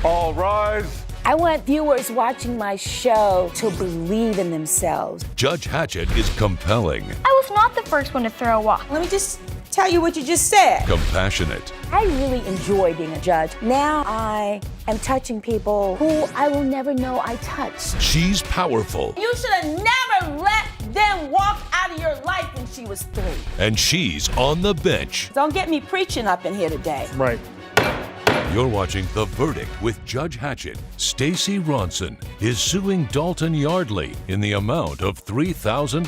All rise. I want viewers watching my show to believe in themselves. Judge Hatchett is compelling. I was not the first one to throw a walk. Let me just tell you what you just said. Compassionate. I really enjoy being a judge. Now I am touching people who I will never know I touched. She's powerful. You should have never let them walk out of your life when she was 3. And she's on the bench. Don't get me preaching up in here today. Right. You're watching The Verdict with Judge Hatchett. Stacey Ronson is suing Dalton Yardley in the amount of $3,000.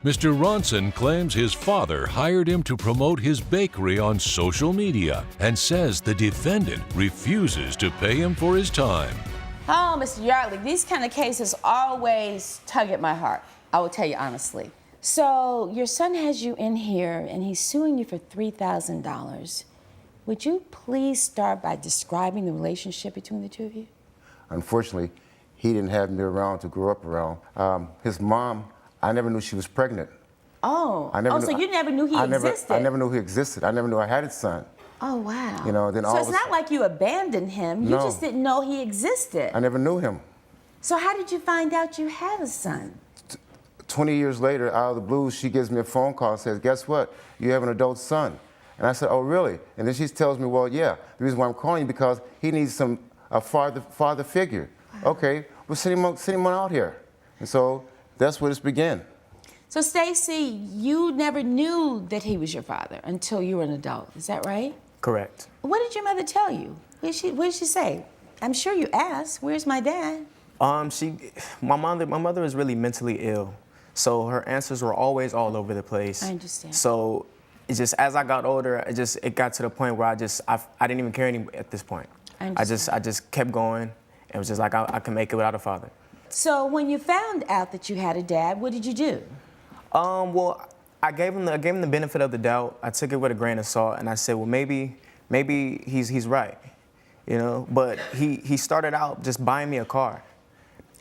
Mr. Ronson claims his father hired him to promote his bakery on social media and says the defendant refuses to pay him for his time. Oh, Mr. Yardley, these kind of cases always tug at my heart. I will tell you honestly. So your son has you in here and he's suing you for $3,000. Would you please start by describing the relationship between the two of you? Unfortunately, he didn't have me around to grow up around. His mom, I never knew she was pregnant. Oh, so you never knew he existed? I never knew he existed. I never knew I had a son. Oh, wow. You know, then so it's not like you abandoned him. You just didn't know he existed. I never knew him. So how did you find out you had a son? 20 years later, out of the blue, she gives me a phone call and says, guess what? You have an adult son. And I said, oh, really? And then she tells me, well, yeah, the reason why I'm calling you because he needs a father figure. Wow. Okay, well, send him on out here. And so that's where this began. So, Stacey, you never knew that he was your father until you were an adult. Is that right? Correct. What did your mother tell you? What did she say? I'm sure you asked, where's my dad? My mother is really mentally ill. So her answers were always all over the place. I understand. So it's just as I got older, it got to the point where I didn't even care anymore at this point. I just kept going. It was just like I can make it without a father. So when you found out that you had a dad, what did you do? Well, I gave him the benefit of the doubt. I took it with a grain of salt, and I said, well, maybe he's right, you know. But he started out just buying me a car,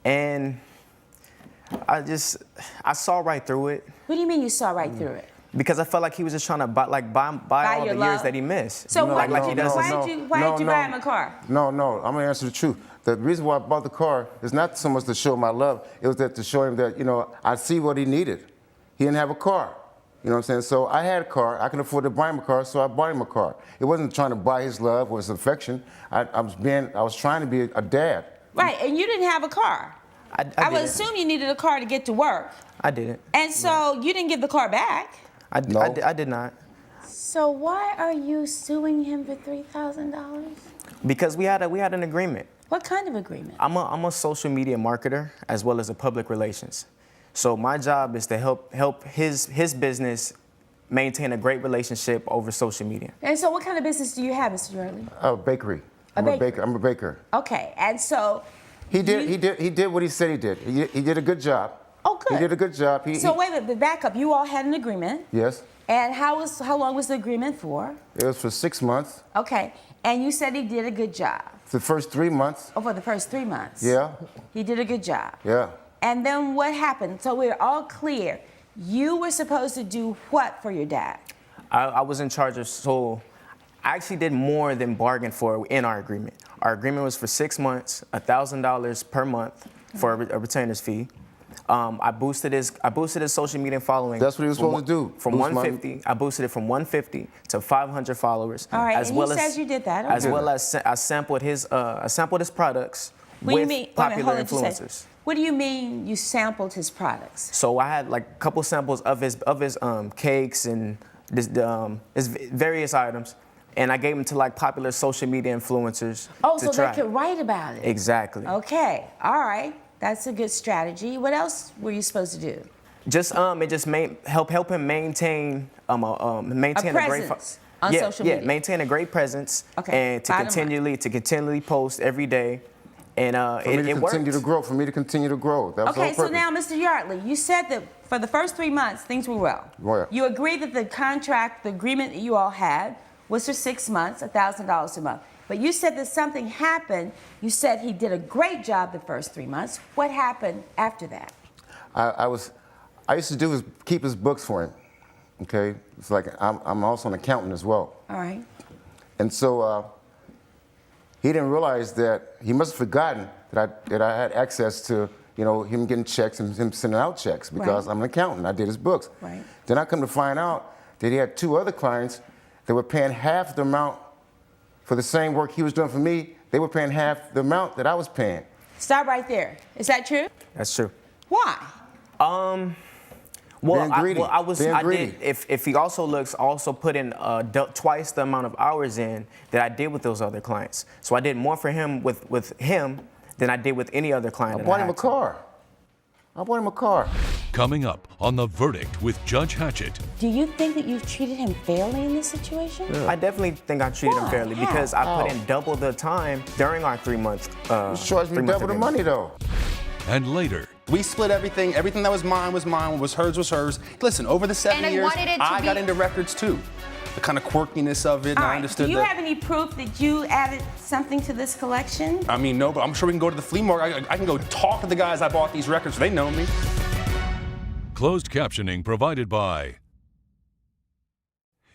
and I saw right through it. What do you mean you saw right through it? Because I felt like he was just trying to buy all the years that he missed. So you know, why did you buy him a car? No, I'm gonna answer the truth. The reason why I bought the car is not so much to show him my love, it was to show him that, you know, I see what he needed. He didn't have a car. You know what I'm saying? So I had a car, I can afford to buy him a car, so I bought him a car. It wasn't trying to buy his love or his affection. I was trying to be a dad. Right, and you didn't have a car. I would assume you needed a car to get to work. I didn't. And so you didn't give the car back. I did not. So why are you suing him for $3,000? Because we had an agreement. What kind of agreement? I'm a social media marketer as well as a public relations. So my job is to help his business maintain a great relationship over social media. And so what kind of business do you have, Mr. Yardley? A bakery. I'm a baker. Okay, and so he did what he said he did. He did a good job. Oh, good. He did a good job. Wait a minute, back up. You all had an agreement. Yes. And how long was the agreement for? It was for 6 months. Okay, and you said he did a good job. The first 3 months. Oh, for the first 3 months. Yeah. He did a good job. Yeah. And then what happened? So we're all clear. You were supposed to do what for your dad? I was in charge of, so I actually did more than bargain for in our agreement. Our agreement was for 6 months, $1,000 per month for a retainer's fee. I boosted his social media following. That's what he was supposed to do. From 150, I boosted it from 150 to 500 followers. All right, and he says you did that. Okay. As well as I sampled his products with popular influencers. What do you mean you sampled his products? So I had like a couple samples of his cakes and his various items, and I gave them to like popular social media influencers. Oh, so they could write about it. Exactly. Okay, all right. That's a good strategy. What else were you supposed to do? Help him maintain a presence on social media. Yeah, maintain a great presence, and to continually post every day, and for me to continue to grow. That was the whole okay, so purpose. now, Mr. Yardley, you said that for the first 3 months things were well. Well, you agreed that the agreement that you all had was for 6 months, $1,000 a month. But you said that something happened. You said he did a great job the first 3 months. What happened after that? I used to keep his books for him. Okay, it's like I'm also an accountant as well. All right. And so he didn't realize that he must have forgotten that I had access to, you know, him getting checks and him sending out checks because I'm an accountant. I did his books. Right. Then I come to find out that he had 2 other clients that were paying half the amount for the same work he was doing for me. They were paying half the amount that I was paying. Stop right there. Is that true? That's true. Why? Well, Being greedy. I did. If he also put in twice the amount of hours in that I did with those other clients. So I did more for him with him than I did with any other client. I bought him a car. I bought him a car. Coming up on The Verdict with Judge Hatchett. Do you think that you've treated him fairly in this situation? Yeah. I definitely think I treated him Why? fairly How? because I put in double the time during our 3-month. He charged me double the money though. And later, we split everything. Everything that was mine, what was hers. Listen, over the 7 And I years, wanted it to I got be- into records too. The kind of quirkiness of it, and All I right. understood Do you that. have any proof that you added something to this collection? I mean, no, but I'm sure we can go to the flea market. I can go talk to the guys I bought these records. They know me. closed captioning provided by.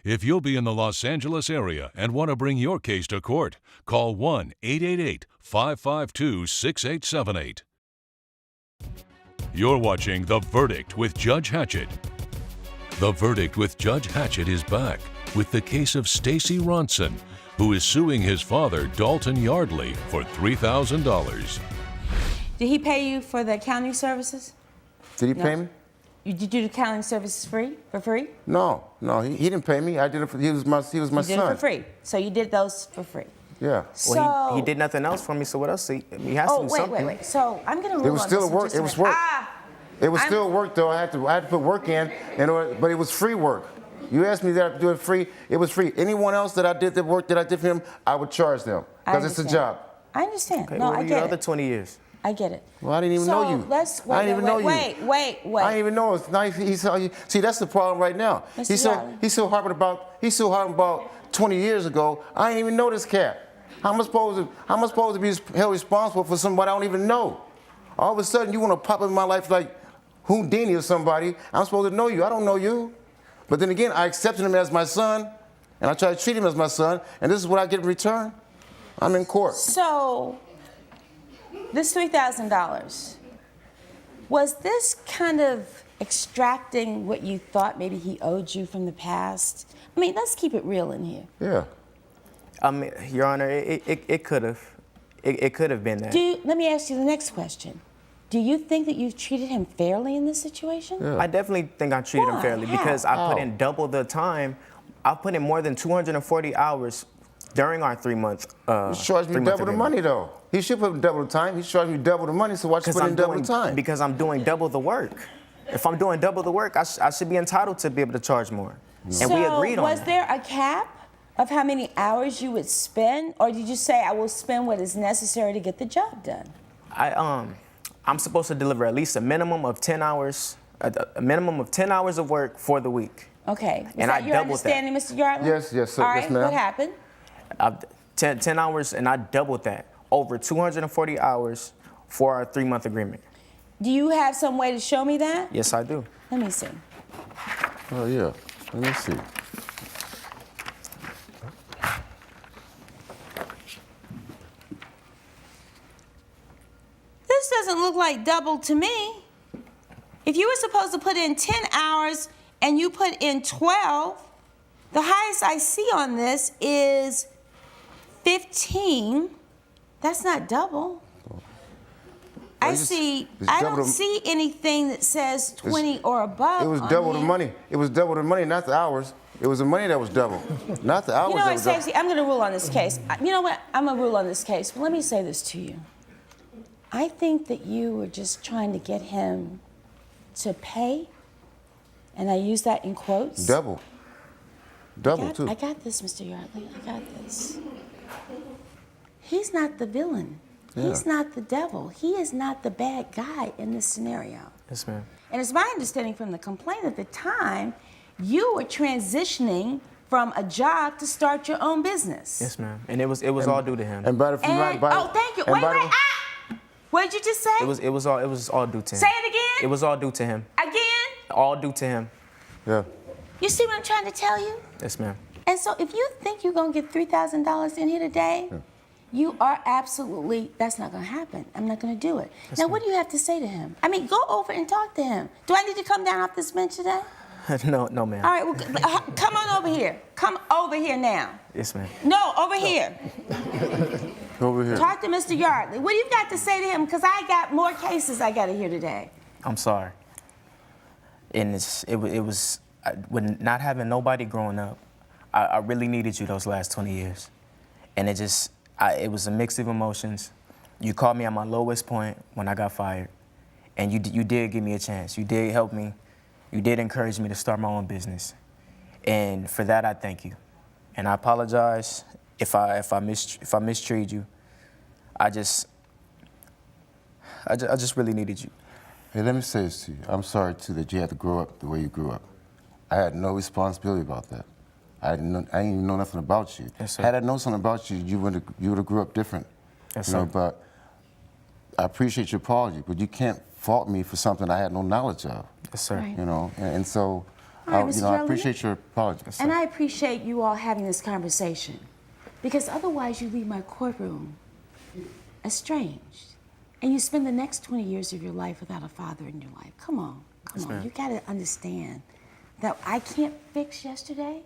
If you'll be in the Los Angeles area and want to bring your case to court, call 1-888-552-6878. You're watching The Verdict with Judge Hatchett. The Verdict with Judge Hatchett is back with the case of Stacey Ronson, who is suing his father, Dalton Yardley, for $3,000. Did he pay you for the accounting services? Did he pay me? You did you do the accounting services for free? No, he didn't pay me. I did it for, he was my You did son. it for free. So you did those for free. Yeah. Well, he did nothing else for me, so what else? He has to do something. wait. So I'm going to rule It was on still this in work. just a It was minute. work. It was still work though. I had to put work in order, but it was free work. You asked me that I do it free. It was free. Anyone else that I did the work that I did for him, I would charge them because it's a job. I understand. Okay, No, what I were get your other it. 20 years? I get it. Well, I didn't even know you. Let's wait. I didn't even know you. Wait. I didn't even know. It's nice. See, that's the problem right now. Mr. He's still harping about 20 years ago. I ain't even know this cat. How am I supposed to be held responsible for somebody I don't even know? All of a sudden, you want to pop in my life like Houdini or somebody. I'm supposed to know you. I don't know you. But then again, I accepted him as my son, and I try to treat him as my son, and this is what I get in return. I'm in court. So, this $3,000, was this kind of extracting what you thought maybe he owed you from the past? I mean, let's keep it real in here. Yeah. Your Honor, it could have. It could have been that. Let me ask you the next question. Do you think that you've treated him fairly in this situation? Yeah. I definitely think I treated him Why? fairly How? because I put How? in double the time. I put in more than 240 hours during our 3-month. He charged me double the money, though. He should put double the time. He charged me double the money, so why should I put in double the time? Because I'm doing double the work. If I'm doing double the work, I should be entitled to be able to charge more. And we agreed on was that. there a cap of how many hours you would spend, or did you say I will spend what is necessary to get the job done? I'm supposed to deliver at least a minimum of 10 hours, a minimum of 10 hours of work for the week. Okay. Was And that I your doubled that. understanding, Mr. Yardley? Yes, sir. All Yes, right, ma'am. what happened? 10 hours, and I doubled that. Over 240 hours for our 3-month agreement. Do you have some way to show me that? Yes, I do. Let me see. Oh, yeah. Let me see. This doesn't look like double to me. If you were supposed to put in 10 hours and you put in 12, the highest I see on this is 15. That's not double. I it's don't double see anything that says 20 or above. It was on double the here. money. It was double the money, not the hours. It was the money that was double, not the hours You know that what, was double. Stacey, I'm going to rule on this case. You know what? I'm going to rule on this case. But let me say this to you. I think that you were just trying to get him to pay, and I use that in quotes. Double, too. I got this, Mr. Yardley. I got this. He's not the villain. Yeah. He's not the devil. He is not the bad guy in this scenario. Yes, ma'am. And it's my understanding from the complaint at the time, you were transitioning from a job to start your own business. Yes, ma'am. And it was all due to him. And by the Oh, thank you. Wait. What did you just say? It was all due to him. Say it again. It was all due to him. Again? All due to him. Yeah. You see what I'm trying to tell you? Yes, ma'am. And so if you think you're going to get $3,000 in here today, You are absolutely, that's not going to happen. I'm not going to do it. Now, what do you have to say to him? I mean, go over and talk to him. Do I need to come down off this bench today? No, ma'am. All right, well, come on over here. Come over here now. Yes, ma'am. No, over here. Over here. Talk to Mr. Yardley. What do you got to say to him? Because I got more cases I got to hear today. I'm sorry. And with not having nobody growing up, I really needed you those last 20 years. And it was a mix of emotions. You called me at my lowest point when I got fired. And you did give me a chance. You did help me. You did encourage me to start my own business. And for that, I thank you. And I apologize if I mistreated you. I just really needed you. Hey, let me say this to you. I'm sorry, too, that you had to grow up the way you grew up. I had no responsibility about that. I didn't even know nothing about you. Yes, sir. Had I known something about you, you would have grew up different. Yes, you know, sir. but I appreciate your apology, but you can't fault me for something I had no knowledge of. Yes, sir. Right. You know, and so, All right, Mr. I Yardley. appreciate your apology. And I appreciate you all having this conversation. Because otherwise you leave my courtroom estranged. And you spend the next 20 years of your life without a father in your life. Come on. ma'am. You gotta understand that I can't fix yesterday.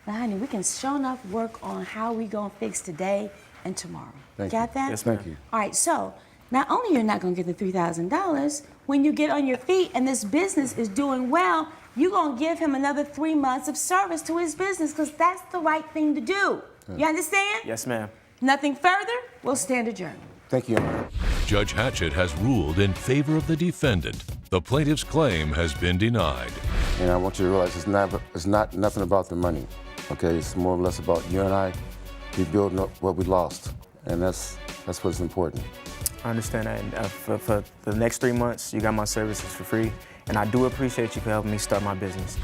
But honey, we can sure enough work on how we gonna fix today and tomorrow. Thank Got you. that? Yes, ma'am. Thank you. All right, so not only you're not gonna get the $3,000, when you get on your feet and this business is doing well, you're gonna give him another 3 months of service to his business because that's the right thing to do. You understand? Yes, ma'am. Nothing further, we'll stand adjourned. Thank you, Emma. Judge Hatchett has ruled in favor of the defendant. The plaintiff's claim has been denied. And I want you to realize it's not nothing about the money, okay? It's more or less about you and I rebuilding up what we lost, and that's what's important. I understand that. And for the next 3 months, you got my services for free. And I do appreciate you for helping me start my business.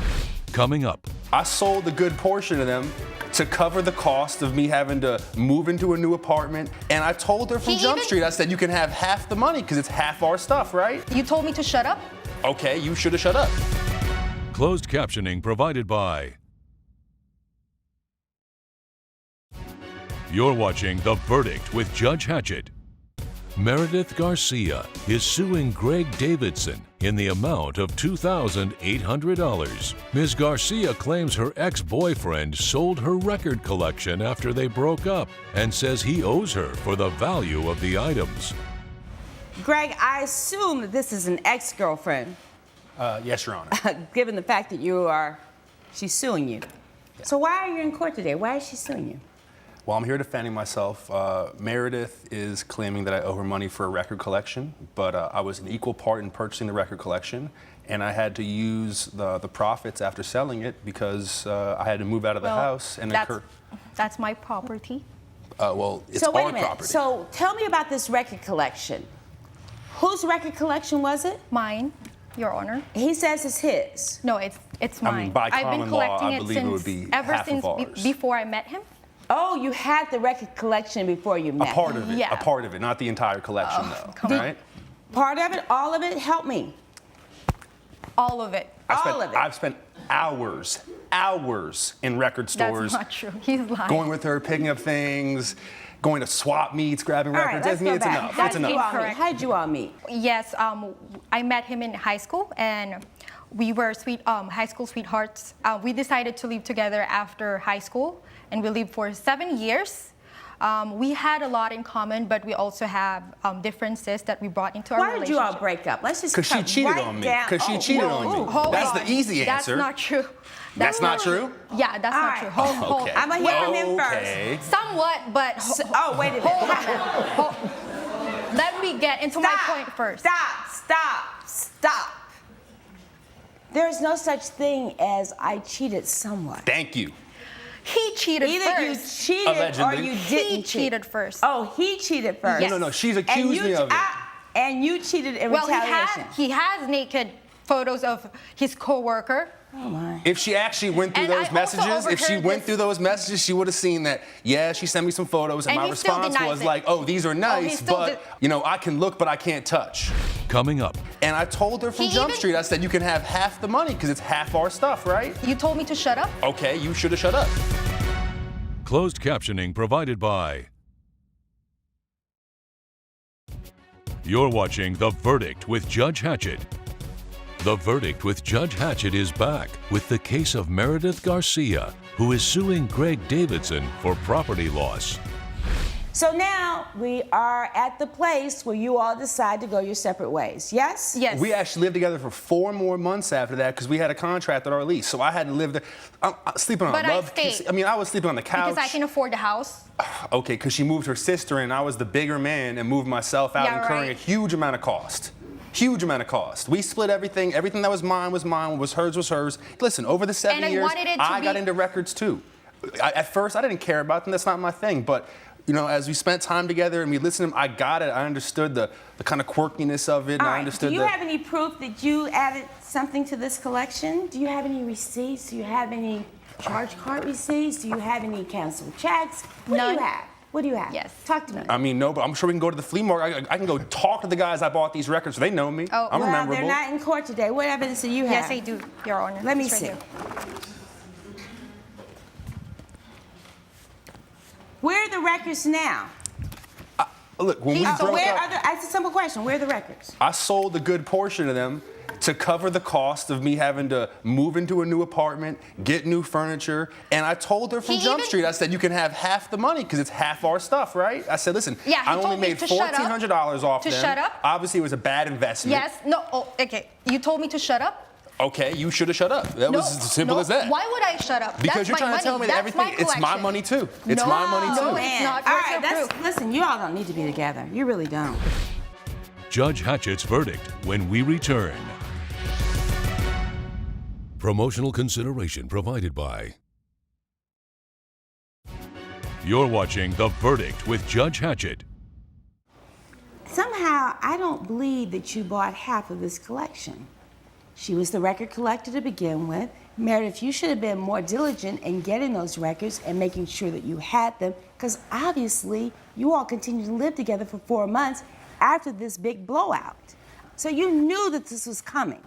Coming up, I sold a good portion of them to cover the cost of me having to move into a new apartment. And I told her from Jump Street, I said, you can have half the money because it's half our stuff, right? You told me to shut up? Okay, you should have shut up. closed captioning provided by. You're watching The Verdict with Judge Hatchett. Meredith Garcia is suing Greg Davidson in the amount of $2,800. Ms. Garcia claims her ex-boyfriend sold her record collection after they broke up and says he owes her for the value of the items. Greg, I assume that this is an ex-girlfriend, Yes, Your Honor. given the fact that she's suing you. So why are you in court today? Why is she suing you? Well, I'm here defending myself. Meredith is claiming that I owe her money for a record collection, but I was an equal part in purchasing the record collection, and I had to use the profits after selling it because I had to move out of the house and incur. That's my property. Well, it's So wait our a minute. property. So tell me about this record collection. Whose record collection was it? Mine, Your Honor. He says it's his. No, it's I mine. mean, by I've been common law, collecting I it believe it since would be ever half since of ours. before I met him. Oh, you had the record collection before you A met. part of it, Yeah. a part of it, not the entire collection, though. come on. Right? Part of it, all of it? Help me. All of it. All of it. I've spent hours in record stores. That's not true. He's lying. Going with her, picking up things, going to swap meets, grabbing All right, records. let's I mean, go it's back. enough. How'd It's you enough. all meet? Correct. How'd you all meet? Yes, I met him in high school, and we were high school sweethearts. We decided to live together after high school, and we lived for 7 years. We had a lot in common, but we also have differences that we brought into our Why did relationship. you all break up? Let's just Because she cut cheated right on me. down. Because she Oh, cheated whoa, on me. whoa, Hold That's on. the easy answer. That's not true. That's not true? Yeah, that's All not right. true. Hold. Okay. I'm gonna hear from him Okay. first. Somewhat, but Oh, wait a minute. let me get into my point first. Stop. There's no such thing as I cheated somewhat. Thank you. He cheated Either first. you cheated or Allegedly. you He didn't cheat. cheated first. Oh, he cheated first. Yes. No, she's accused me of it. And you cheated in Well, retaliation. he has naked photos of his coworker. Oh my. If she actually went through And I those also messages, if she overheard went this- through those messages, she would have seen that, yeah, she sent me some photos, and And my he still response denies was it. like, oh, these are nice, still but, I can look, but I can't touch. Coming up, And I told her from He Jump even- Street, I said, you can have half the money because it's half our stuff, right? You told me to shut up? Okay, you should have shut up. closed captioning provided by. You're watching The Verdict with Judge Hatchett. The Verdict with Judge Hatchett is back with the case of Meredith Garcia, who is suing Greg Davidson for property loss. So now we are at the place where you all decide to go your separate ways, yes? Yes. We actually lived together for 4 more months after that because we had a contract at our lease. So I had to live there. I'm sleeping on But a I love stayed. I mean, I was sleeping on the couch. Because I can afford the house. Okay, because she moved her sister in. I was the bigger man and moved myself out, Yeah, incurring right. a huge amount of cost. Huge amount of cost. We split everything. Everything that was mine, what was hers. Listen, over the 7 And I years, wanted it to I got be- into records too. At first, I didn't care about them. That's not my thing. But you know, as we spent time together and we listened to them, I got it. I understood the kind of quirkiness of it. And All I right, understood do you have any proof that you added something to this collection? Do you have any receipts? Do you have any charge card receipts? Do you have any canceled checks? What do None. you have? What do you have? Yes. Talk to me. I mean, no, but I'm sure we can go to the flea market. I can go talk to the guys I bought these records. They know me. Oh, I'm well, memorable. they're not in court today. What evidence do you have? Yes, I do, Your Honor. Let me It's right see. here. Where are the records now? Look, when we He's broke Where up, are the? It's a simple question. Where are the records? I sold a good portion of them to cover the cost of me having to move into a new apartment, get new furniture, and I told her from He Jump even- Street, I said, you can have half the money because it's half our stuff, right? I said, listen, Yeah, he I only told me made to shut up. $1,400 off To them. shut up? Obviously, it was a bad investment. Yes. No. Oh, okay. You told me to shut up? Okay, you should have shut up. That No, was as simple no. as that. Why would I shut up? Because That's you're my trying money. to tell me that That's everything, my it's my collection. money too. It's No, my money too. no, it's Man, not. all Where's right, your proof? listen, you all don't need to be together. You really don't. Judge Hatchett's verdict when we return. Promotional consideration provided by. You're watching The Verdict with Judge Hatchett. Somehow, I don't believe that you bought half of this collection. She was the record collector to begin with. Meredith, you should have been more diligent in getting those records and making sure that you had them, because obviously you all continued to live together for 4 months after this big blowout. So you knew that this was coming.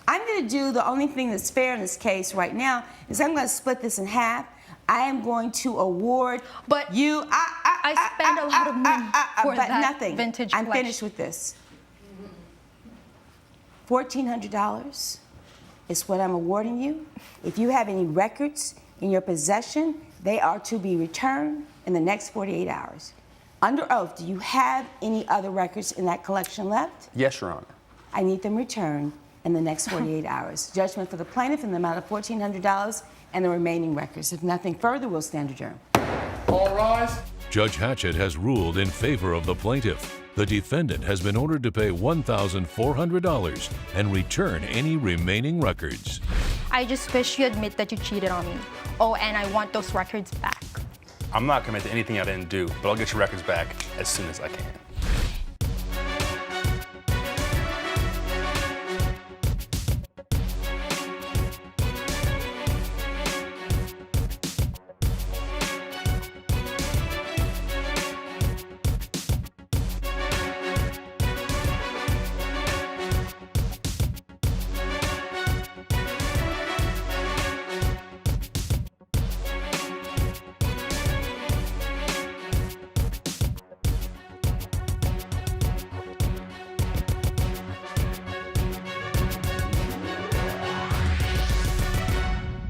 I'm going to do the only thing that's fair in this case right now is I'm going to split this in half. I am going to award But you. I spent a lot of money for but that nothing. vintage I'm collection. finished with this. $1,400 is what I'm awarding you. If you have any records in your possession, they are to be returned in the next 48 hours. Under oath, do you have any other records in that collection left? Yes, Your Honor. I need them returned in the next 48 hours. Judgment for the plaintiff in the amount of $1,400 and the remaining records. If nothing further, we'll stand adjourned. All rise. Judge Hatchett has ruled in favor of the plaintiff. The defendant has been ordered to pay $1,400 and return any remaining records. I just wish you admit that you cheated on me. Oh, and I want those records back. I'm not committed to anything I didn't do, but I'll get your records back as soon as I can.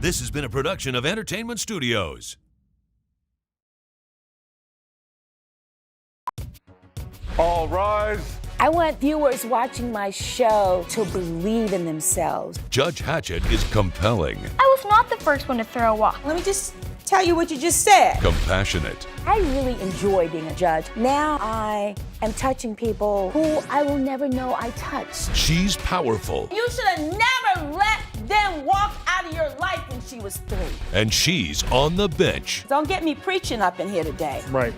This has been a production of Entertainment Studios. All rise. I want viewers watching my show to believe in themselves. Judge Hatchett is compelling, I was not the first one to throw a walk. Let me just tell you what you just said. compassionate, I really enjoy being a judge. Now I am touching people who I will never know I touched. she's powerful, You should have never let them walk out of your life when she was 3. and she's on the bench. Don't get me preaching up in here today. Right.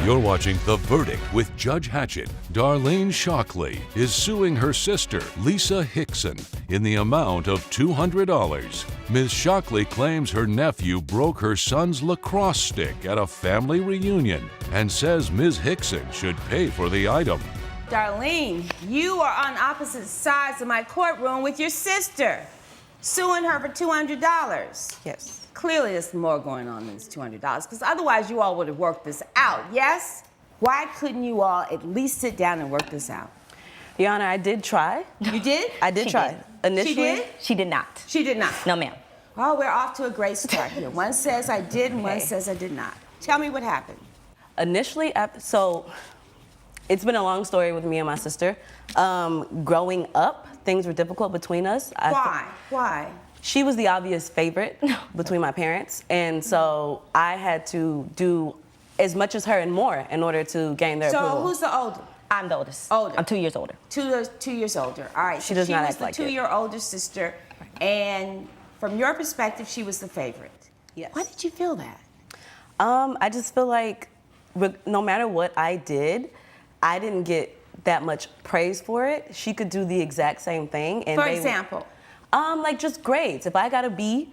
You're watching The Verdict with Judge Hatchett. Darlene Shockley is suing her sister, Lisa Hickson, in the amount of $200. Ms. Shockley claims her nephew broke her son's lacrosse stick at a family reunion and says Ms. Hickson should pay for the item. Darlene, you are on opposite sides of my courtroom with your sister, suing her for $200. Yes. Clearly, there's more going on than this $200, because otherwise you all would have worked this out, yes? Why couldn't you all at least sit down and work this out? Your Honor, I did try. You did? I did try. Initially, She did? She did not. She did not. No, ma'am. Oh, we're off to a great start here. One says I did and one says I did not. Tell me what happened. Initially, so it's been a long story with me and my sister. Growing up, things were difficult between us. Why? She was the obvious favorite between my parents, and so I had to do as much as her and more in order to gain their approval. So who's the older? I'm the oldest. Older. I'm 2 years older. 2 years older. All right. She does not act like like it. it. She was the 2-year older sister, and from your perspective, she was the favorite. Yes. Why did you feel that? I just feel like no matter what I did, I didn't get that much praise for it. She could do the exact same thing. And For example? Like just grades. If I got a B,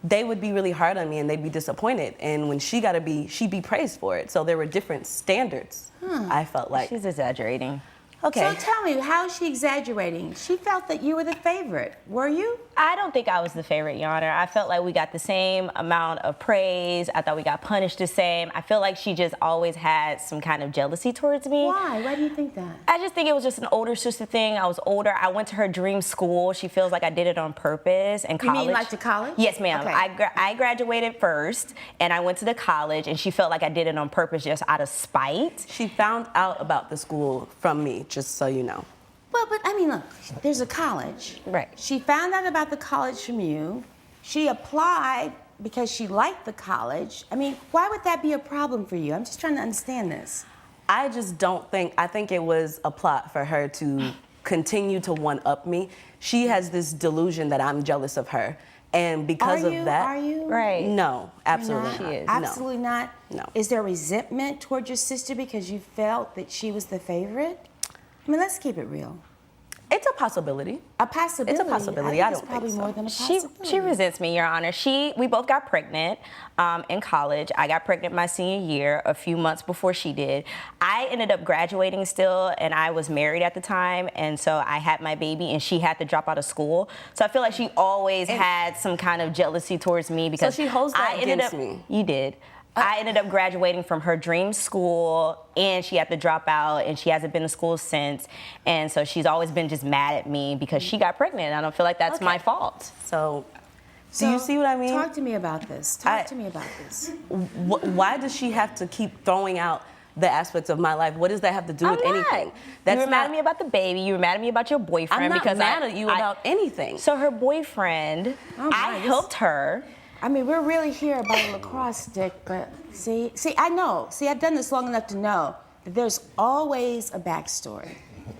they would be really hard on me and they'd be disappointed. And when she got a B, she'd be praised for it. So there were different standards, I felt like. She's exaggerating. Okay. So tell me, how is she exaggerating? She felt that you were the favorite. Were you? I don't think I was the favorite, Your Honor. I felt like we got the same amount of praise. I thought we got punished the same. I feel like she just always had some kind of jealousy towards me. Why? Why do you think that? I just think it was just an older sister thing. I was older. I went to her dream school. She feels like I did it on purpose. And You college. mean like to college? Yes, ma'am. Okay. I graduated first, and I went to the college, and she felt like I did it on purpose just out of spite. She found out about the school from me, just so you know. Well, but I mean, look, there's a college. Right. She found out about the college from you. She applied because she liked the college. I mean, why would that be a problem for you? I'm just trying to understand this. I just don't think, I think it was a plot for her to continue to one-up me. She has this delusion that I'm jealous of her. And because of that. Are you? Right. No, absolutely Not? not. She is. Absolutely not? No. Is there resentment toward your sister because you felt that she was the favorite? I mean, let's keep it real. It's a possibility. A possibility. It's a possibility. I I think don't it's probably think so. more than a She possibility. resents me, Your Honor. We both got pregnant in college. I got pregnant my senior year, a few months before she did. I ended up graduating still, and I was married at the time, and so I had my baby, and she had to drop out of school. So I feel like she always had some kind of jealousy towards me because she holds that I ended against up, me. You did. I ended up graduating from her dream school, and she had to drop out, and she hasn't been to school since. And so she's always been just mad at me because she got pregnant. I don't feel like that's my fault. So, do you see what I mean? Talk to me about this. Talk to me about this. Why does she have to keep throwing out the aspects of my life? What does that have to do with anything? You were mad at me about the baby. You were mad at me about your boyfriend. I'm not because mad at you about anything. So her boyfriend, I helped her. I mean, we're really here about a lacrosse stick, but see, I know. See, I've done this long enough to know that there's always a backstory.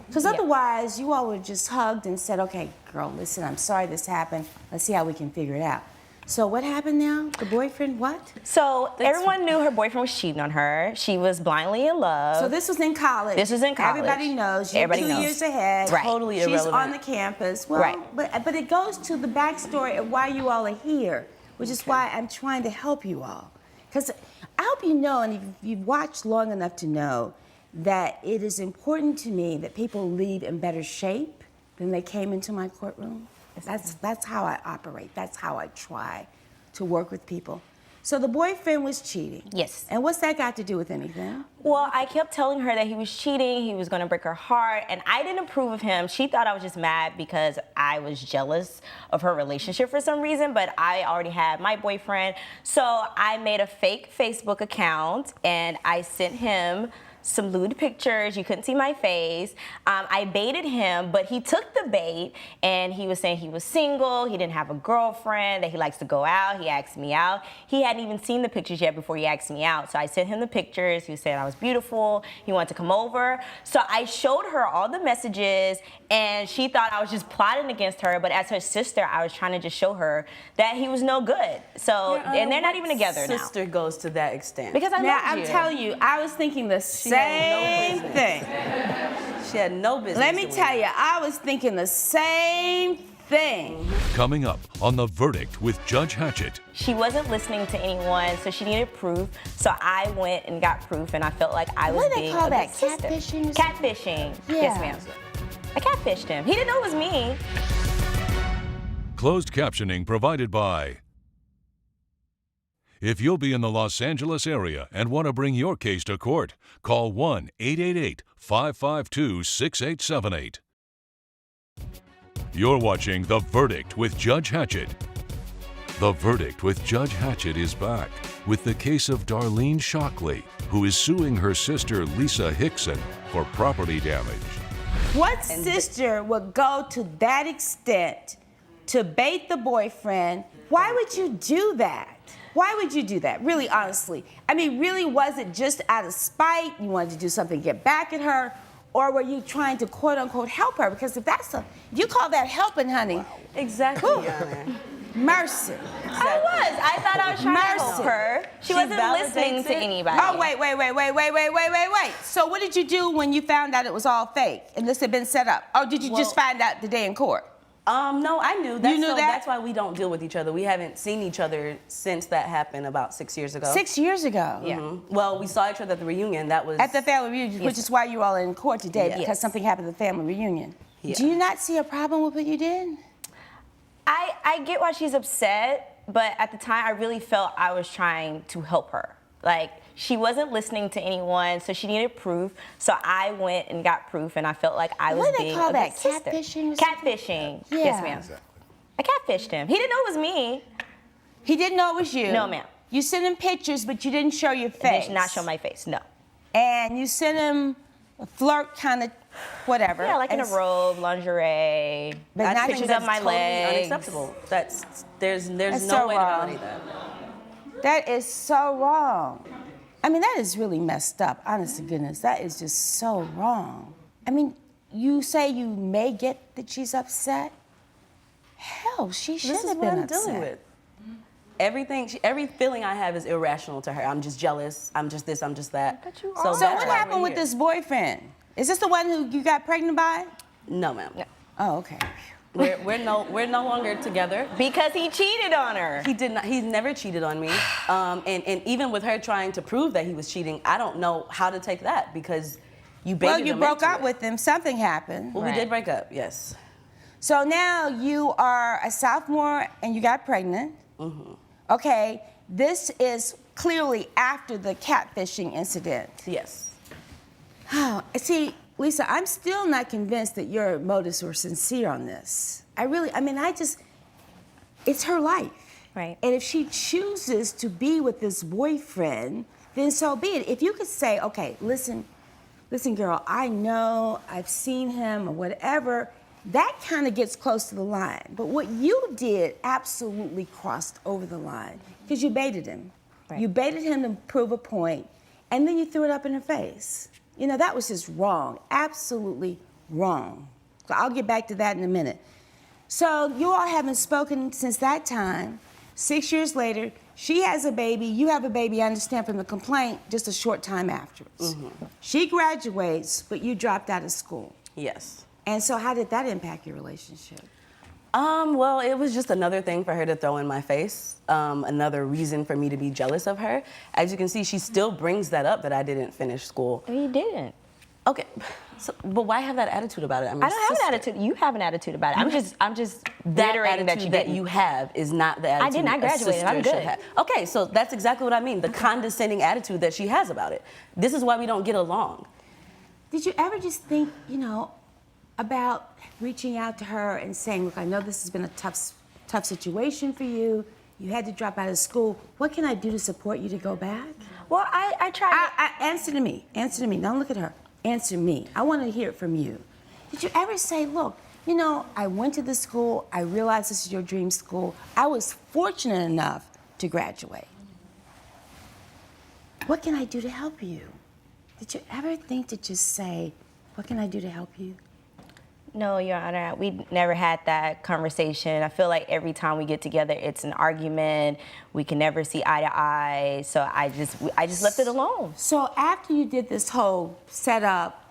Because otherwise, you all would have just hugged and said, okay, girl, listen, I'm sorry this happened. Let's see how we can figure it out. So what happened now? The boyfriend, what? So everyone knew her boyfriend was cheating on her. She was blindly in love. So this was in college. This was in college. Everybody knows. You're Everybody 2 knows. years ahead. Right. Totally She's irrelevant. on the campus. Well, Right. but it goes to the backstory of why you all are here, which is why I'm trying to help you all. Because I hope you know, and if you've watched long enough to know, that it is important to me that people leave in better shape than they came into my courtroom. That's how I operate. That's how I try to work with people. So the boyfriend was cheating. Yes. And what's that got to do with anything? Well, I kept telling her that he was cheating, he was gonna break her heart, and I didn't approve of him. She thought I was just mad because I was jealous of her relationship for some reason, but I already had my boyfriend. So I made a fake Facebook account and I sent him some lewd pictures. You couldn't see my face. I baited him, but he took the bait, and he was saying he was single, he didn't have a girlfriend, that he likes to go out. He asked me out. He hadn't even seen the pictures yet before he asked me out. So I sent him the pictures. He was saying I was beautiful. He wanted to come over. So I showed her all the messages, and she thought I was just plotting against her. But as her sister, I was trying to just show her that he was no good. So, and they're not even together now. Sister goes to that extent. Because I Now, love you. I'm telling you, I was thinking the same thing. She had no business. Let me doing tell that. you, I was thinking the same thing. Coming up on The Verdict with Judge Hatchett. She wasn't listening to anyone, so she needed proof. So I went and got proof, and I felt like I was What do they being call a that? good sister. Catfishing or something? Catfishing. Yeah. Yes, ma'am. I catfished him. He didn't know it was me. Closed captioning provided by If you'll be in the Los Angeles area and want to bring your case to court, call 1-888-552-6878. You're watching The Verdict with Judge Hatchett. The Verdict with Judge Hatchett is back with the case of Darlene Shockley, who is suing her sister Lisa Hickson for property damage. What sister would go to that extent to bait the boyfriend? Why would you do that? Why would you do that? Really, honestly. I mean, really, was it just out of spite? You wanted to do something to get back at her? Or were you trying to quote unquote help her? Because if you call that helping, honey. Exactly, Whew. Your Honor. Mercy. I thought I was trying to help her. She wasn't listening to anybody. Oh, wait. So what did you do when you found out it was all fake and this had been set up? Or did you just find out the day in court? No, I knew. You knew that? That's why we don't deal with each other. We haven't seen each other since that happened about 6 years ago. 6 years ago? Yeah. Mm-hmm. Well, we saw each other at the reunion. That was... At the family reunion, which is why you all are in court today, Yes. because something happened at the family reunion. Yeah. Do you not see a problem with what you did? I get why she's upset, but at the time I really felt I was trying to help her. Like, she wasn't listening to anyone, so she needed proof. So I went and got proof, and I felt like I was being a good sister. What do they call that? Catfishing? Catfishing. Yeah. Yes, ma'am. Exactly. I catfished him. He didn't know it was me. He didn't know it was you? No, ma'am. You sent him pictures, but you didn't show your I face? did not show my face, no. And you sent him a flirt kind of whatever. Yeah, like in a robe, lingerie, But not pictures that's of my totally legs. unacceptable. There's That's no so way wrong. to validate that. That is so wrong. I mean, that is really messed up, honest to goodness. That is just so wrong. I mean, you say you may get that she's upset? Hell, she should This is have what been I'm upset. dealing with. Every feeling I have is irrational to her. I'm just jealous. I'm just this. I'm just that. But you So, are. So that's what why happened we're with here. this boyfriend? Is this the one who you got pregnant by? No, ma'am. Oh, okay. We're no longer together. Because he cheated on her. He did not. He's never cheated on me. And even with her trying to prove that he was cheating, I don't know how to take that because you baited Well, you him broke into up it. with him. Something happened. Well, we did break up. Yes. So now you are a sophomore and you got pregnant. Mm-hmm. Okay, this is clearly after the catfishing incident. Yes. See, Lisa, I'm still not convinced that your motives were sincere on this. It's her life. Right. And if she chooses to be with this boyfriend, then so be it. If you could say, okay, listen, girl, I know, I've seen him or whatever, that kind of gets close to the line. But what you did absolutely crossed over the line because you baited him. Right. You baited him to prove a point, and then you threw it up in her face. You know, that was just wrong, absolutely wrong. So I'll get back to that in a minute. So you all haven't spoken since that time. 6 years later, she has a baby, you have a baby, I understand from the complaint, just a short time afterwards. Mm-hmm. She graduates, but you dropped out of school. Yes. And so how did that impact your relationship? Well, it was just another thing for her to throw in my face, another reason for me to be jealous of her. As you can see, she still brings that up that I didn't finish school. He didn't. Okay, but why have that attitude about it? I'm your I don't have an sister. attitude. You have an attitude about it. I'm just That reiterating that attitude you that didn't. you have is not the attitude didn't. I a graduated. sister I'm should good. have. Okay, so that's exactly what I mean, the condescending attitude that she has about it. This is why we don't get along. Did you ever just think, about reaching out to her and saying, look, I know this has been a tough situation for you. You had to drop out of school. What can I do to support you to go back? Well, I tried. Answer to me. Answer to me. Don't look at her. Answer me. I want to hear it from you. Did you ever say, look, I went to this school. I realized this is your dream school. I was fortunate enough to graduate. What can I do to help you? Did you ever think to just say, what can I do to help you? No, Your Honor, we never had that conversation. I feel like every time we get together, it's an argument. We can never see eye to eye. So I just left it alone. So after you did this whole setup,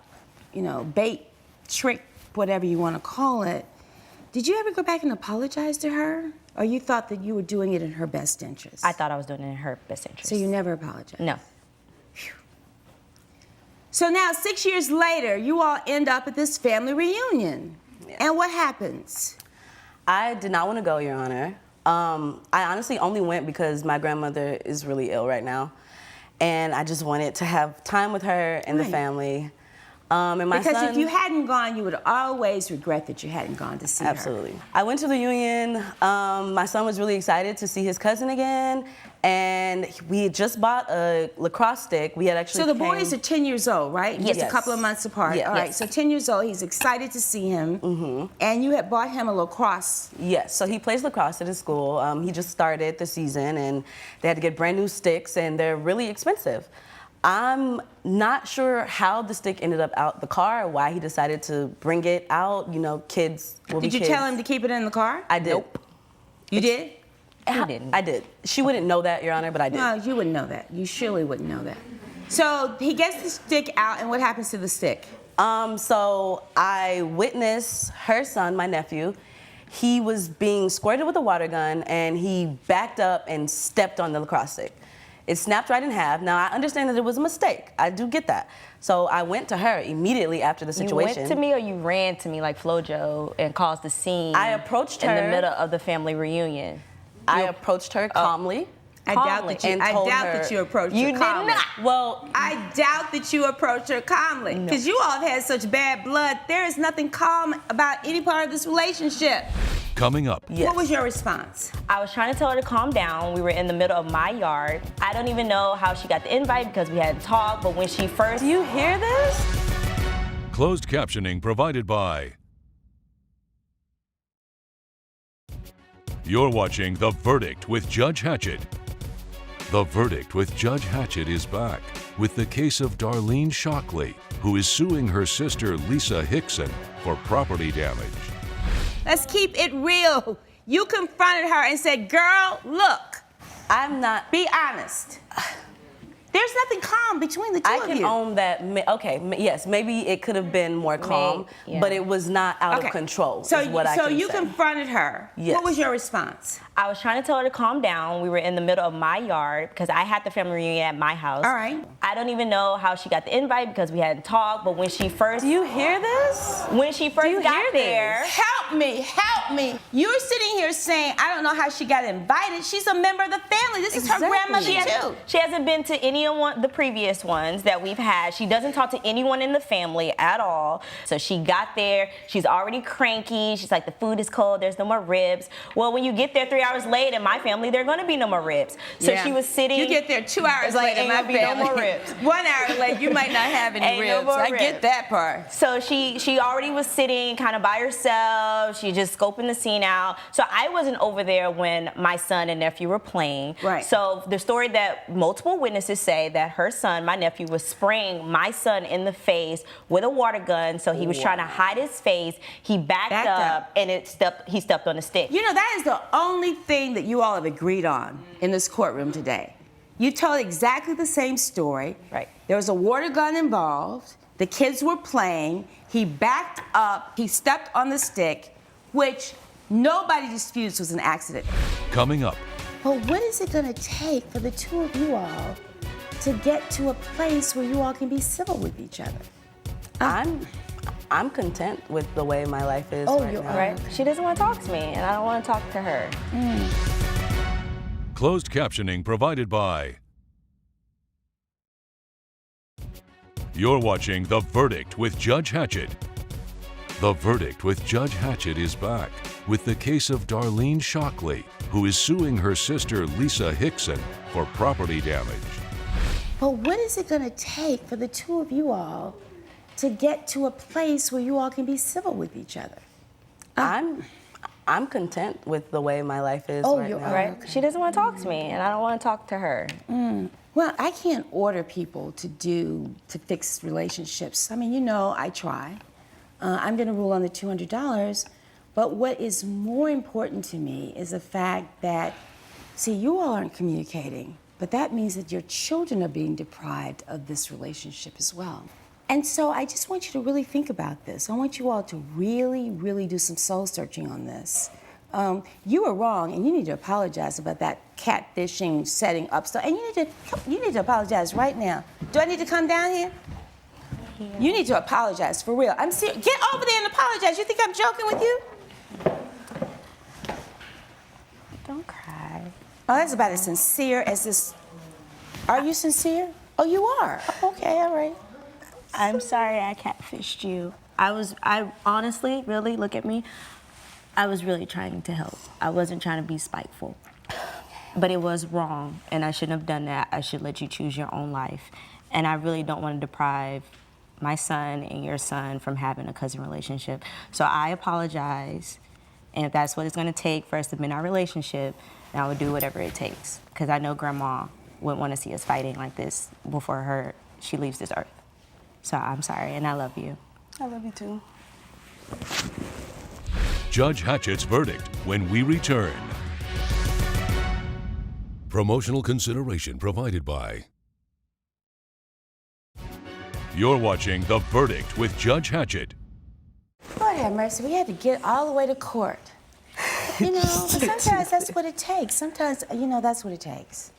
bait, trick, whatever you want to call it, did you ever go back and apologize to her? Or you thought that you were doing it in her best interest? I thought I was doing it in her best interest. So you never apologized? No. So now, 6 years later, you all end up at this family reunion. Yeah. And what happens? I did not want to go, Your Honor. I honestly only went because my grandmother is really ill right now. And I just wanted to have time with her and the family. And my Because son, if you hadn't gone, you would always regret that you hadn't gone to see her. absolutely. I went to the union. My son was really excited to see his cousin again. And we had just bought a lacrosse stick. We had actually So the boys are 10 years old, right? Just a Yes. couple of months apart. Yes. All right, Yes. so 10 years old, he's excited to see him. And you had bought him a lacrosse. Yes, so he plays lacrosse at his school. He just started the season, and they had to get brand new sticks, and they're really expensive. I'm not sure how the stick ended up out the car, why he decided to bring it out. You know, kids will be Did you kids. tell him to keep it in the car? I did. Nope. You did? He didn't. I did. She wouldn't know that, Your Honor, but I did. No, you wouldn't know that. You surely wouldn't know that. So he gets the stick out, and what happens to the stick? So I witnessed her son, my nephew. He was being squirted with a water gun, and he backed up and stepped on the lacrosse stick. It snapped right in half. Now, I understand that it was a mistake. I do get that. So I went to her immediately after the situation. You went to me or you ran to me like FloJo and caused the scene? I approached her in the middle of the family reunion. I approached her calmly. I doubt that you. and I told doubt her- that you approached You her did calmly. not. Well, I doubt that you approached her calmly, because you all have had such bad blood. There is nothing calm about any part of this relationship. Coming up, yes. What was your response? I was trying to tell her to calm down. We were in the middle of my yard. I don't even know how she got the invite because we hadn't talked, but when she first... Do you hear this? closed captioning provided by. You're watching The Verdict with Judge Hatchett. The Verdict with Judge Hatchett is back with the case of Darlene Shockley, who is suing her sister Lisa Hickson for property damage. Let's keep it real. You confronted her and said, girl, look, I'm not. be honest. There's nothing calm between the two I of can you. own that. Yes, maybe it could have been more calm, yeah. but it was not out of control. So, is what I can you say. confronted her. Yes. What was your response? I was trying to tell her to calm down. We were in the middle of my yard because I had the family reunion at my house. All right. I don't even know how she got the invite because we hadn't talked, but when she first... Do you hear this? When she first got there... Help me, help me. You're sitting here saying, I don't know how she got invited. She's a member of the family. This is her Exactly. grandmother, too. She hasn't been to any of the previous ones that we've had. She doesn't talk to anyone in the family at all. So she got there. She's already cranky. She's like, the food is cold. There's no more ribs. Well, when you get there 3 hours late in my family, there are going to be no more ribs. So Yeah. she was sitting. You get there 2 hours It's like, late in ain't my gonna be no family. more ribs. 1 hour late, you might not have any Ain't no ribs. more I get ribs. that part. So she already was sitting kind of by herself. She just scoping the scene out. So I wasn't over there when my son and nephew were playing. Right. So the story that multiple witnesses say that her son, my nephew, was spraying my son in the face with a water gun. So he was trying to hide his face. He backed up and he stepped on the stick. You know, that is the only thing that you all have agreed on in this courtroom today. You told exactly the same story. Right. There was a water gun involved. The kids were playing. He backed up. He stepped on the stick, which nobody disputes was an accident. Coming up, But what is it going to take for the two of you all to get to a place where you all can be civil with each other? I'm content with the way my life is Oh, right you now. are. Right? She doesn't want to talk to me, and I don't want to talk to her. closed captioning provided by. You're watching The Verdict with Judge Hatchett. The Verdict with Judge Hatchett is back with the case of Darlene Shockley, who is suing her sister Lisa Hickson for property damage. But what is it going to take for the two of you all to get to a place where you all can be civil with each other? I'm content with the way my life is Oh, right you now. are. Right? She doesn't want to talk to me, and I don't want to talk to her. Well, I can't order people to fix relationships. I mean, you know, I try. I'm going to rule on the $200. But what is more important to me is the fact that, see, you all aren't communicating, but that means that your children are being deprived of this relationship as well. And so I just want you to really think about this. I want you all to really, really do some soul searching on this. You were wrong, and you need to apologize about that catfishing, setting up stuff. And you need to apologize right now. Do I need to come down here? Yeah. You need to apologize for real. I'm serious. Get over there and apologize. You think I'm joking with you? Don't Oh, that's about as sincere as this. Are you sincere? Oh, you are. Okay, all right. I'm sorry I catfished you. I honestly, really, look at me. I was really trying to help. I wasn't trying to be spiteful. But it was wrong, and I shouldn't have done that. I should let you choose your own life. And I really don't want to deprive my son and your son from having a cousin relationship. So I apologize, and if that's what it's going to take for us to mend our relationship, then I would do whatever it takes. Because I know Grandma wouldn't want to see us fighting like this before she leaves this earth. So I'm sorry, and I love you. I love you too. Judge Hatchett's verdict when we return. Promotional consideration provided by. You're watching The Verdict with Judge Hatchett. Lord have mercy, we had to get all the way to court. You know, but sometimes that's what it takes. Sometimes, that's what it takes.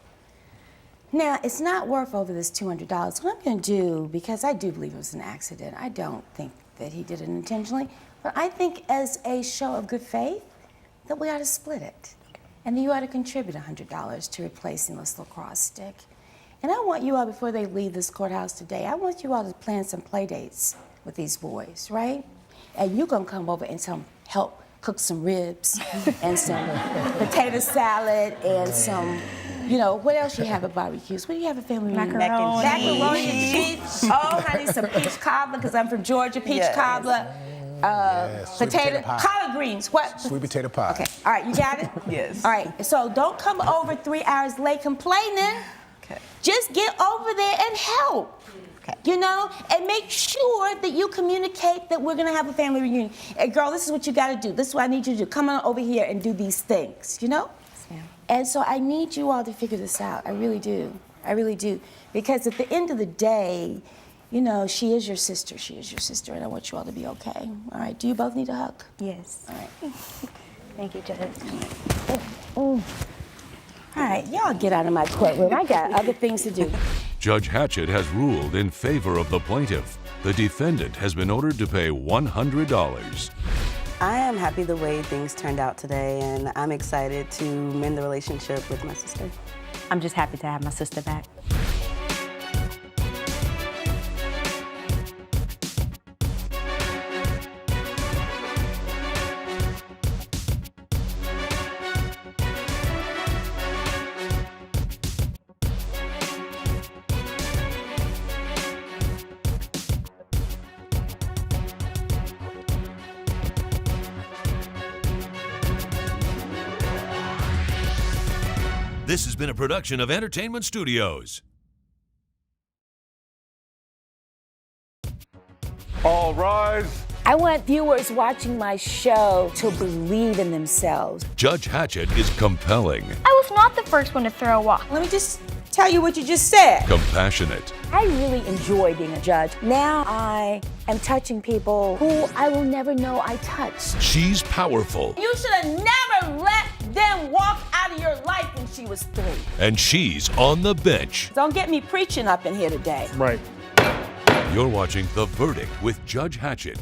Now, it's not worth over this $200. What I'm going to do, because I do believe it was an accident, I don't think that he did it intentionally, but I think as a show of good faith, that we ought to split it. And you ought to contribute $100 to replacing this lacrosse stick. And I want you all, before they leave this courthouse today, I want you all to plan some play dates with these boys, right? And you're going to come over and help cook some ribs and some potato salad and some, what else you have at barbecues? What do you have at family reunions? Macaroni and cheese. Oh, honey, some peach cobbler, because I'm from Georgia, peach cobbler. Potato collard greens. What? Sweet potato pie. Okay. All right, you got it? Yes. All right, so don't come over 3 hours late complaining. Okay. Just get over there and help. Okay. And make sure that you communicate that we're gonna have a family reunion. Hey, girl, this is what you gotta do. This is what I need you to do. Come on over here and do these things, Yes, ma'am. And so I need you all to figure this out. I really do. I really do. Because at the end of the day, she is your sister. She is your sister, and I want you all to be okay. All right, do you both need a hug? Yes. All right. Thank you, Judge. All right, y'all get out of my courtroom. I got other things to do. Judge Hatchett has ruled in favor of the plaintiff. The defendant has been ordered to pay $100. I am happy the way things turned out today, and I'm excited to mend the relationship with my sister. I'm just happy to have my sister back. This has been a production of Entertainment Studios. All rise. I want viewers watching my show to believe in themselves. Judge Hatchett is compelling, I was not the first one to throw a walk. Let me just tell you what you just said. compassionate, I really enjoy being a judge. Now I am touching people who I will never know I touched. she's powerful, You should have never let them walk out of your life when she was 3. and she's on the bench. Don't get me preaching up in here today. Right. You're watching The Verdict with Judge Hatchett.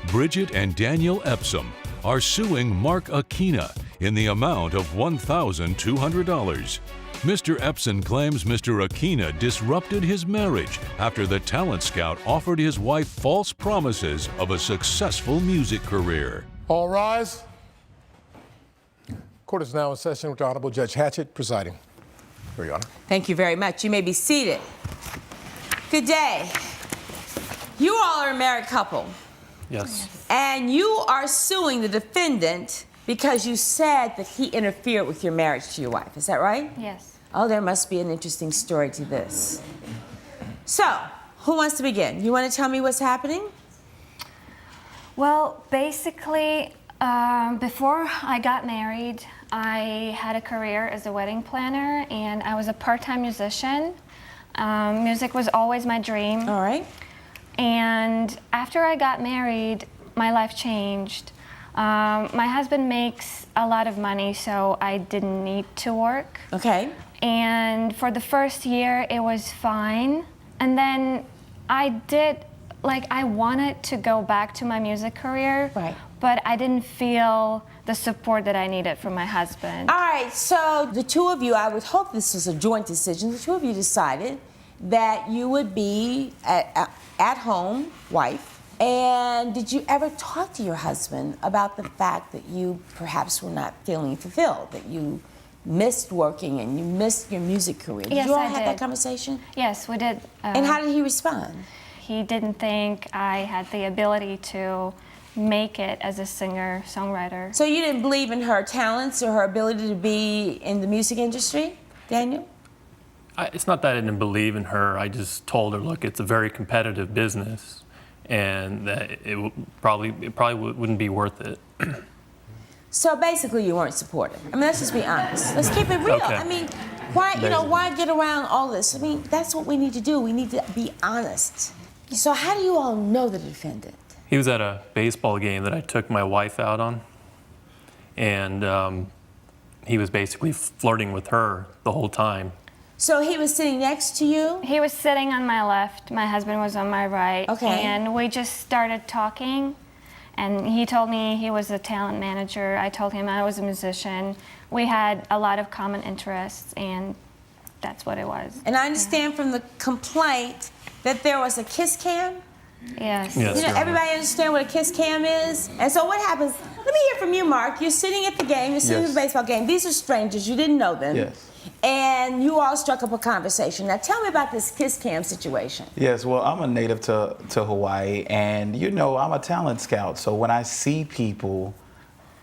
Bridget and Daniel Epsom are suing Mark Aquina in the amount of $1,200. Mr. Epson claims Mr. Aquina disrupted his marriage after the talent scout offered his wife false promises of a successful music career. All rise. Court is now in session with the Honorable Judge Hatchett presiding. Here, Your Honor. Thank you very much. You may be seated. Good day. You all are a married couple. Yes. And you are suing the defendant because you said that he interfered with your marriage to your wife. Is that right? Yes. Oh, there must be an interesting story to this. So, who wants to begin? You want to tell me what's happening? Well, basically, before I got married, I had a career as a wedding planner, and I was a part-time musician. Music was always my dream. All right. And after I got married, my life changed. My husband makes a lot of money, so I didn't need to work. Okay. And for the first year, it was fine. And then I wanted to go back to my music career. Right. but I didn't feel the support that I needed from my husband. All right, so the two of you, I would hope this was a joint decision, the two of you decided that you would be at home wife. And did you ever talk to your husband about the fact that you perhaps were not feeling fulfilled, that you missed working and you missed your music career? Did Yes, you all I have did. that conversation? Yes, we did. And how did he respond? He didn't think I had the ability to make it as a singer-songwriter. So you didn't believe in her talents or her ability to be in the music industry, Daniel? It's not that I didn't believe in her. I just told her, look, it's a very competitive business, and that it probably wouldn't be worth it. So basically, you weren't supportive. I mean, let's just be honest. Let's keep it real. Okay. I mean, why get around all this? I mean, that's what we need to do. We need to be honest. So how do you all know the defendant? He was at a baseball game that I took my wife out on, and he was basically flirting with her the whole time. So he was sitting next to you? He was sitting on my left, my husband was on my right. Okay. And we just started talking, and he told me he was a talent manager. I told him I was a musician. We had a lot of common interests, and that's what it was. And I understand from the complaint that there was a kiss cam? Yes. Yes, You know, Your Honor. everybody understand what a kiss cam is? And so what happens, let me hear from you, Mark. You're sitting at the game, you're sitting at the baseball game. These are strangers, you didn't know them. Yes. And you all struck up a conversation. Now tell me about this kiss cam situation. Yes, well, I'm a native to Hawaii, and you know, I'm a talent scout. So when I see people,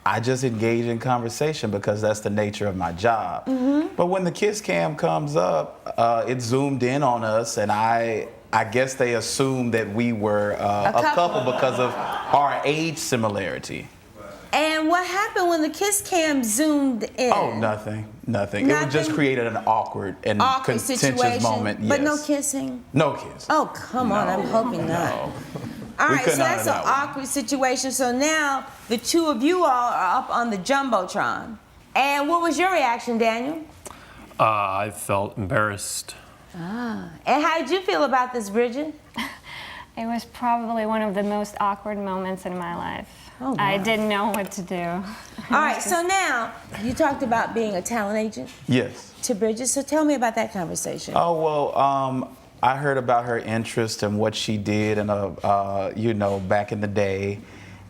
I just engage in conversation because that's the nature of my job. But when the kiss cam comes up, it zoomed in on us, and I guess they assumed that we were a couple because of our age similarity. And what happened when the kiss cam zoomed in? Oh, nothing. It would just created an awkward and contentious situation, moment. but yes. no kissing? No kiss. Oh, come on, I'm hoping not. No. All We right, so couldn't honor that's an that one. awkward situation. So now the two of you all are up on the Jumbotron. And what was your reaction, Daniel? I felt embarrassed. And how did you feel about this, Bridget? It was probably one of the most awkward moments in my life. Oh, I wow. didn't know what to do. All right, so now you talked about being a talent agent Yes. to Bridget. So tell me about that conversation. Oh, well, I heard about her interest and what she did, and you know, back in the day,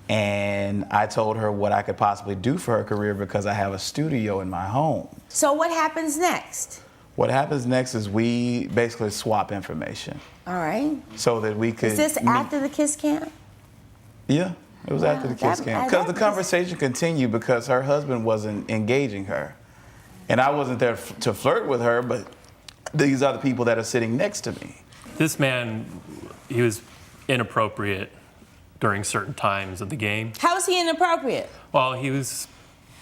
and I told her what I could possibly do for her career because I have a studio in my home. So what happens next? What happens next is we basically swap information All right. so that we could. Is this after the kiss cam? Yeah, it was after the kiss that- cam. that Because the was- conversation continued because her husband wasn't engaging her, and I wasn't there to flirt with her, but these are the people that are sitting next to me. This man, he was inappropriate during certain times of the game. How is he inappropriate? Well,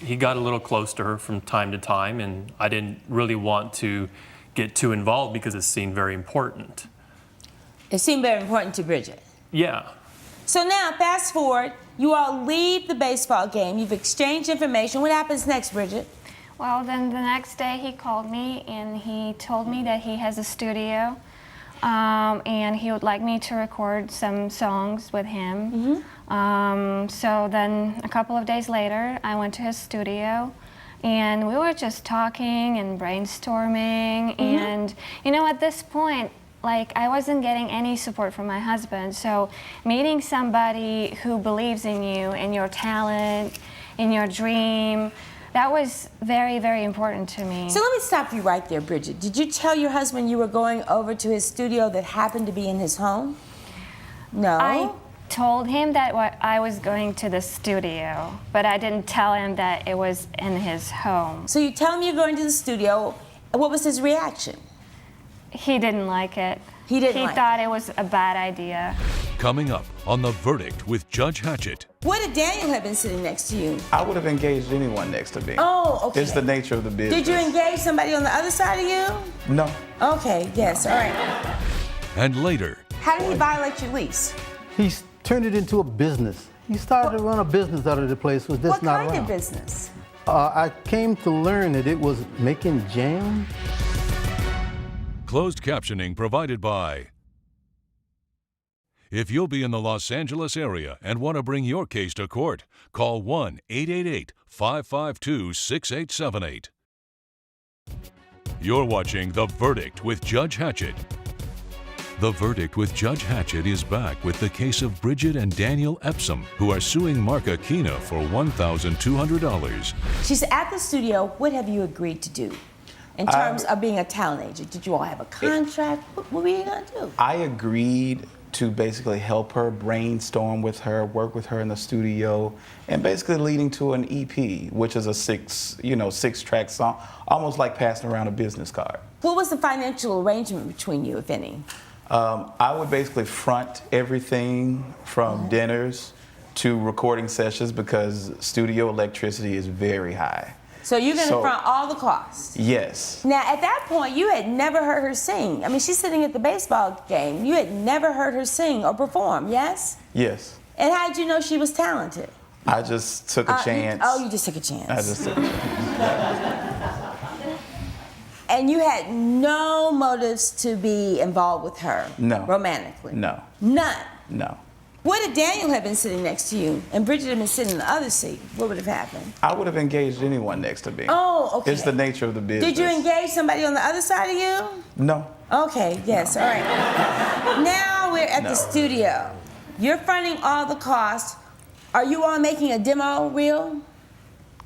he got a little close to her from time to time, and I didn't really want to get too involved because it seemed very important. It seemed very important to Bridget. Yeah. So now, fast forward, you all leave the baseball game, you've exchanged information. What happens next, Bridget? Well, then the next day he called me and he told me that he has a studio and he would like me to record some songs with him. So then a couple of days later, I went to his studio and we were just talking and brainstorming. And, you know, at this point, like, I wasn't getting any support from my husband. So meeting somebody who believes in you, in your talent, in your dream, that was very, very important to me. So let me stop you right there, Bridget. Did you tell your husband you were going over to his studio that happened to be in his home? No? I told him that I was going to the studio, but I didn't tell him that it was in his home. So you tell him you're going to the studio. What was his reaction? He didn't like it. He didn't like thought it was a bad idea. Coming up on The Verdict with Judge Hatchett. What if Daniel had been sitting next to you? I would have engaged anyone next to me. Oh, okay. It's the nature of the business. Did you engage somebody on the other side of you? No. Okay, yes, all right. And later, How did he violate your lease? He's turned it into a business. He started to run a business out of the place. Was just What not kind around. of business? I came to learn that it was making jam. closed captioning provided by If you'll be in the Los Angeles area and want to bring your case to court, call 1-888-552-6878. You're watching The Verdict with Judge Hatchett. The Verdict with Judge Hatchett is back with the case of Bridget and Daniel Epsom, who are suing Mark Aquina for $1,200. She's at the studio. What have you agreed to do in terms of being a talent agent? Did you all have a contract? What were you going to do? I agreed to basically help her, brainstorm with her, work with her in the studio, and basically leading to an EP, which is a six-track song, almost like passing around a business card. What was the financial arrangement between you, if any? I would basically front everything from dinners to recording sessions because studio electricity is very high. So you're going to front all the costs? Yes. Now, at that point, you had never heard her sing. I mean, she's sitting at the baseball game. You had never heard her sing or perform, yes? Yes. And how did you know she was talented? I just took a chance. You just took a chance. I just took a chance. And you had no motives to be involved with her? No. Romantically? No. None? No. What if Daniel had been sitting next to you and Bridget had been sitting in the other seat? What would have happened? I would have engaged anyone next to me. Oh, okay. It's the nature of the business. Did you engage somebody on the other side of you? No. Okay, yes, all right. Now we're at the studio. You're fronting all the costs. Are you all making a demo reel?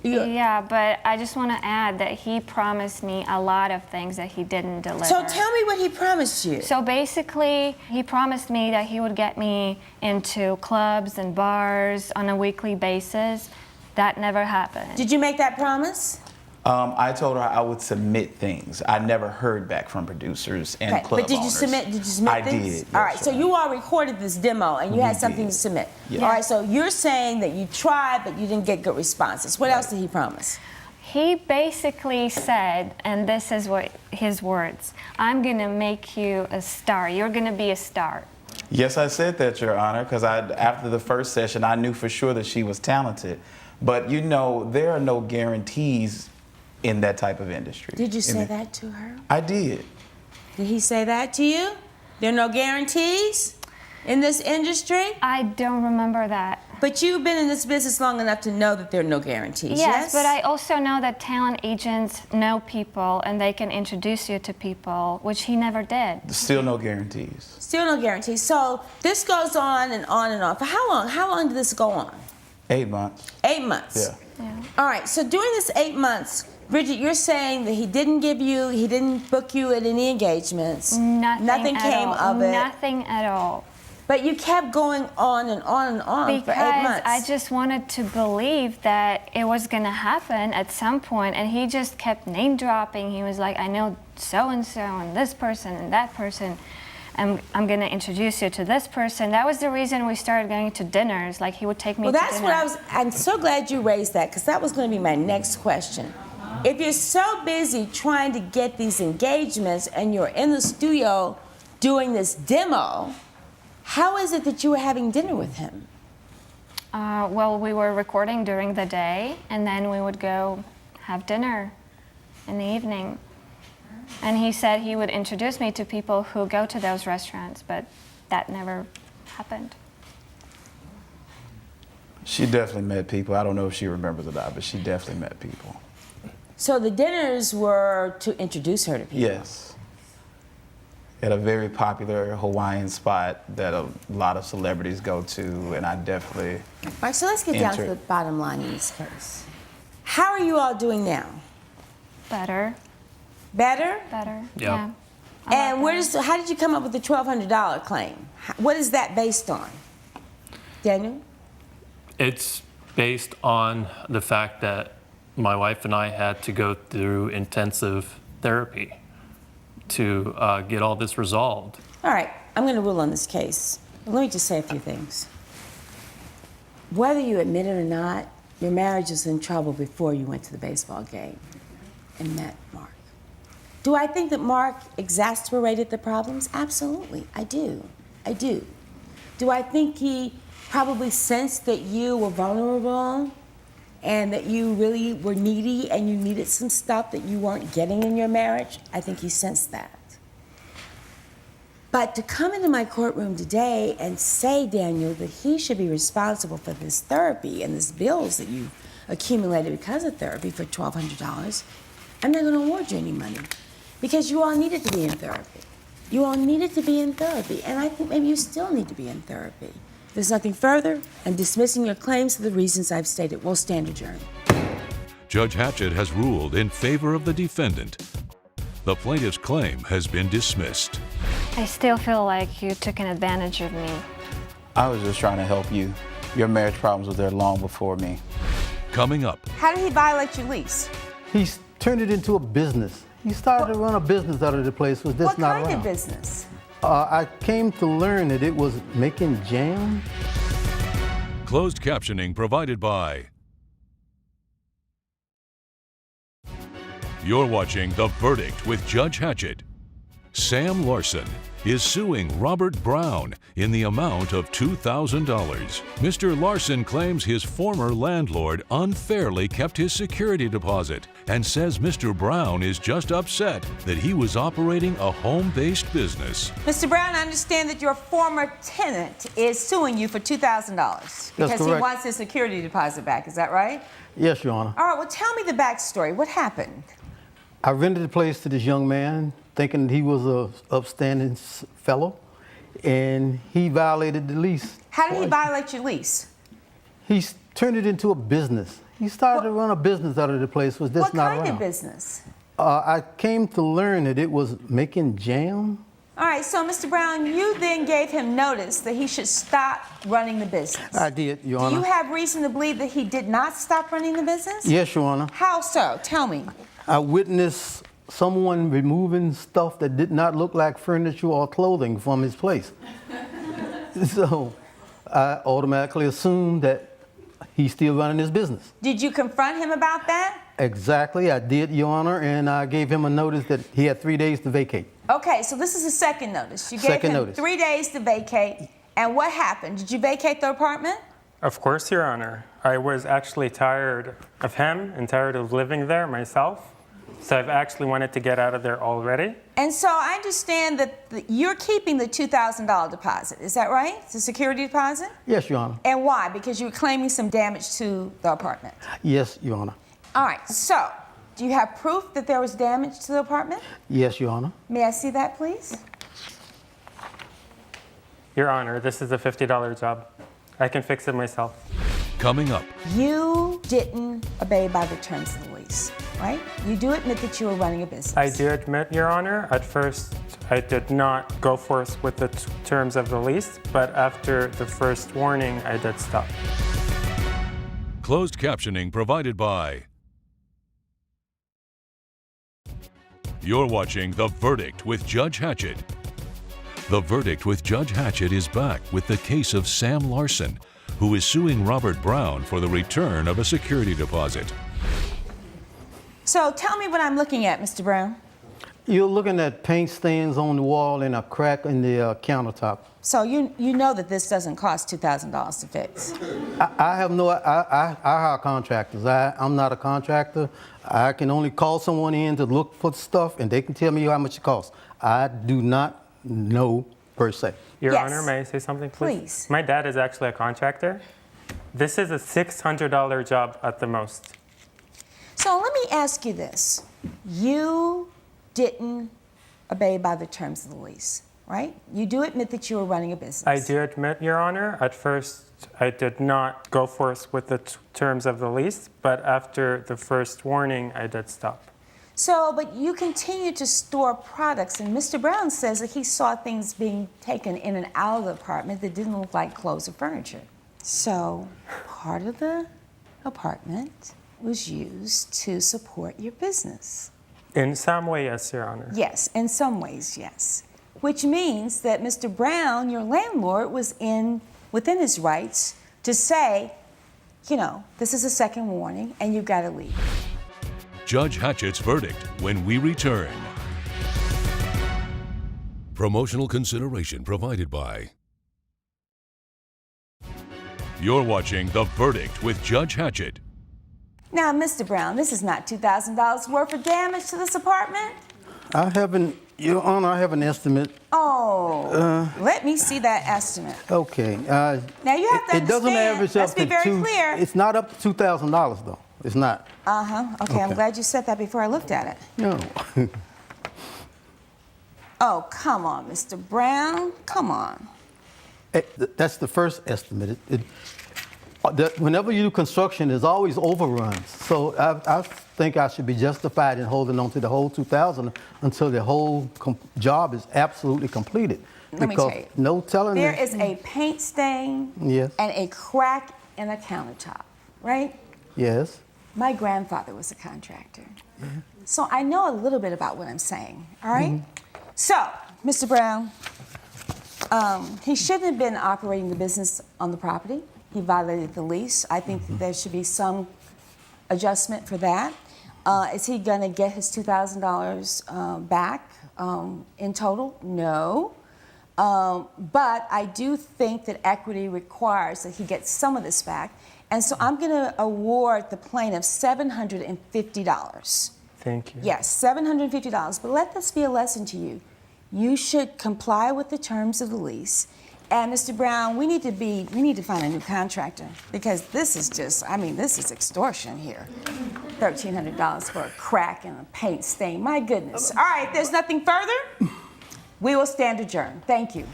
Yeah, but I just want to add that he promised me a lot of things that he didn't deliver. So tell me what he promised you. So basically, he promised me that he would get me into clubs and bars on a weekly basis. That never happened. Did you make that promise? I told her I would submit things. I never heard back from producers and club But did you owners. submit things? I did. Yes, all right, so you all recorded this demo and you had something to submit. Yes. All right, so you're saying that you tried but you didn't get good responses. What else did he promise? He basically said, and this is what his words, I'm going to make you a star. You're going to be a star. Yes, I said that, Your Honor, because after the first session, I knew for sure that she was talented. But you know, there are no guarantees in that type of industry. Did you say that to her? I did. Did he say that to you? There are no guarantees in this industry? I don't remember that. But you've been in this business long enough to know that there are no guarantees, yes? But I also know that talent agents know people and they can introduce you to people, which he never did. Still no guarantees. Still no guarantees. So this goes on and on and on. For how long? How long did this go on? 8 months. 8 months? Yeah. All right, so during this 8 months, Bridget, you're saying that he didn't book you at any engagements. Nothing came of it. Nothing at all. But you kept going on and on and on for 8 months. Because I just wanted to believe that it was going to happen at some point, and he just kept name dropping. He was like, I know so-and-so and this person and that person. I'm going to introduce you to this person. That was the reason we started going to dinners. Like, he would take me to dinner. Well, that's what I'm so glad you raised that, because that was going to be my next question. If you're so busy trying to get these engagements and you're in the studio doing this demo, how is it that you were having dinner with him? Well, we were recording during the day, and then we would go have dinner in the evening. And he said he would introduce me to people who go to those restaurants, but that never happened. She definitely met people. I don't know if she remembers or not, but she definitely met people. So the dinners were to introduce her to people? Yes. At a very popular Hawaiian spot that a lot of celebrities go to, and I definitely... All right, so let's get down to the bottom line in this case. How are you all doing now? Better. Better? Better, Yeah. And how did you come up with the $1,200 claim? What is that based on? Daniel? It's based on the fact that my wife and I had to go through intensive therapy to get all this resolved. All right, I'm going to rule on this case. But let me just say a few things. Whether you admit it or not, your marriage was in trouble before you went to the baseball game and met Mark. Do I think that Mark exasperated the problems? Absolutely, I do. I do. Do I think he probably sensed that you were vulnerable and that you really were needy and you needed some stuff that you weren't getting in your marriage? I think he sensed that. But to come into my courtroom today and say, Daniel, that he should be responsible for this therapy and these bills that you've accumulated because of therapy for $1,200, I'm not going to award you any money because you all needed to be in therapy. You all needed to be in therapy, and I think maybe you still need to be in therapy. If there's nothing further, I'm dismissing your claims for the reasons I've stated. We'll stand adjourned. Judge Hatchett has ruled in favor of the defendant. The plaintiff's claim has been dismissed. I still feel like you took an advantage of me. I was just trying to help you. Your marriage problems were there long before me. Coming up, How did he violate your lease? He's turned it into a business. He started to run a business out of the place. Was this What not kind around? of business? I came to learn that it was making jam. closed captioning provided by. You're watching The Verdict with Judge Hatchett. Sam Larson is suing Robert Brown in the amount of $2,000. Mr. Larson claims his former landlord unfairly kept his security deposit and says Mr. Brown is just upset that he was operating a home-based business. Mr. Brown, I understand that your former tenant is suing you for $2,000 because he correct. wants his security deposit back. Is that right? Yes, Your Honor. All right, well, tell me the backstory. What happened? I rented the place to this young man, thinking he was a upstanding fellow, and he violated the lease. How did he violate your lease? He's turned it into a business. He started to run a business out of the place. Was this What not kind around? of business? I came to learn that it was making jam. All right, so Mr. Brown, you then gave him notice that he should stop running the business. I did, Your Do Honor. you have reason to believe that he did not stop running the business? Yes, Your Honor. How so? Tell me. I witnessed someone removing stuff that did not look like furniture or clothing from his place. So I automatically assumed that he's still running his business. Did you confront him about that? Exactly, I did, Your Honor, and I gave him a notice that he had 3 days to vacate. Okay, so this is a second notice. You gave Second him notice. 3 days to vacate. And what happened? Did you vacate the apartment? Of course, Your Honor. I was actually tired of him and tired of living there myself. So I've actually wanted to get out of there already. And so I understand that you're keeping the $2,000 deposit. Is that right? The security deposit? Yes, Your Honor. And why? Because you were claiming some damage to the apartment. Yes, Your Honor. All right, so do you have proof that there was damage to the apartment? Yes, Your Honor. May I see that, please? Your Honor, this is a $50 job. I can fix it myself. Coming up, You didn't obey by the terms of the lease, right? You do admit that you were running a business. I do admit, Your Honor, at first I did not go forth with the terms of the lease, but after the first warning, I did stop. closed captioning provided by. You're watching The Verdict with Judge Hatchett. The Verdict with Judge Hatchett is back with the case of Sam Larson, who is suing Robert Brown for the return of a security deposit. So tell me what I'm looking at, Mr. Brown. You're looking at paint stains on the wall and a crack in the countertop. So you know that this doesn't cost $2,000 to fix. I have no, I hire contractors. I'm not a contractor. I can only call someone in to look for stuff and they can tell me how much it costs. I do not know per se. Your Yes. Honor, may I say something, please? Please. My dad is actually a contractor. This is a $600 job at the most. So let me ask you this. You didn't obey by the terms of the lease, right? You do admit that you were running a business. I do admit, Your Honor, at first I did not go forth with the terms of the lease, but after the first warning, I did stop. So, but you continue to store products, and Mr. Brown says that he saw things being taken in and out of the apartment that didn't look like clothes or furniture. So, part of the apartment was used to support your business. In some way, yes, Your Honor. Yes, in some ways, yes. Which means that Mr. Brown, your landlord, was within his rights to say, you know, this is a second warning and you've got to leave. Judge Hatchett's verdict when we return. Promotional consideration provided by. You're watching The Verdict with Judge Hatchett. Now, Mr. Brown, this is not $2,000 worth of damage to this apartment. I haven't Your Honor, I have an estimate. Oh, let me see that estimate. Okay. Now you have to It doesn't understand, average let's up be to very clear. It's not up to $2,000 though. It's not. Okay, I'm glad you said that before I looked at it. No. Oh, come on, Mr. Brown, come on. That's the first estimate. Whenever you do construction, there's always overruns. So I think I should be justified in holding on to the whole 2,000 until the whole job is absolutely completed. Let me tell you. No telling There is a paint stain Yes. and a crack in a countertop, right? Yes. My grandfather was a contractor. So I know a little bit about what I'm saying, all right? So, Mr. Brown, he shouldn't have been operating the business on the property. He violated the lease. I think that there should be some adjustment for that. Is he gonna get his $2,000 back in total? No. But I do think that equity requires that he gets some of this back. And so I'm gonna award the plaintiff $750. Thank you. Yes, $750. But let this be a lesson to you. You should comply with the terms of the lease. And Mr. Brown, we need to find a new contractor because this is just, I mean, this is extortion here. $1,300 for a crack and a paint stain. My goodness. All right, if there's nothing further, we will stand adjourned. Thank you.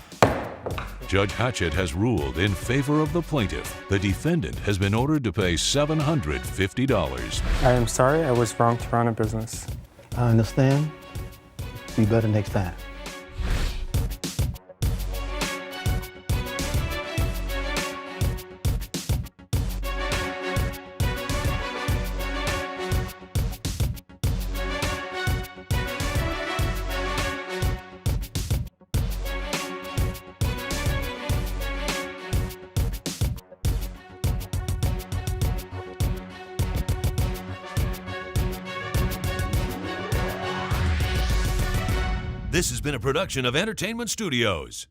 Judge Hatchett has ruled in favor of the plaintiff. The defendant has been ordered to pay $750. I am sorry I was wrong to run a business. I understand. Be better next time. This has been a production of Entertainment Studios.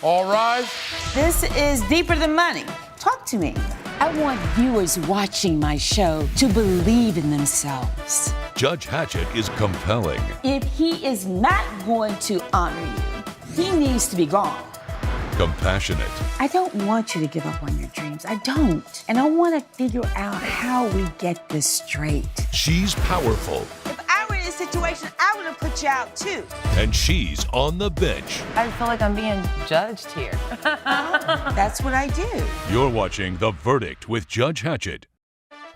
All rise. This is Deeper Than Money. Talk to me. I want viewers watching my show to believe in themselves. Judge Hatchett is compelling. If he is not going to honor you, he needs to be gone. Compassionate. I don't want you to give up on your dreams. I don't. And I want to figure out how we get this straight. She's powerful. If I were in this situation, I would have put you out too. And she's on the bench. I feel like I'm being judged here. That's what I do. You're watching The Verdict with Judge Hatchett.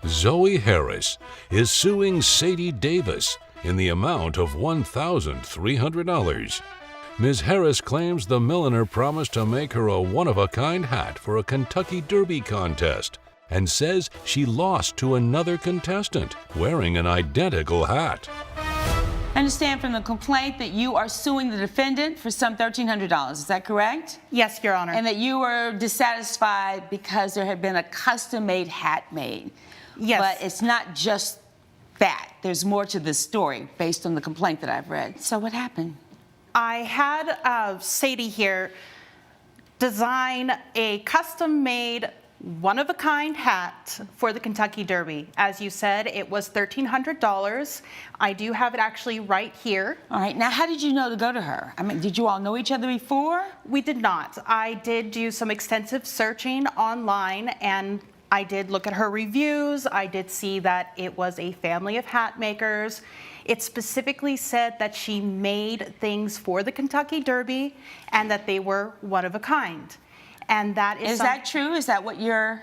Zoe Harris is suing Sadie Davis in the amount of $1,300. Ms. Harris claims the milliner promised to make her a one-of-a-kind hat for a Kentucky Derby contest and says she lost to another contestant wearing an identical hat. I understand from the complaint that you are suing the defendant for some $1,300. Is that correct? Yes, Your Honor. And that you were dissatisfied because there had been a custom-made hat made. Yes. But it's not just that. There's more to this story based on the complaint that I've read. So what happened? I had Sadie here design a custom-made, one-of-a-kind hat for the Kentucky Derby. As you said, it was $1,300. I do have it actually right here. All right, now how did you know to go to her? I mean, did you all know each other before? We did not. I did do some extensive searching online, and I did look at her reviews. I did see that it was a family of hat makers. It specifically said that she made things for the Kentucky Derby and that they were one of a kind. And that is that true? Is that what your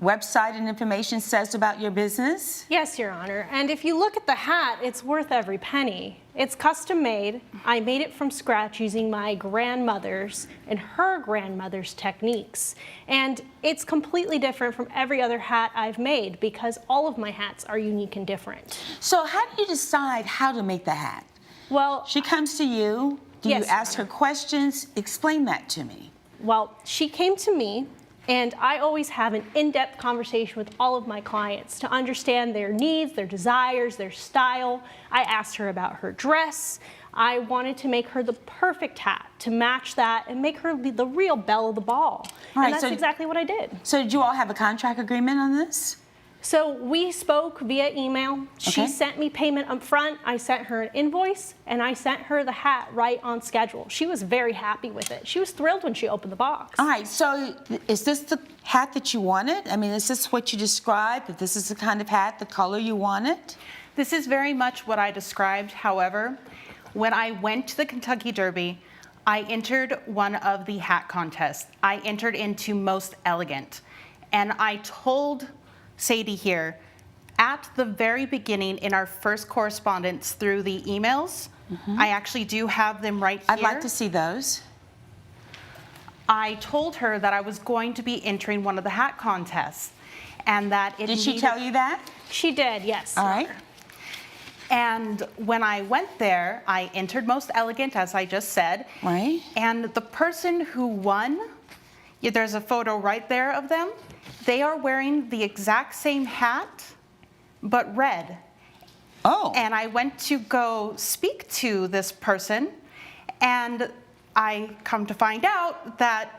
website and information says about your business? Yes, Your Honor. And if you look at the hat, it's worth every penny. It's custom made. I made it from scratch using my grandmother's and her grandmother's techniques. And it's completely different from every other hat I've made because all of my hats are unique and different. So how do you decide how to make the hat? Well, she comes to you. Do yes, you ask her questions? Explain that to me. Well, she came to me, and I always have an in-depth conversation with all of my clients to understand their needs, their desires, their style. I asked her about her dress. I wanted to make her the perfect hat to match that and make her be the real belle of the ball. And that's exactly what I did. So did you all have a contract agreement on this? So we spoke via email. She Okay. sent me payment up front. I sent her an invoice, and I sent her the hat right on schedule. She was very happy with it. She was thrilled when she opened the box. All right, so is this the hat that you wanted? I mean, is this what you described? If this is the kind of hat, the color you wanted? This is very much what I described. However, when I went to the Kentucky Derby, I entered one of the hat contests. I entered into Most Elegant. And I told Sadie here, at the very beginning in our first correspondence through the emails, I actually do have them right here. I'd like to see those. I told her that I was going to be entering one of the hat contests and that it Did she needed- tell you that? She did, yes. All right. And when I went there, I entered Most Elegant, as I just said. Right. And the person who won, yeah, there's a photo right there of them. They are wearing the exact same hat, but red. Oh. And I went to go speak to this person, and I come to find out that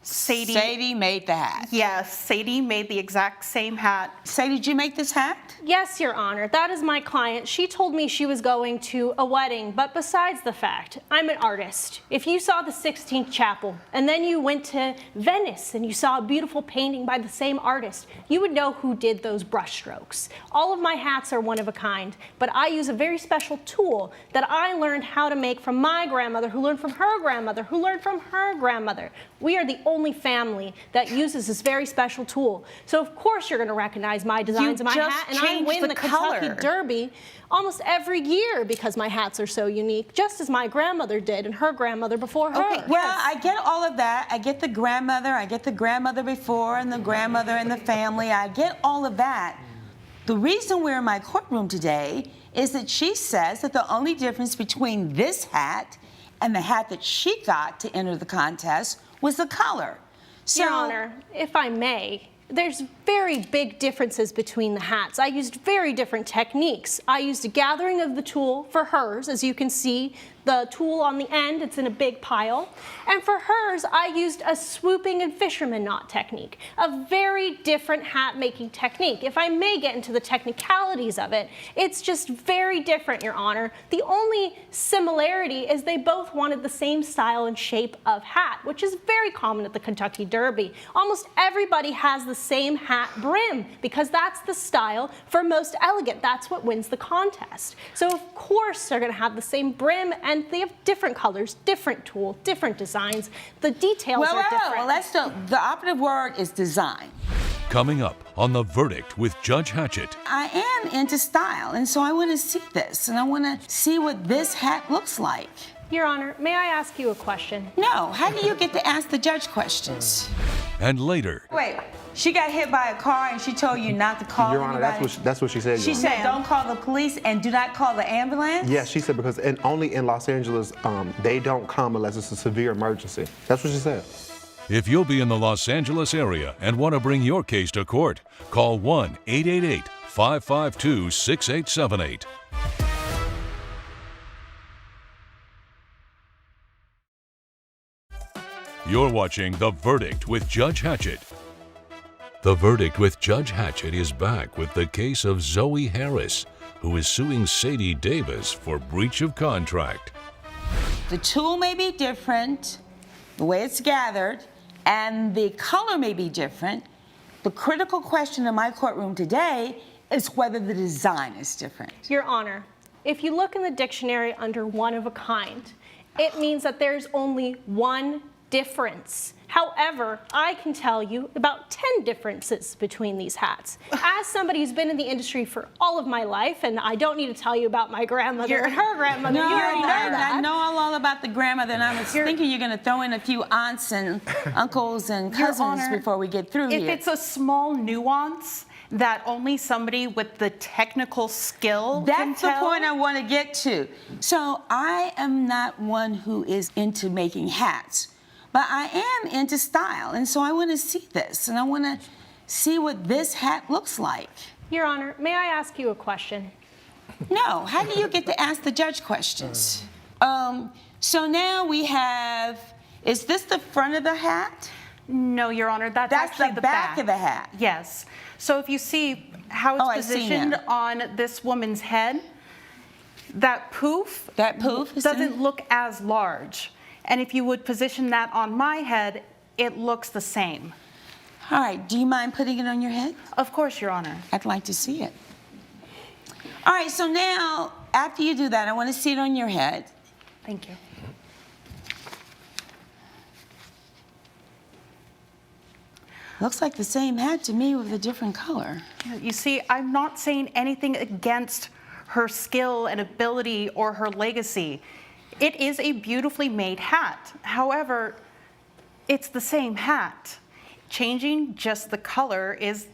Sadie made the hat. Yes, Sadie made the exact same hat. Sadie, did you make this hat? Yes, Your Honor. That is my client. She told me she was going to a wedding, but besides the fact, I'm an artist. If you saw the 16th Chapel, and then you went to Venice and you saw a beautiful painting by the same artist, you would know who did those brushstrokes. All of my hats are one of a kind, but I use a very special tool that I learned how to make from my grandmother, who learned from her grandmother, who learned from her grandmother. We are the only family that uses this very special tool. So of course you're going to recognize my designs of my just hat, and I changed win the the Kentucky color. Derby almost every year because my hats are so unique, just as my grandmother did and her grandmother before her. Okay, well, I get all of that. I get the grandmother before and the grandmother and the family. I get all of that. The reason we're in my courtroom today is that she says that the only difference between this hat and the hat that she got to enter the contest was the color. So, Your Honor, if I may, there's very big differences between the hats. I used very different techniques. I used a gathering of the tulle for hers, as you can see. The tulle on the end, it's in a big pile. And for hers, I used a swooping and fisherman knot technique, a very different hat making technique. If I may get into the technicalities of it, it's just very different, Your Honor. The only similarity is they both wanted the same style and shape of hat, which is very common at the Kentucky Derby. Almost everybody has the same hat brim because that's the style for Most Elegant. That's what wins the contest. So of course they're gonna have the same brim, and they have different colors, different tulle, different designs. The details are different. Well, the operative word is design. Coming up on The Verdict with Judge Hatchett. I am into style, and so I want to see this, and I want to see what this hat looks like. Your Honor, may I ask you a question? No, how do you get to ask the judge questions? And later, Wait, she got hit by a car and she told you not to call Your Honor, anybody? that's what she said. She Your said, Honor. don't call the police and do not call the ambulance? Yes, she said because only in Los Angeles, they don't come unless it's a severe emergency. That's what she said. if you'll be in the Los Angeles area and want to bring your case to court, call 1-888-552-6878. You're watching The Verdict with Judge Hatchett. The Verdict with Judge Hatchett is back with the case of Zoe Harris, who is suing Sadie Davis for breach of contract. The tool may be different, the way it's gathered, and the color may be different. The critical question in my courtroom today is whether the design is different. Your Honor, if you look in the dictionary under one of a kind, it means that there's only one difference. However, I can tell you about 10 differences between these hats. As somebody who's been in the industry for all of my life, and I don't need to tell you about my grandmother and her grandmother, No, you already know that. I know all about the grandmother, and I was thinking you're going to throw in a few aunts and uncles and Your cousins Honor, before we get through if here. it's a small nuance that only somebody with the technical skill can That's the tell. point I want to get to. So I am not one who is into making hats, but I am into style, and so I want to see this, and I want to see what this hat looks like. Your Honor, may I ask you a question? No, how do you get to ask the judge questions? So now we have, is this the front of the hat? No, Your Honor, that's actually the back of the hat. Yes. So if you see how it's I see positioned now. on this woman's head, that poof doesn't look as large. And if you would position that on my head, it looks the same. All right, do you mind putting it on your head? Of course, Your Honor. I'd like to see it. All right, so now, after you do that, I want to see it on your head. Thank you. Looks like the same hat to me with a different color. You see, I'm not saying anything against her skill and ability or her legacy. It is a beautifully made hat. However, it's the same hat. Changing just the color is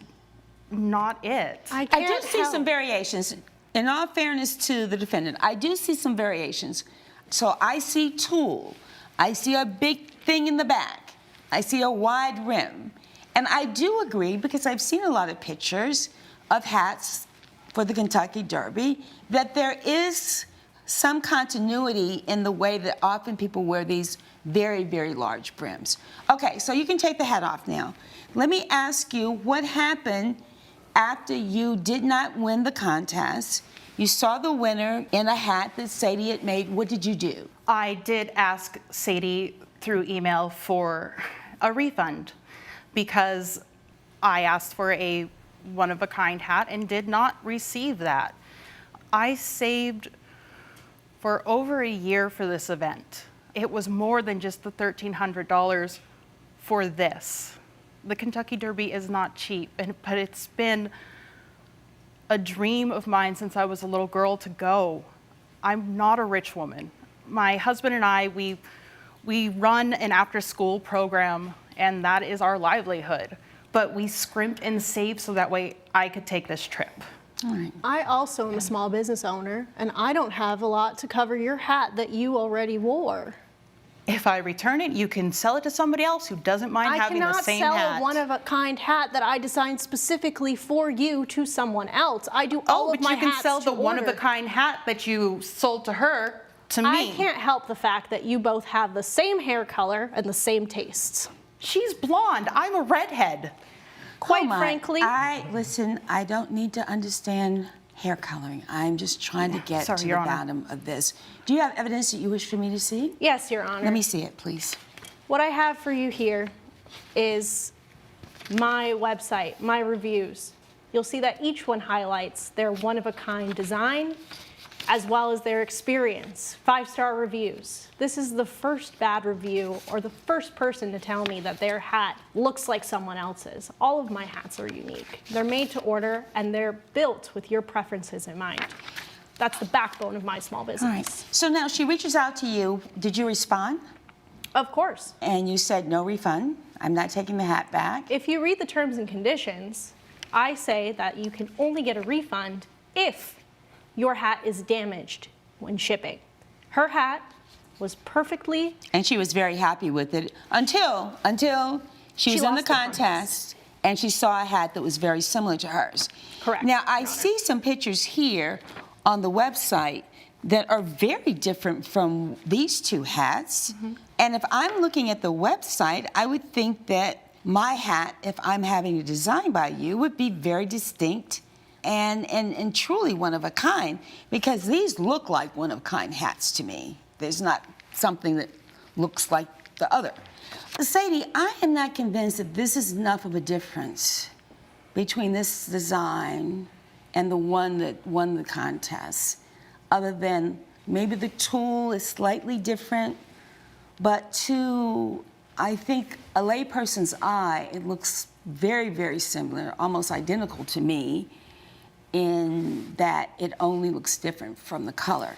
not it. I do see some variations. In all fairness to the defendant, I do see some variations. So I see tulle. I see a big thing in the back. I see a wide rim. And I do agree, because I've seen a lot of pictures of hats for the Kentucky Derby, that there is some continuity in the way that often people wear these very, very large brims. Okay, so you can take the hat off now. Let me ask you what happened after you did not win the contest. You saw the winner in a hat that Sadie had made. What did you do? I did ask Sadie through email for a refund, because I asked for a one-of-a-kind hat and did not receive that. I saved for over a year for this event. It was more than just the $1,300 for this. The Kentucky Derby is not cheap, but it's been a dream of mine since I was a little girl to go. I'm not a rich woman. My husband and I, we run an after-school program, and that is our livelihood. But we scrimped and saved so that way I could take this trip. All right. I also am a small business owner, and I don't have a lot to cover your hat that you already wore. If I return it, you can sell it to somebody else who doesn't mind having the same hat. I cannot sell a one-of-a-kind hat that I designed specifically for you to someone else. I do all of my hats but you can sell the to order. one-of-a-kind hat that you sold to her to me. I can't help the fact that you both have the same hair color and the same tastes. She's blonde. I'm a redhead. Quite frankly, listen, I don't need to understand hair coloring. I'm just trying to get to the bottom of this. Do you have evidence that you wish for me to see? Yes, Your Honor. Let me see it, please. What I have for you here is my website, my reviews. You'll see that each one highlights their one-of-a-kind design, as well as their experience, 5-star reviews. This is the first bad review or the first person to tell me that their hat looks like someone else's. All of my hats are unique. They're made to order, and they're built with your preferences in mind. That's the backbone of my small business. All right. So now she reaches out to you. Did you respond? Of course. And you said no refund. I'm not taking the hat back. If you read the terms and conditions, I say that you can only get a refund if your hat is damaged when shipping. Her hat was perfectly... And she was very happy with it until she was in the contest and she saw a hat that was very similar to hers. Correct. Now, I see some pictures here on the website that are very different from these two hats. Mm-hmm. And if I'm looking at the website, I would think that my hat, if I'm having it designed by you, would be very distinct and truly one of a kind, because these look like one of a kind hats to me. There's not something that looks like the other. Sadie, I am not convinced that this is enough of a difference between this design and the one that won the contest, other than maybe the tool is slightly different, but to, I think, a layperson's eye, it looks very, very similar, almost identical to me, in that it only looks different from the color.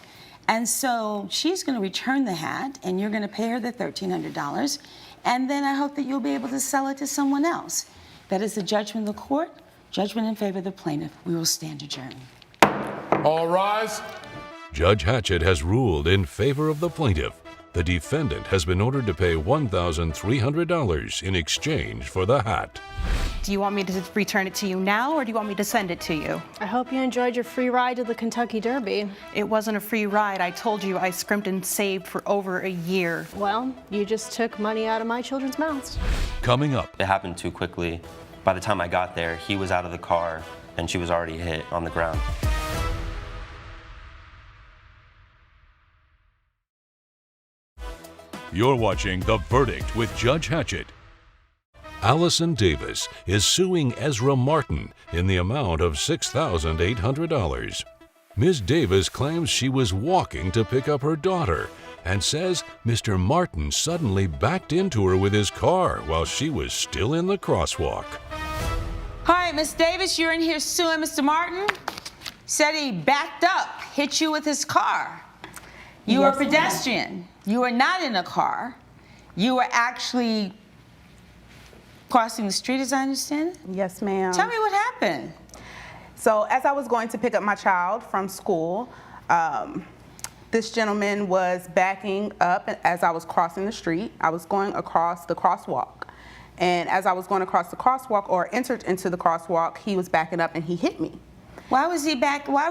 And so she's going to return the hat, and you're going to pay her the $1,300, and then I hope that you'll be able to sell it to someone else. That is the judgment of the court. Judgment in favor of the plaintiff. We will stand adjourned. All rise. Judge Hatchett has ruled in favor of the plaintiff. The defendant has been ordered to pay $1,300 in exchange for the hat. Do you want me to return it to you now, or do you want me to send it to you? I hope you enjoyed your free ride to the Kentucky Derby. It wasn't a free ride. I told you I scrimped and saved for over a year. Well, you just took money out of my children's mouths. Coming up, It happened too quickly. By the time I got there, he was out of the car and she was already hit on the ground. you're watching The Verdict with Judge Hatchett. Allison Davis is suing Ezra Martin in the amount of $6,800. Ms. Davis claims she was walking to pick up her daughter and says Mr. Martin suddenly backed into her with his car while she was still in the crosswalk. All right, Miss Davis, you're in here suing Mr. Martin. Said he backed up, hit you with his car. You were a pedestrian. You were not in a car. You were actually crossing the street, as I understand it? Yes, ma'am. Tell me what happened. So as I was going to pick up my child from school, this gentleman was backing up as I was crossing the street. I was going across the crosswalk. And as I was going across the crosswalk or entered into the crosswalk, he was backing up and he hit me. Why were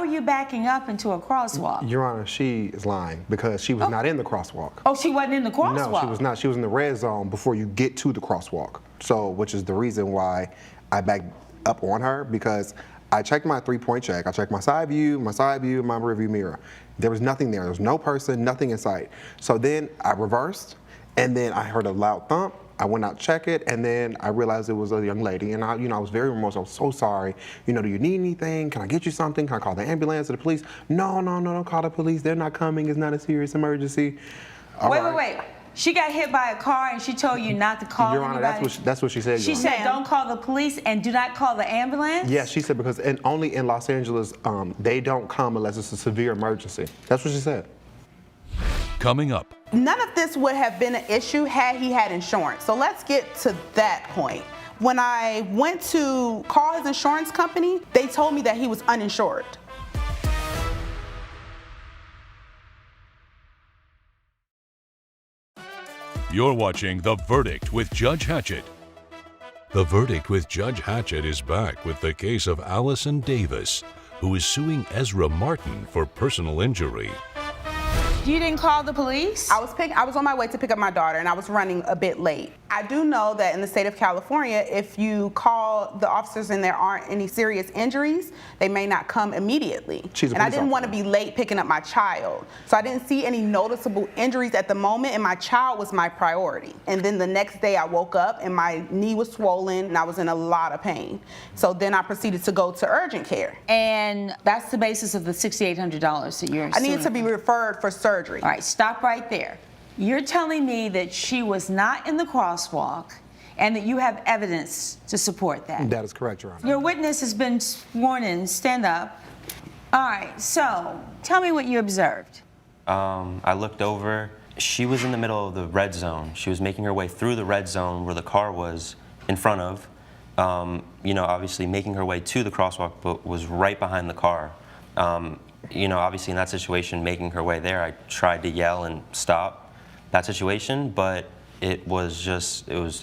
you backing up into a crosswalk? Your Honor, she is lying because she was not in the crosswalk. Oh, she wasn't in the crosswalk? No, she was not. She was in the red zone before you get to the crosswalk. So, which is the reason why I backed up on her, because I checked my three-point check. I checked my side view, my rearview mirror. There was nothing there. There was no person, nothing in sight. So then I reversed, and then I heard a loud thump. I went out to check it, and then I realized it was a young lady, and I was very remorseful. I was so sorry. Do you need anything? Can I get you something? Can I call the ambulance or the police? No, don't call the police. They're not coming. It's not a serious emergency. Wait. She got hit by a car, and she told you not to call anybody? Your Honor, that's what she said. She said, don't call the police and do not call the ambulance? Yes, she said because only in Los Angeles, they don't come unless it's a severe emergency. That's what she said. Coming up. None of this would have been an issue had he had insurance. So let's get to that point. When I went to call his insurance company, they told me that he was uninsured. You're watching The Verdict with Judge Hatchett. The Verdict with Judge Hatchett is back with the case of Allison Davis, who is suing Ezra Martin for personal injury. You didn't call the police? I was on my way to pick up my daughter, and I was running a bit late. I do know that in the state of California, if you call the officers and there aren't any serious injuries, they may not come immediately. And I didn't want to be late picking up my child. So I didn't see any noticeable injuries at the moment, and my child was my priority. And then the next day I woke up and my knee was swollen and I was in a lot of pain. So then I proceeded to go to urgent care. And that's the basis of the $6,800 that you're I needed to be referred for surgery. All right, stop right there. You're telling me that she was not in the crosswalk and that you have evidence to support that? That is correct, Your Honor. Your witness has been sworn in. Stand up. All right, so tell me what you observed. I looked over. She was in the middle of the red zone. She was making her way through the red zone where the car was in front of. Obviously making her way to the crosswalk, but was right behind the car. Obviously in that situation, making her way there, I tried to yell and stop that situation, but it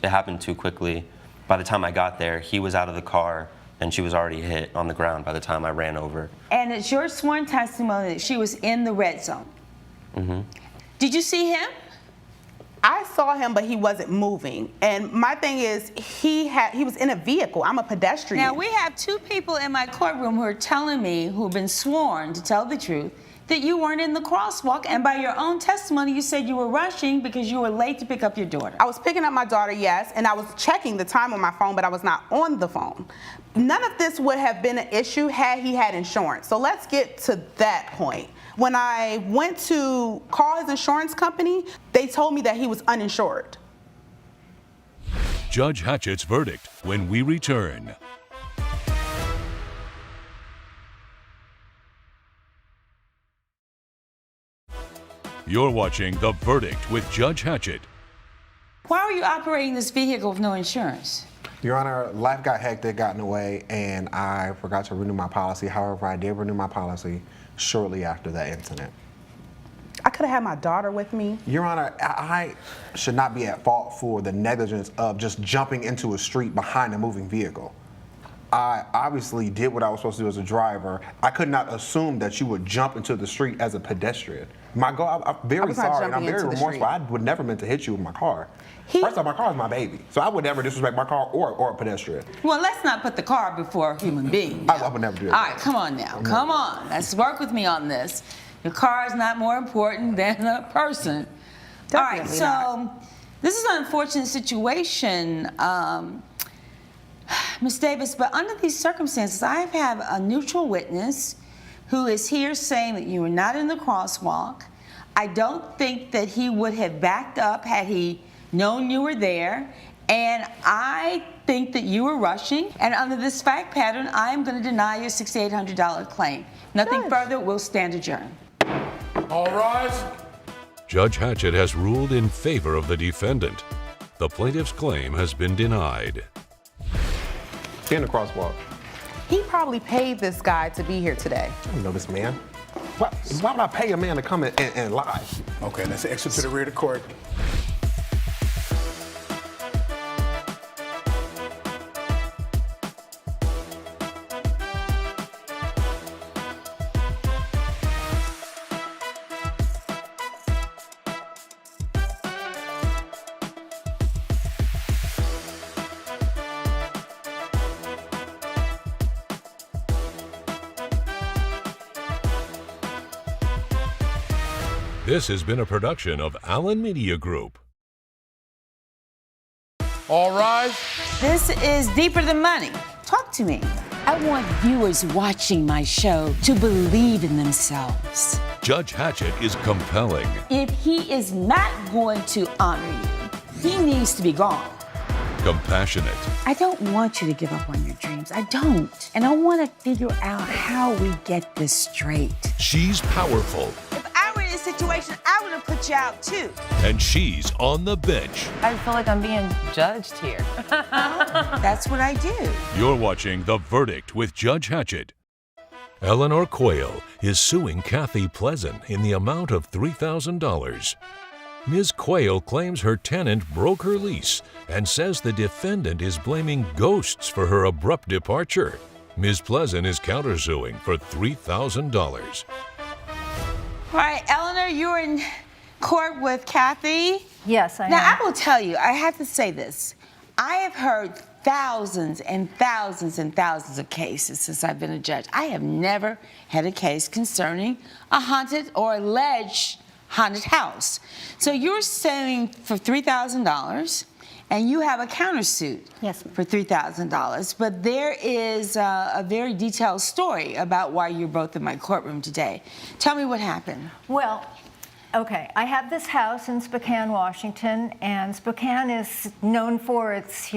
happened too quickly. By the time I got there, he was out of the car and she was already hit on the ground by the time I ran over. And it's your sworn testimony that she was in the red zone. Mm-hmm. Did you see him? I saw him, but he wasn't moving. And my thing is, he was in a vehicle. I'm a pedestrian. Now, we have two people in my courtroom who are telling me, who've been sworn to tell the truth, that you weren't in the crosswalk, and by your own testimony, you said you were rushing because you were late to pick up your daughter. I was picking up my daughter, yes, and I was checking the time on my phone, but I was not on the phone. None of this would have been an issue had he had insurance. So let's get to that point. When I went to call his insurance company, they told me that he was uninsured. Judge Hatchett's verdict when we return. You're watching The Verdict with Judge Hatchett. Why were you operating this vehicle with no insurance? Your Honor, life got hectic, got in the way, and I forgot to renew my policy. However, I did renew my policy shortly after that incident. could have had my daughter with me. Your Honor, I should not be at fault for the negligence of just jumping into a street behind a moving vehicle. I obviously did what I was supposed to do as a driver. I could not assume that you would jump into the street as a pedestrian. I'm very sorry, and I'm very remorseful. I would never meant to hit you with my car. First off, my car is my baby, so I would never disrespect my car or a pedestrian. Well, let's not put the car before a human being. I would never do that. All right, come on now. Come on. Let's work with me on this. Your car is not more important than a person. All right, so this is an unfortunate situation, Ms. Davis, but under these circumstances, I have a neutral witness who is here saying that you were not in the crosswalk. I don't think that he would have backed up had he known you were there. And I think that you were rushing. And under this fact pattern, I am going to deny your $6,800 claim. Nothing further. We'll stand adjourned. All rise. Judge Hatchett has ruled in favor of the defendant. The plaintiff's claim has been denied. In the crosswalk. He probably paid this guy to be here today. I don't know this man. Why would I pay a man to come and lie? Okay, let's exit to the rear of the court. This has been a production of Allen Media Group. All rise. This is Deeper Than Money. Talk to me. I want viewers watching my show to believe in themselves. Judge Hatchett is compelling. If he is not going to honor you, he needs to be gone. Compassionate. I don't want you to give up on your dreams. I don't. And I want to figure out how we get this straight. She's powerful. If I were in this situation, I would have put you out too. And she's on the bench. I feel like I'm being judged here. That's what I do. You're watching The Verdict with Judge Hatchett. Eleanor Quayle is suing Kathy Pleasant in the amount of $3,000. Ms. Quayle claims her tenant broke her lease and says the defendant is blaming ghosts for her abrupt departure. Ms. Pleasant is countersuing for $3,000. All right, Eleanor, you're in court with Kathy. Yes, I am. Now, I will tell you, I have to say this. I have heard thousands and thousands and thousands of cases since I've been a judge. I have never had a case concerning a haunted or alleged haunted house. So you're suing for $3,000, and you have a countersuit for $3,000. But there is a very detailed story about why you're both in my courtroom today. Tell me what happened. Well, okay, I have this house in Spokane, Washington, and Spokane is known for its,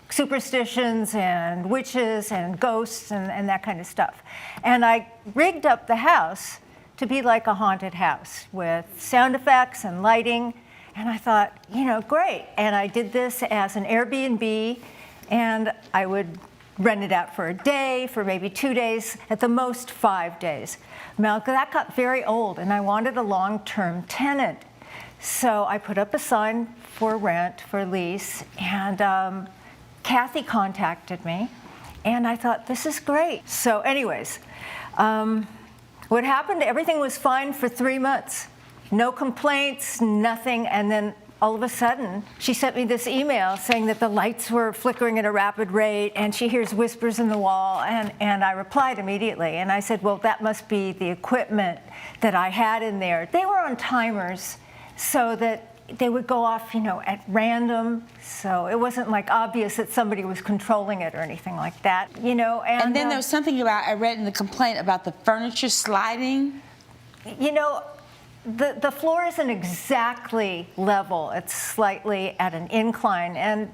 superstitions and witches and ghosts and that kind of stuff. And I rigged up the house to be like a haunted house with sound effects and lighting. And I thought, great. And I did this as an Airbnb, and I would rent it out for a day, for maybe 2 days, at the most 5 days. Now, that got very old, and I wanted a long-term tenant. So I put up a sign for rent, for lease, and Kathy contacted me, and I thought, this is great. So anyways, what happened, everything was fine for 3 months. No complaints, nothing, and then all of a sudden, she sent me this email saying that the lights were flickering at a rapid rate, and she hears whispers in the wall, and I replied immediately, and I said, well, that must be the equipment that I had in there. They were on timers so that they would go off, at random, so it wasn't like obvious that somebody was controlling it or anything like that, And then there was something I read in the complaint about the furniture sliding. The floor isn't exactly level. It's slightly at an incline, and,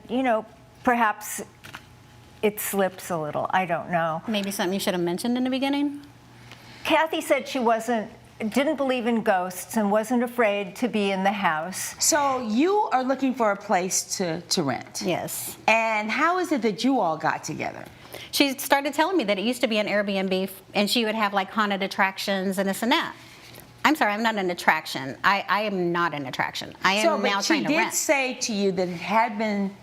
perhaps it slips a little. I don't know. Maybe something you should have mentioned in the beginning? Kathy said she didn't believe in ghosts and wasn't afraid to be in the house. So you are looking for a place to rent? Yes. And how is it that you all got together? She started telling me that it used to be an Airbnb, and she would have like haunted attractions and this and that. I'm sorry, I'm not an attraction. I am not an attraction. I am now trying to She did rent. say to you that it had been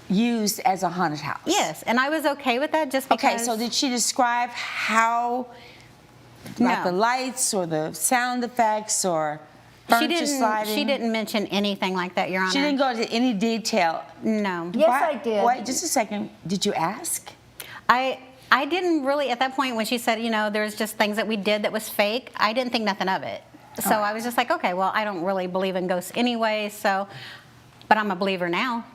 used as a haunted house. Yes, and I was okay with that just because. Okay, so did she describe how, like the lights or the sound effects or furniture sliding? She didn't mention anything like that, Your Honor. She didn't go into any detail? No. Yes, I did. Wait, just a second. Did you ask? I didn't really, at that point when she said, you know, there's just things that we did that was fake, I didn't think nothing of it. So I was just like, okay, well, I don't really believe in ghosts anyway, so, but I'm a believer now.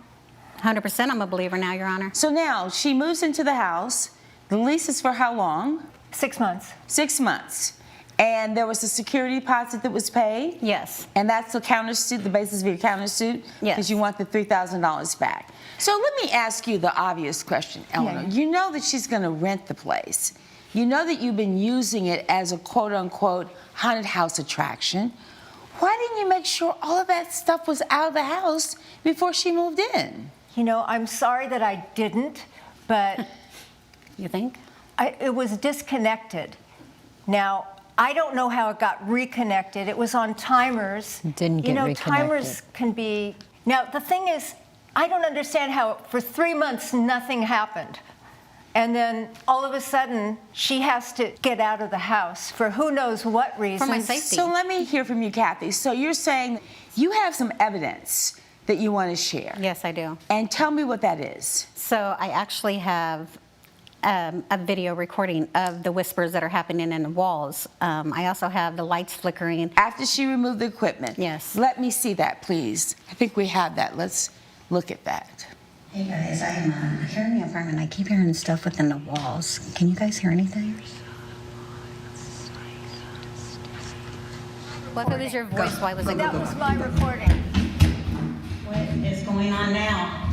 100% I'm a believer now, Your Honor. So now she moves into the house. The lease is for how long? 6 months. 6 months. And there was a security deposit that was paid? Yes. And that's the countersuit, the basis of your countersuit? Yes. Because you want the $3,000 back. So let me ask you the obvious question, Eleanor. You know that she's going to rent the place. You know that you've been using it as a quote-unquote haunted house attraction. Why didn't you make sure all of that stuff was out of the house before she moved in? You know, I'm sorry that I didn't, but... You think? It was disconnected. Now, I don't know how it got reconnected. It was on timers. Didn't get reconnected. Timers can be... Now, the thing is, I don't understand how for 3 months nothing happened. And then all of a sudden, she has to get out of the house for who knows what reason. For my safety. So let me hear from you, Kathy. So you're saying you have some evidence that you want to share. Yes, I do. And tell me what that is. So I actually have a video recording of the whispers that are happening in the walls. I also have the lights flickering. After she removed the equipment? Yes. Let me see that, please. I think we have that. Let's look at that. Hey guys, I'm here in the apartment. I keep hearing stuff within the walls. Can you guys hear anything? What if it was your voice? Why was it That was my recording. What is going on now?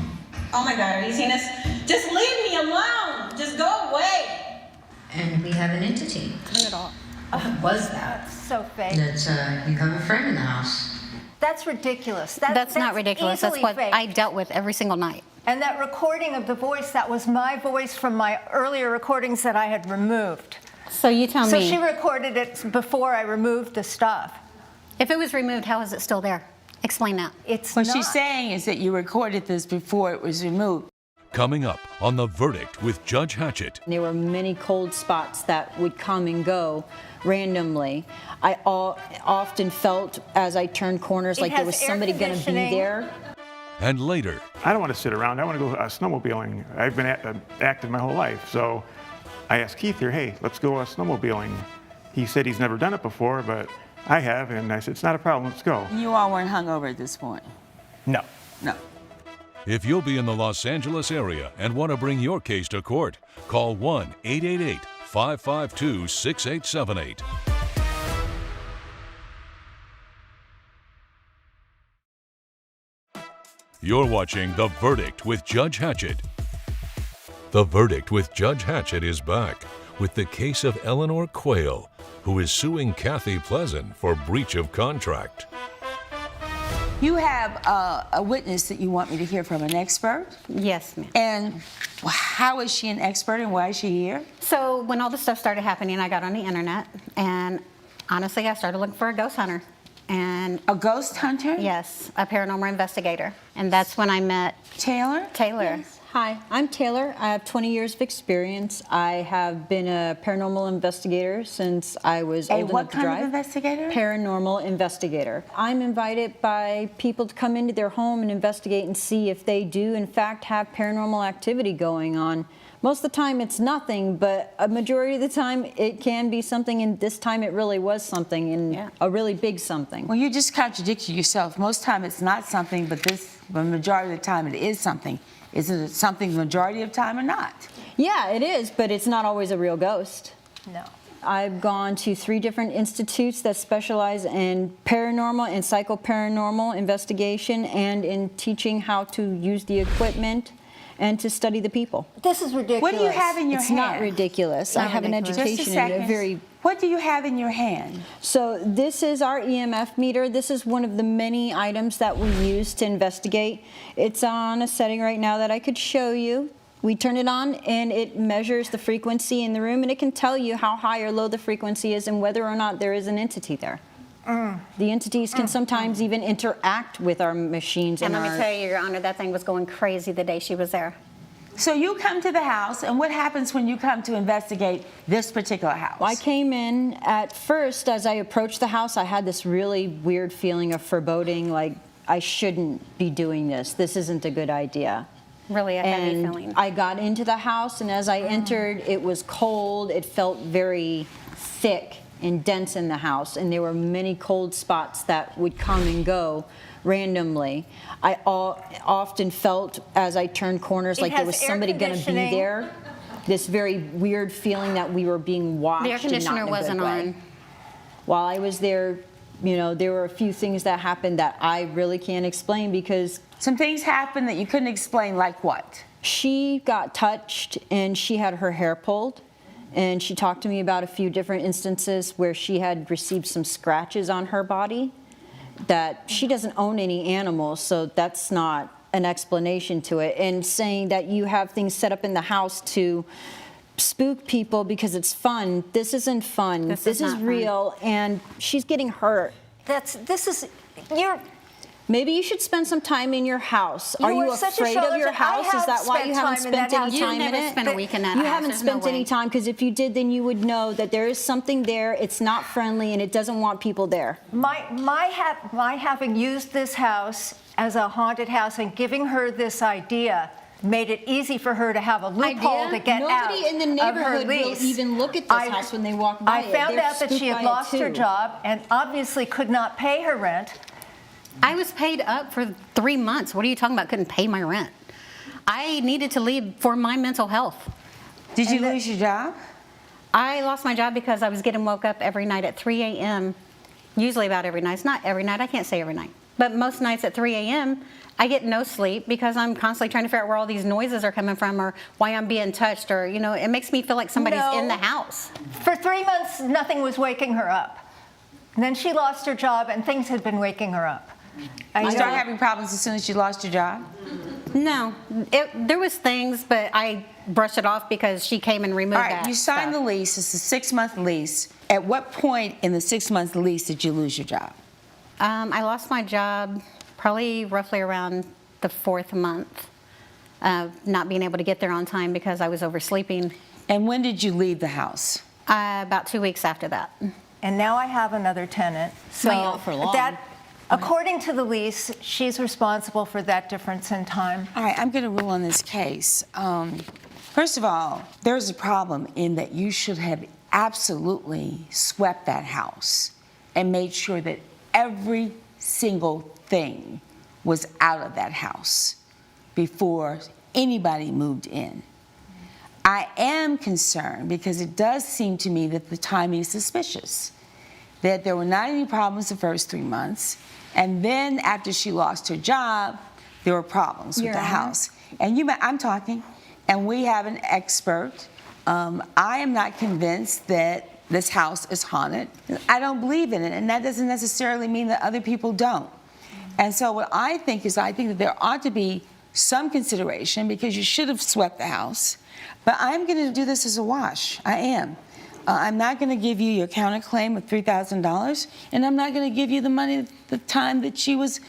Oh my God, have you seen this? Just leave me alone. Just go away. And we have an entity. Turn it off. What was that? That's so fake. That's, you have a friend in the house. That's ridiculous. That's not ridiculous. That's easily what fake. I dealt with every single night. And that recording of the voice, that was my voice from my earlier recordings that I had removed. So you tell me. So she recorded it before I removed the stuff. If it was removed, how is it still there? Explain that. It's What not. she's saying is that you recorded this before it was removed. Coming up on The Verdict with Judge Hatchett. There were many cold spots that would come and go randomly. I often felt as I turned corners like there was somebody going to be there. And later. I don't want to sit around. I want to go snowmobiling. I've been active my whole life. So I asked Keith here, hey, let's go snowmobiling. He said he's never done it before, but I have. And I said, it's not a problem. Let's go. You all weren't hungover at this point? No. No. If you'll be in the Los Angeles area and want to bring your case to court, call 1-888-552-6878. You're watching The Verdict with Judge Hatchett. The Verdict with Judge Hatchett is back with the case of Eleanor Quayle, who is suing Kathy Pleasant for breach of contract. You have a witness that you want me to hear from, an expert? Yes, ma'am. And how is she an expert and why is she here? So when all this stuff started happening, I got on the internet and honestly, I started looking for a ghost hunter. And a ghost hunter? Yes, a paranormal investigator. And that's when I met Taylor? Taylor. Yes. Hi, I'm Taylor. I have 20 years of experience. I have been a paranormal investigator since I was old enough to drive. What kind of investigator? Paranormal investigator. I'm invited by people to come into their home and investigate and see if they do, in fact, have paranormal activity going on. Most of the time it's nothing, but a majority of the time it can be something, and this time it really was something, and a really big something. Well, you just contradicted yourself. Most time it's not something, but the majority of the time it is something. Is it something the majority of the time or not? Yeah, it is, but it's not always a real ghost. No. I've gone to 3 different institutes that specialize in paranormal and psychoparanormal investigation and in teaching how to use the equipment and to study the people. This is ridiculous. What do you have in your It's hand? not ridiculous. I have an education in a very... What do you have in your hand? So this is our EMF meter. This is one of the many items that we use to investigate. It's on a setting right now that I could show you. We turn it on and it measures the frequency in the room, and it can tell you how high or low the frequency is and whether or not there is an entity there. The entities can sometimes even interact with our machines. And let me tell you, Your Honor, that thing was going crazy the day she was there. So you come to the house, and what happens when you come to investigate this particular house? I came in at first, as I approached the house, I had this really weird feeling of foreboding, like I shouldn't be doing this. This isn't a good idea. Really a heavy And feeling. I got into the house, and as I entered, it was cold. It felt very thick and dense in the house, and there were many cold spots that would come and go randomly. I often felt as I turned corners like there was somebody going to be there. This very weird feeling that we were being watched. The air conditioner wasn't on. While I was there, you know, there were a few things that happened that I really can't explain because... Some things happened that you couldn't explain, like what? She got touched and she had her hair pulled. And she talked to me about a few different instances where she had received some scratches on her body. That she doesn't own any animals, so that's not an explanation to it. And saying that you have things set up in the house to spook people because it's fun. This isn't fun. This is real, and she's getting hurt. Maybe you should spend some time in your house. Are you afraid of your house? Is that why you haven't spent any time in it? You've never spent a week in that house. You haven't spent any time, because if you did, then you would know that there is something there. It's not friendly, and it doesn't want people there. My having used this house as a haunted house and giving her this idea made it easy for her to have a loophole to get out Nobody in the neighborhood will even look at this house when they walk by it. I found They're out that she spooked had by it lost her too. job and obviously could not pay her rent. I was paid up for 3 months. What are you talking about? Couldn't pay my rent. I needed to leave for my mental health. Did you lose your job? I lost my job because I was getting woke up every night at 3 a.m. Usually about every night. It's not every night. I can't say every night. But most nights at 3 a.m., I get no sleep because I'm constantly trying to figure out where all these noises are coming from or why I'm being touched, or, you know, it makes me feel like somebody's in the house. For 3 months, nothing was waking her up. And then she lost her job and things had been waking her up. You started having problems as soon as you lost your job? No, there was things, but I brushed it off because she came and removed that. All right, you signed the lease. It's a 6-month lease. At what point in the 6-month lease did you lose your job? I lost my job probably roughly around the 4th month, not being able to get there on time because I was oversleeping. And when did you leave the house? About 2 weeks after that. And now I have another tenant. So not for long. that, according to the lease, she's responsible for that difference in time. All right, I'm going to rule on this case. First of all, there's a problem in that you should have absolutely swept that house and made sure that every single thing was out of that house before anybody moved in. I am concerned because it does seem to me that the timing is suspicious, that there were not any problems the first 3 months, and then after she lost her job, there were problems with the house. And I'm talking, and we have an expert. I am not convinced that this house is haunted. I don't believe in it, and that doesn't necessarily mean that other people don't. And so what I think is, I think that there ought to be some consideration because you should have swept the house. But I'm going to do this as a wash. I am. I'm not going to give you your counterclaim of $3,000, and I'm not going to give you the money the time that she was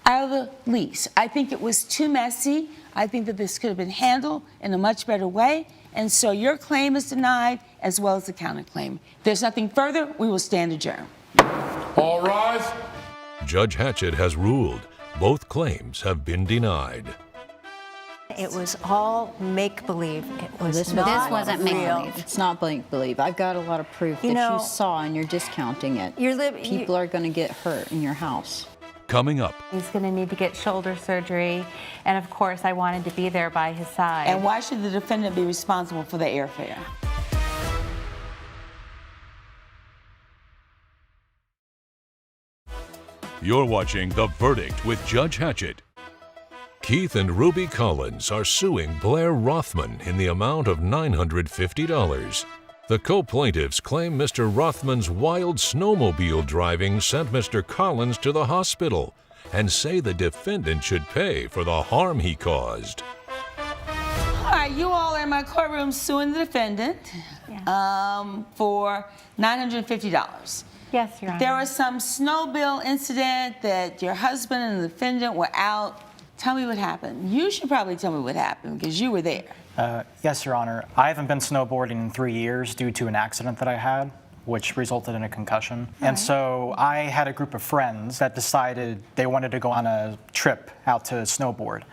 out of the lease. I think it was too messy. I think that this could have been handled in a much better way. And so your claim is denied, as well as the counterclaim. If there's nothing further, we will stand adjourned. All rise. Judge Hatchett has ruled. Both claims have been denied. It was all make-believe. It was This wasn't real. make-believe. It's not make-believe. I've got a lot of proof that you saw, and you're discounting it. People are going to get hurt in your house. Coming up. He's going to need to get shoulder surgery, and of course, I wanted to be there by his side. And why should the defendant be responsible for the airfare? You're watching The Verdict with Judge Hatchett. Keith and Ruby Collins are suing Blair Rothman in the amount of $950. The co-plaintiffs claim Mr. Rothman's wild snowmobile driving sent Mr. Collins to the hospital and say the defendant should pay for the harm he caused. All right, you all are in my courtroom suing the defendant for $950. Yes, Your Honor. There was some snowmobile incident that your husband and the defendant were out. Tell me what happened. You should probably tell me what happened because you were there. Yes, Your Honor. I haven't been snowboarding in 3 years due to an accident that I had, which resulted in a concussion. And so I had a group of friends that decided they wanted to go on a trip out to snowboard.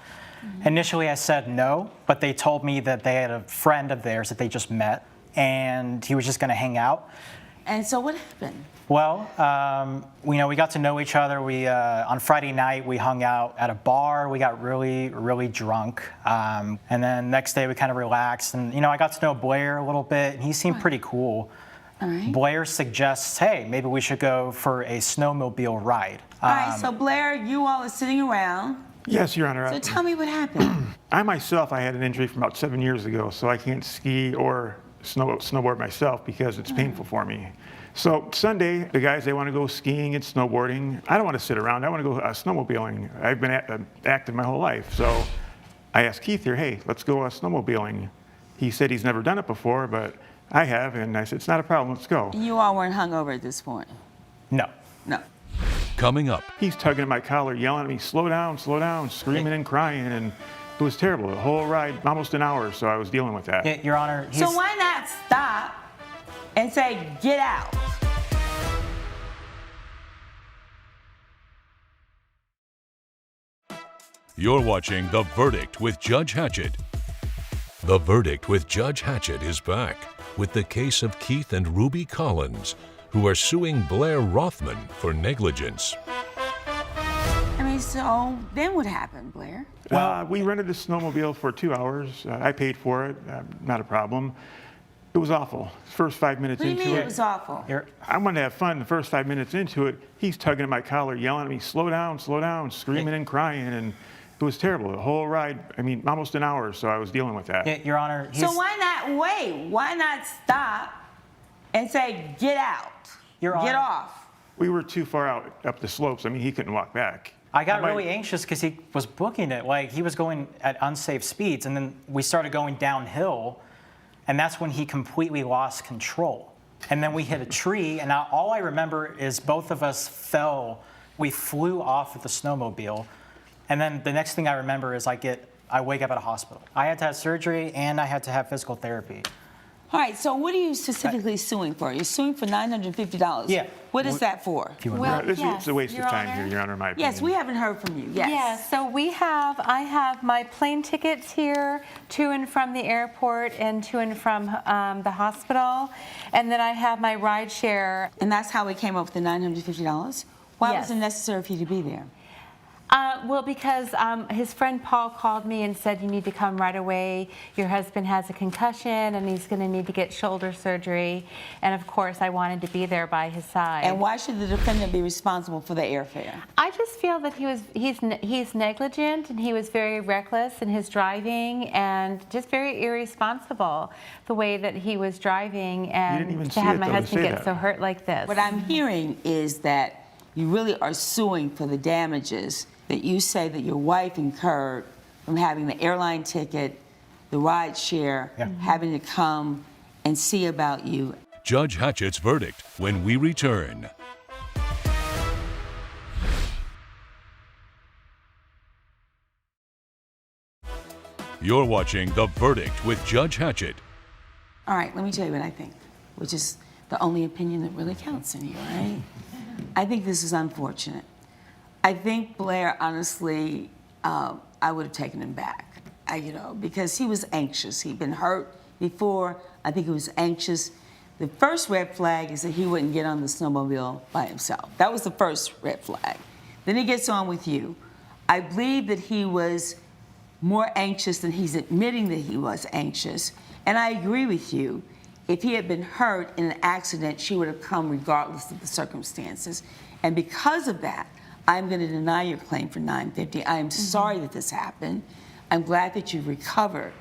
Initially, I said no, but they told me that they had a friend of theirs that they just met, and he was just going to hang out. And so what happened? Well, we got to know each other. We on Friday night we hung out at a bar. We got really, really drunk, and then next day we kind of relaxed. And I got to know Blair a little bit, and he seemed pretty cool. All right. Blair suggests, hey, maybe we should go for a snowmobile ride. All right. So Blair, you all are sitting around. Yes, Your Honor. So tell me what happened. I myself, I had an injury from about 7 years ago, so I can't ski or snowboard myself because it's painful for me. So Sunday, the guys, they want to go skiing and snowboarding. I don't want to sit around. I want to go snowmobiling. I've been active my whole life. So I asked Keith here, hey, let's go snowmobiling. He said he's never done it before, but I have, and I said, it's not a problem, let's go. You all weren't hungover at this point? No. No. Coming up. He's tugging at my collar, yelling at me, slow down, screaming and crying, and it was terrible. The whole ride, almost an hour, so I was dealing with that. Yeah, Your Honor. So why not stop and say, get out? You're watching The Verdict with Judge Hatchett. The Verdict with Judge Hatchett is back with the case of Keith and Ruby Collins, who are suing Blair Rothman for negligence. I mean, so then what happened, Blair? We rented the snowmobile for 2 hours. I paid for it, not a problem. It was awful. First 5 minutes What do you into mean it. it was awful? I wanted to have fun. The first 5 minutes into it, he's tugging at my collar, yelling at me, slow down, screaming and crying, and it was terrible. The whole ride, almost an hour, so I was dealing with that. Yeah, Your Honor. So why not wait? Why not stop and say, get out? Your Get Honor. off. We were too far out up the slopes. He couldn't walk back. I got really anxious because he was booking it. Like, he was going at unsafe speeds, and then we started going downhill, and that's when he completely lost control. And then we hit a tree, and all I remember is both of us fell. We flew off of the snowmobile, and then the next thing I remember is I wake up at a hospital. I had to have surgery, and I had to have physical therapy. All right, so what are you specifically suing for? You're suing for $950. Yeah. What is that for? It's a waste of time here, Your Honor, in my opinion. Yes, we haven't heard from you. Yes. Yes, so I have my plane tickets here to and from the airport and to and from the hospital. And then I have my ride share. And that's how we came up with the $950? Why Yes. was it necessary for you to be there? Well, because his friend Paul called me and said, you need to come right away. Your husband has a concussion and he's going to need to get shoulder surgery. And of course, I wanted to be there by his side. And why should the defendant be responsible for the airfare? I just feel that he's negligent and he was very reckless in his driving and just very irresponsible the way that he was driving, and to have my husband get so hurt like this. What I'm hearing is that you really are suing for the damages that you say that your wife incurred from having the airline ticket, the ride share, having to come and see about you. Judge Hatchett's verdict when we return. You're watching The Verdict with Judge Hatchett. All right, let me tell you what I think, which is the only opinion that really counts in here, right? I think this is unfortunate. I think Blair, honestly, I would have taken him back, because he was anxious. He'd been hurt before. I think he was anxious. The first red flag is that he wouldn't get on the snowmobile by himself. That was the first red flag. Then he gets on with you. I believe that he was more anxious than he's admitting that he was anxious. And I agree with you. If he had been hurt in an accident, she would have come regardless of the circumstances. And because of that, I'm going to deny your claim for $950. I am sorry that this happened. I'm glad that you recovered.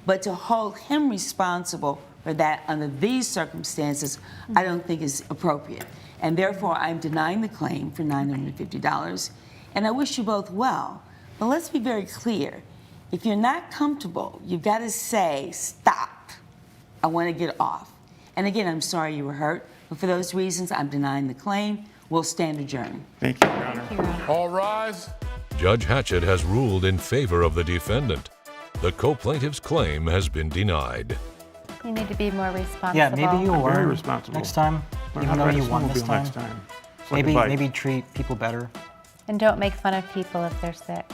But to hold him responsible for that under these circumstances, I don't think is appropriate. And therefore, I'm denying the claim for $950. And I wish you both well. But let's be very clear. If you're not comfortable, you've got to say, stop. I want to get off. And again, I'm sorry you were hurt, But for those reasons, I'm denying the claim. We'll stand adjourned. Thank you, Your Honor. All rise. Judge Hatchett has ruled in favor of the defendant. The co-plaintiff's claim has been denied. You need to be more responsible. Yeah, maybe you Very learn responsible. next time, Learn even how to though ride a you won this snowmobile time. next time. It's like a bike. Maybe treat people better. And don't make fun of people if they're sick.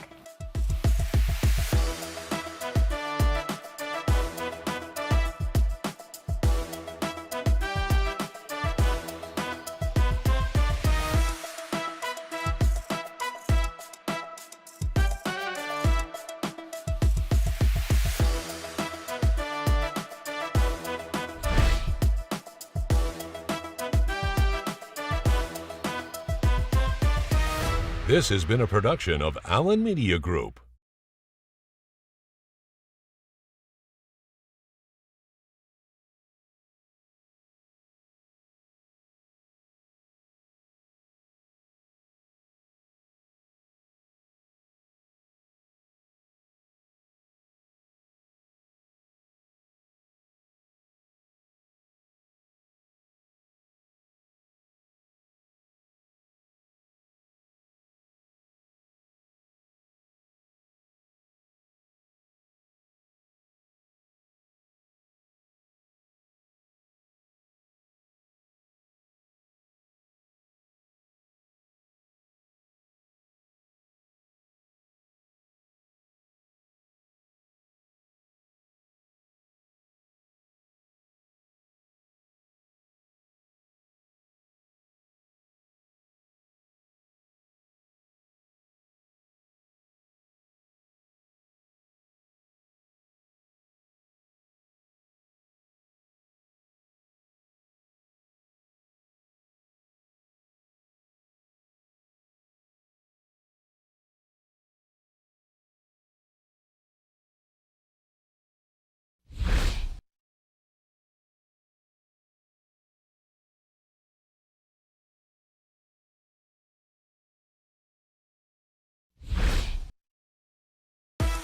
This has been a production of Allen Media Group.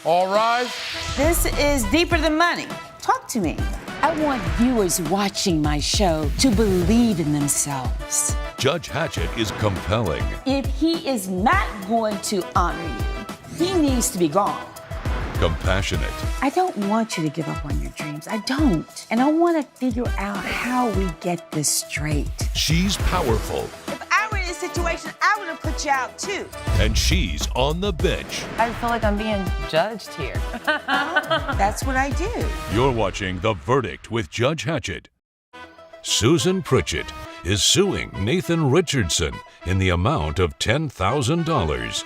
All rise. This is Deeper Than Money. Talk to me. I want viewers watching my show to believe in themselves. Judge Hatchett is compelling. If he is not going to honor you, he needs to be gone. Compassionate. I don't want you to give up on your dreams. I don't. And I want to figure out how we get this straight. She's powerful. If I were in this situation, I would have put you out too. And she's on the bench. I feel like I'm being judged here. That's what I do. You're watching The Verdict with Judge Hatchett. Susan Pritchett is suing Nathan Richardson in the amount of $10,000.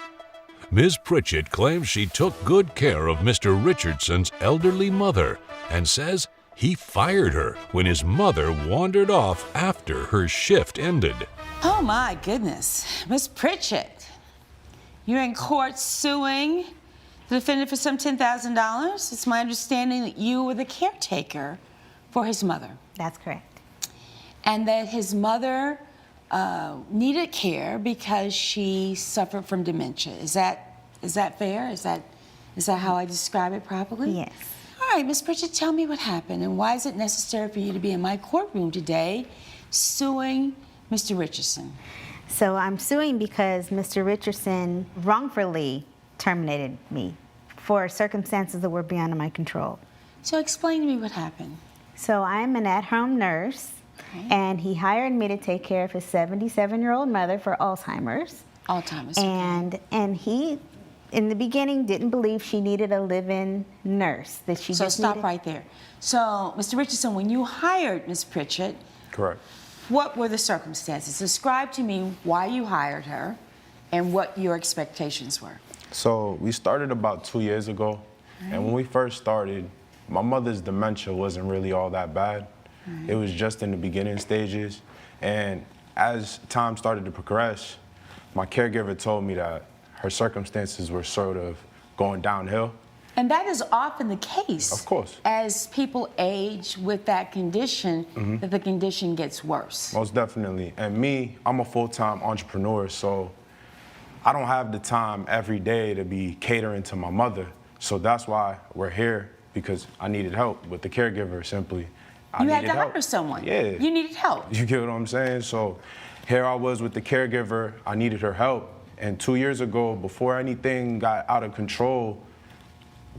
Ms. Pritchett claims she took good care of Mr. Richardson's elderly mother and says he fired her when his mother wandered off after her shift ended. Oh my goodness. Miss Pritchett, you're in court suing the defendant for some $10,000. It's my understanding that you were the caretaker for his mother. That's correct. And that his mother needed care because she suffered from dementia. Is that fair? Is that how I describe it properly? Yes. All right, Miss Pritchett, tell me what happened and why is it necessary for you to be in my courtroom today suing Mr. Richardson? So I'm suing because Mr. Richardson wrongfully terminated me for circumstances that were beyond my control. So explain to me what happened. So I'm an at-home nurse. Okay. And he hired me to take care of his 77-year-old mother for Alzheimer's. Alzheimer's. And he, in the beginning, didn't believe she needed a live-in nurse. That she so just stop needed... right there. So, Mr. Richardson, when you hired Ms. Pritchett, correct. What were the circumstances? Describe to me why you hired her and what your expectations were. So we started about 2 years ago, and when we first started, my mother's dementia wasn't really all that bad. It was just in the beginning stages, and as time started to progress, my caregiver told me that her circumstances were sort of going downhill. And that is often the case. Of course. As people age with that condition, that the condition gets worse. Most definitely. And me, I'm a full-time entrepreneur, so I don't have the time every day to be catering to my mother. So that's why we're here, because I needed help with the caregiver simply. You had needed to help. hire someone. Yeah. You needed help. You get what I'm saying? So here I was with the caregiver. I needed her help. And 2 years ago, before anything got out of control,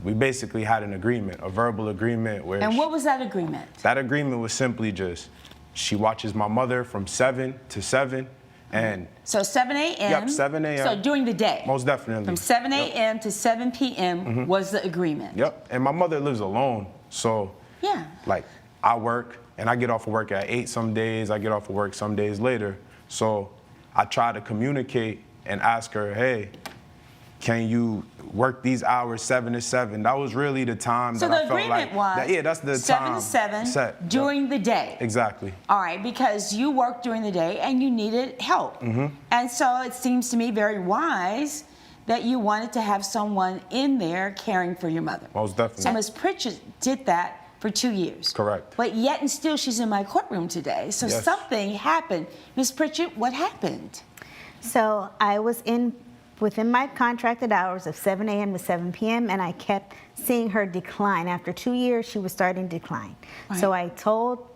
we basically had an agreement, a verbal agreement where. And what was that agreement? That agreement was simply just, she watches my mother from 7 to 7, and. So 7 a.m. Yep, 7 a.m. So during the day. Most definitely. From 7 a.m. to 7 p.m. was the agreement. Yep, and my mother lives alone, so. Yeah. Like, I work, and I get off of work at 8 some days, I get off of work some days later. So I try to communicate and ask her, hey, can you work these hours 7 to 7? That was really the time So that the I felt agreement like. was Yeah, that's the 7 time. to 7 set. during the day. Exactly. All right, because you worked during the day and you needed help. And so it seems to me very wise that you wanted to have someone in there caring for your mother. Most definitely. So Ms. Pritchett did that for 2 years. Correct. But yet and still she's in my courtroom today. So Yes. something happened. Ms. Pritchett, what happened? So I was within my contracted hours of 7 a.m. to 7 p.m. and I kept seeing her decline. After 2 years, she was starting to decline. Right. So I told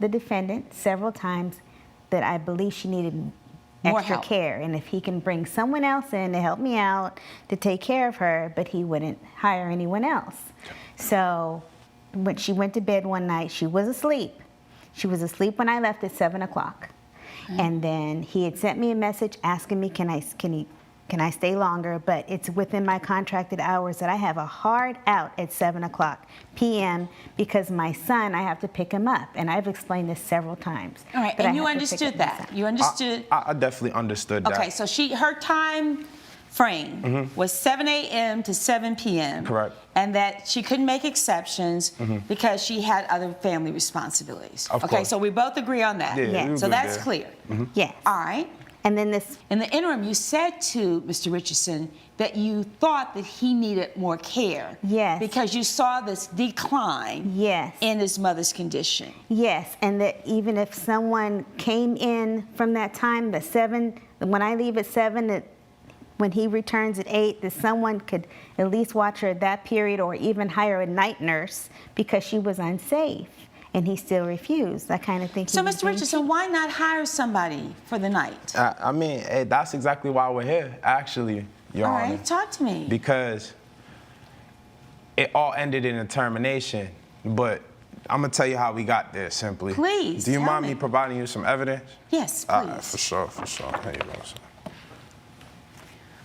the defendant several times that I believe she needed More extra help. care, and if he can bring someone else in to help me out to take care of her, but he wouldn't hire anyone else. So when she went to bed one night, she was asleep. She was asleep when I left at 7 o'clock. And then he had sent me a message asking me, can I stay longer? But it's within my contracted hours that I have a hard out at 7 o'clock p.m. because my son, I have to pick him up. And I've explained this several times. All right, that I and you have to pick understood up my that. son. You understood. I definitely understood that. Okay, so her time frame was 7 a.m. to 7 p.m. Correct. And that she couldn't make exceptions because she had other family responsibilities. Of Okay, course. so we both agree on that. Yeah, we So good that's there. clear. Yes. All right. And then this. In the interim, you said to Mr. Richardson that you thought that he needed more care. Yes. Because you saw this decline. Yes. In his mother's condition. Yes, and that even if someone came in from that time, the 7, when I leave at 7, that when he returns at 8, that someone could at least watch her at that period or even hire a night nurse because she was unsafe. And he still refused. That kind of thing. So, Mr. Richardson, why not hire somebody for the night? I mean, that's exactly why we're here, actually, Your All Honor. right, talk to me. Because it all ended in a termination, but I'm gonna tell you how we got there simply. Please, Do you tell mind me. me providing you some evidence? Yes, please. All right, for sure. Here you go, sir.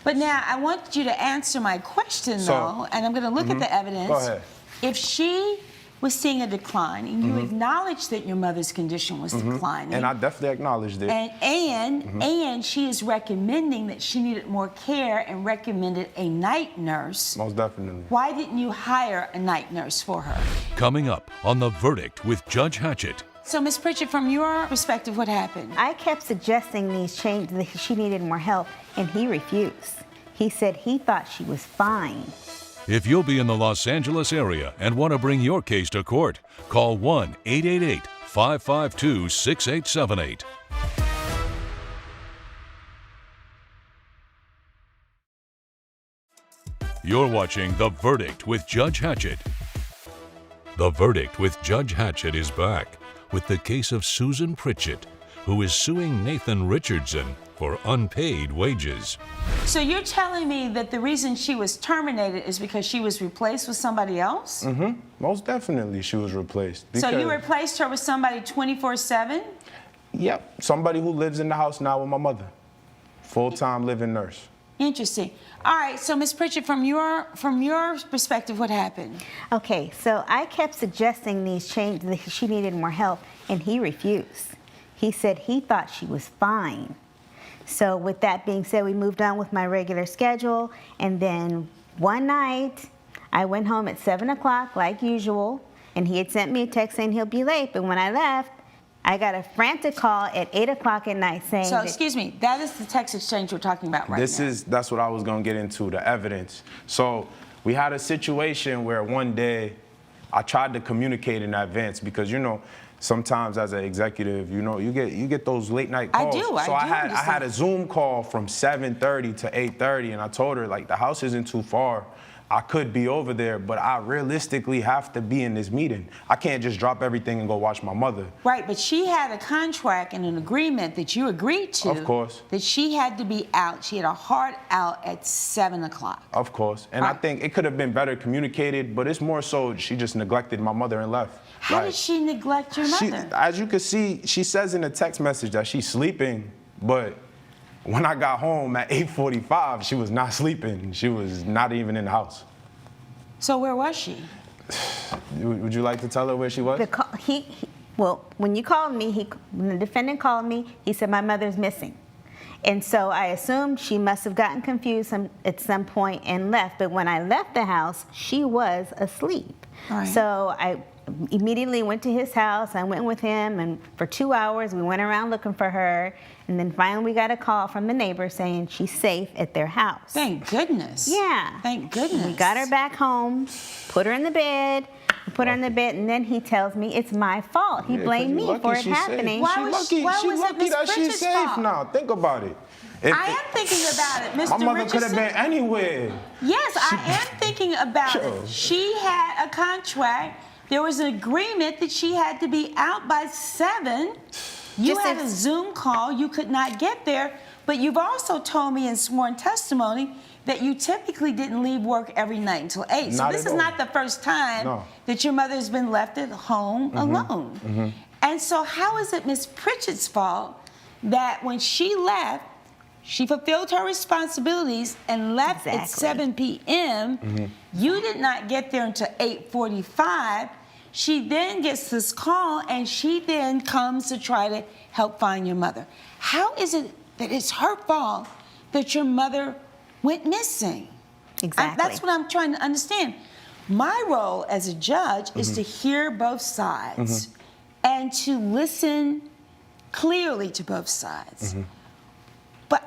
But now I want you to answer my question, though, and I'm going to look at the evidence. Go ahead. If she was seeing a decline, and you acknowledged that your mother's condition was declining, And I definitely acknowledged it. and she is recommending that she needed more care and recommended a night nurse, Most definitely. why didn't you hire a night nurse for her? Coming up on The Verdict with Judge Hatchett. So, Ms. Pritchett, from your perspective, what happened? I kept suggesting these changes, that she needed more help, and he refused. He said he thought she was fine. If you'll be in the Los Angeles area and want to bring your case to court, call 1-888-552-6878. You're watching The Verdict with Judge Hatchett. The Verdict with Judge Hatchett is back with the case of Susan Pritchett, who is suing Nathan Richardson for unpaid wages. So you're telling me that the reason she was terminated is because she was replaced with somebody else? Most definitely she was replaced. So you because- replaced her with somebody 24/7? Yep, somebody who lives in the house now with my mother. Full-time living nurse. Interesting. All right, so Ms. Pritchett, from your perspective, what happened? Okay, so I kept suggesting these changes, that she needed more help, and he refused. He said he thought she was fine. So with that being said, we moved on with my regular schedule, and then one night, I went home at 7 o'clock like usual, and he had sent me a text saying he'll be late, but when I left, I got a frantic call at 8 o'clock at night saying So, excuse me, that is the text exchange we're talking about right now. That's what I was gonna get into, the evidence. So we had a situation where one day I tried to communicate in advance because, you know, sometimes as an executive, you know, you get those late night calls. So I had a Zoom call from 7:30 to 8:30, and I told her, like, the house isn't too far. I could be over there, but I realistically have to be in this meeting. I can't just drop everything and go watch my mother. Right, but she had a contract and an agreement that you agreed to. Of course. That she had to be out. She had a hard out at 7 o'clock. Of course. And I think it could have been better communicated, but it's more so she just neglected my mother and left. How did she neglect your mother? As you can see, she says in a text message that she's sleeping, but when I got home at 8:45, she was not sleeping. She was not even in the house. So where was she? Would you like to tell her where she was? Well, when you called me, when the defendant called me, he said my mother's missing. And so I assumed she must have gotten confused at some point and left. But when I left the house, she was asleep. Right. So I immediately went to his house. I went with him, and for 2 hours we went around looking for her. And then finally we got a call from the neighbor saying she's safe at their house. Thank goodness. Yeah. Thank goodness. We got her back home, put her in the bed, and then he tells me it's my fault. He blamed me for it happening. She's lucky that she's safe now. Think about it. I am thinking about it, Mr. My mother Richardson. could have been anywhere. Yes, I am thinking about it. She had a contract. There was an agreement that she had to be out by 7. You had a Zoom call. You could not get there. But you've also told me in sworn testimony that you typically didn't leave work every night until 8. So this is not the first time that your mother's been left at home alone. And so how is it Miss Pritchett's fault that when she left, she fulfilled her responsibilities and left at 7 p.m. You did not get there until 8:45. She then gets this call, and she then comes to try to help find your mother. How is it that it's her fault that your mother went missing? Exactly. That's what I'm trying to understand. My role as a judge is to hear both sides and to listen clearly to both sides. But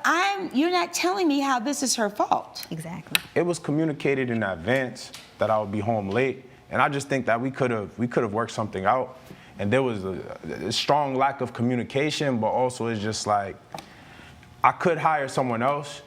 you're not telling me how this is her fault. Exactly. It was communicated in advance that I would be home late, and I just think that we could have worked something out. And there was a strong lack of communication, but also it's just like I could hire someone else,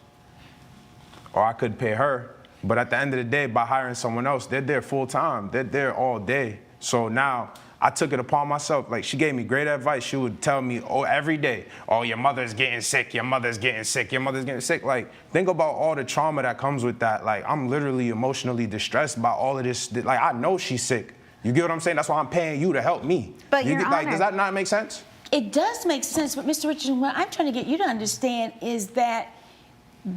or I could pay her. But at the end of the day, by hiring someone else, they're there full time. They're there all day. So now I took it upon myself. Like, she gave me great advice. She would tell me, every day, your mother's getting sick, your mother's getting sick, your mother's getting sick. Like, think about all the trauma that comes with that. Like, I'm literally emotionally distressed by all of this. Like, I know she's sick. You get what I'm saying? That's why I'm paying you to help me. But Your Honor, does that not make sense? It does make sense, but Mr. Richardson, what I'm trying to get you to understand is that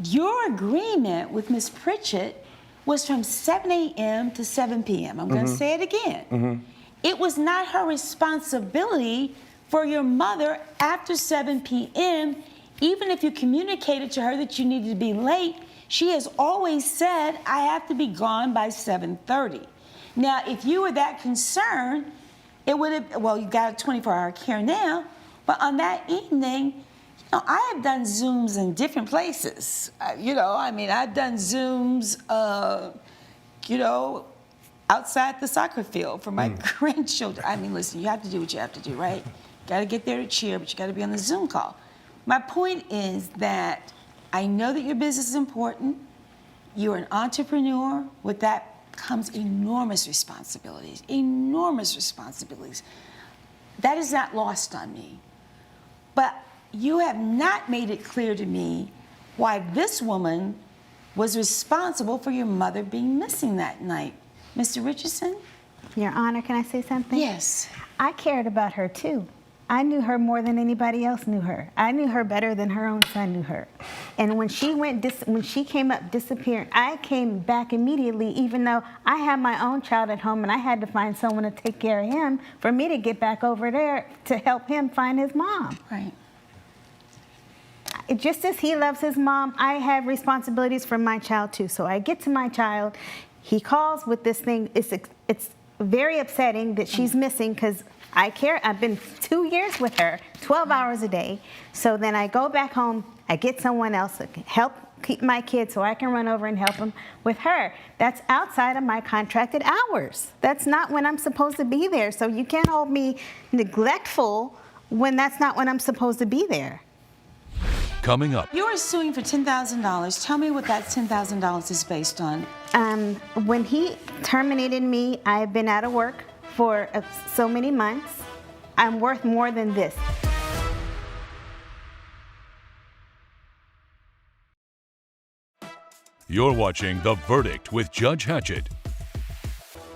your agreement with Ms. Pritchett was from 7 a.m. to 7 p.m. I'm going to say it again. It was not her responsibility for your mother after 7 p.m. Even if you communicated to her that you needed to be late, she has always said, I have to be gone by 7:30. Now, if you were that concerned, it would have, well, you got a 24-hour care now, but on that evening, I have done Zooms in different places. I've done Zooms, outside the soccer field for my grandchildren. Listen, you have to do what you have to do, right? Got to get there to cheer, but you got to be on the Zoom call. My point is that I know that your business is important. You're an entrepreneur. With that comes enormous responsibilities, That is not lost on me. But you have not made it clear to me why this woman was responsible for your mother being missing that night. Mr. Richardson? Your Honor, can I say something? Yes. I cared about her too. I knew her more than anybody else knew her. I knew her better than her own son knew her. And when she came up disappearing, I came back immediately, even though I had my own child at home and I had to find someone to take care of him for me to get back over there to help him find his mom. Right. Just as he loves his mom, I have responsibilities for my child too. So I get to my child, he calls with this thing. It's very upsetting that she's missing because I care. I've been 2 years with her, 12 hours a day. So then I go back home, I get someone else to help keep my kids so I can run over and help them with her. That's outside of my contracted hours. That's not when I'm supposed to be there. So you can't hold me neglectful when that's not when I'm supposed to be there. Coming up. You are suing for $10,000. Tell me what that $10,000 is based on. When he terminated me, I've been out of work for so many months. I'm worth more than this. You're watching The Verdict with Judge Hatchett.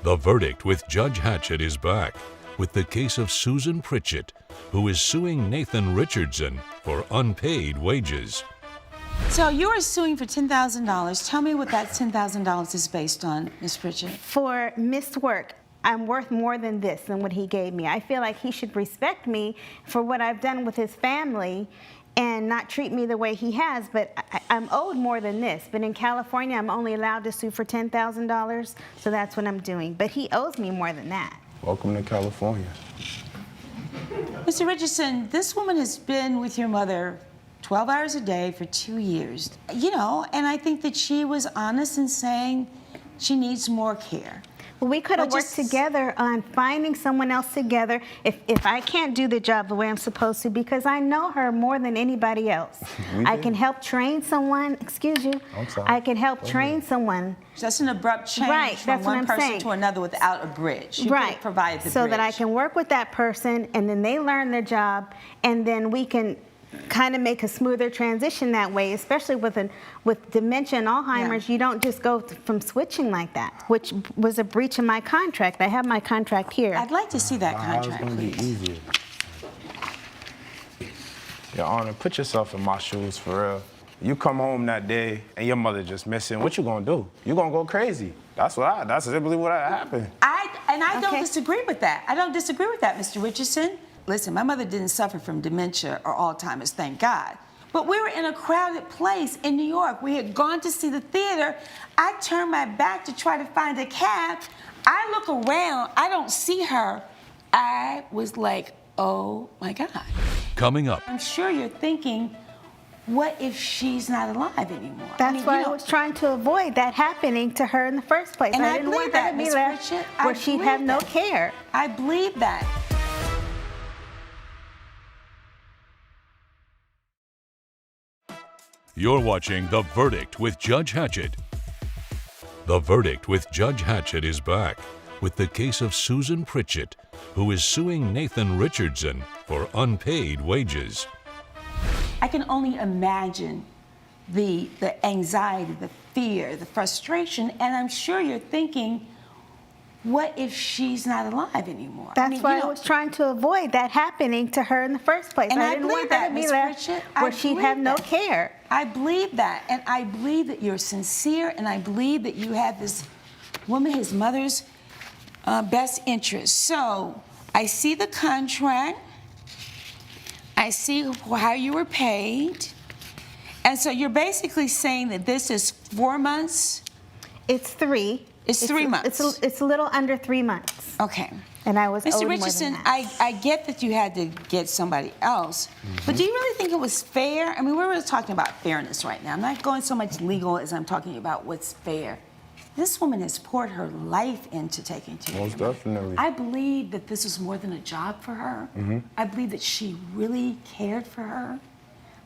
The Verdict with Judge Hatchett is back with the case of Susan Pritchett, who is suing Nathan Richardson for unpaid wages. So you are suing for $10,000. Tell me what that $10,000 is based on, Ms. Pritchett. For missed work, I'm worth more than this, than what he gave me. I feel like he should respect me for what I've done with his family and not treat me the way he has, but I'm owed more than this. But in California, I'm only allowed to sue for $10,000, so that's what I'm doing. But he owes me more than that. Welcome to California. Mr. Richardson, this woman has been with your mother 12 hours a day for 2 years. You know, and I think that she was honest in saying she needs more care. Well, we could have worked together on finding someone else together if I can't do the job the way I'm supposed to, because I know her more than anybody else. I can help train someone, excuse you, I can help train someone. That's an abrupt change from one person to another without a bridge. You could provide the bridge. So that I can work with that person, and then they learn their job, and then we can kind of make a smoother transition that way, especially with dementia and Alzheimer's. You don't just go from switching like that, which was a breach of my contract. I have my contract here. I'd like to see that contract, It's going to be easier. Your Honor, put yourself in my shoes for real. You come home that day and your mother just missing. What you gonna do? You gonna go crazy. That's simply what happened. I don't disagree with that. I don't disagree with that, Mr. Richardson. Listen, my mother didn't suffer from dementia or Alzheimer's, thank God. But we were in a crowded place in New York. We had gone to see the theater. I turned my back to try to find a cab. I look around, I don't see her. I was like, oh my God. Coming up. I'm sure you're thinking, what if she's not alive anymore? That's why I was trying to avoid that happening to her in the first place. And I didn't believe want her that, to be Ms. left Pritchett. where she'd have no care. I believe that. You're watching The Verdict with Judge Hatchett. The Verdict with Judge Hatchett is back with the case of Susan Pritchett, who is suing Nathan Richardson for unpaid wages. I can only imagine the anxiety, the fear, the frustration, and I'm sure you're thinking, what if she's not alive anymore? That's why I was trying to avoid that happening to her in the first place. And I didn't want her to be left where she'd have no care. I believe that, and I believe that you're sincere, and I believe that you have this woman, his mother's best interest. So I see the contract. I see how you were paid. And so you're basically saying that this is 4 months? It's 3. It's 3 months. It's a little under 3 months. Okay. And I was owed Mr. more Richardson, than that. I get that you had to get somebody else, but do you really think it was fair? I mean, we're really talking about fairness right now. I'm not going so much legal as I'm talking about what's fair. This woman has poured her life into taking care of Most definitely. I believe that this was more than a job for her. I believe that she really cared for her.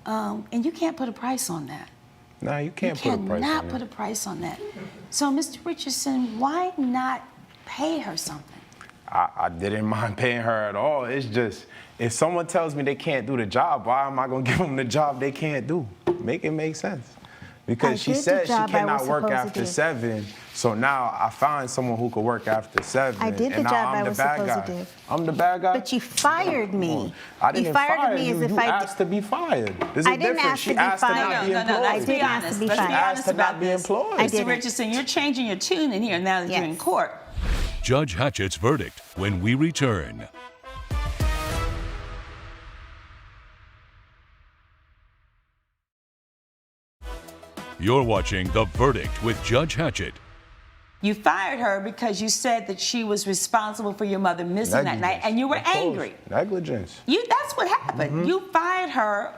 And you can't put a price on that. No, you can't put a price on You that. cannot put a price on that. So, Mr. Richardson, why not pay her something? I didn't mind paying her at all. It's just, if someone tells me they can't do the job, why am I going to give them the job they can't do? Make it make sense. Because she said she cannot work after 7, so now I find someone who could work after 7. I did the and now job I'm I the was bad supposed guy. to do. I'm the bad guy? But you fired me. I didn't you fired fire me you. as if you asked to be fired. There's a I didn't difference. ask She to be asked to not fired. be employed. Let's be honest. be Let's be fired. honest about this. Mr. Richardson, you're changing your tune in here now that you're in court. Judge Hatchett's verdict when we return. You're watching The Verdict with Judge Hatchett. You fired her because you said that she was responsible for your mother missing that night, and you were angry. Negligence. That's what happened. You fired her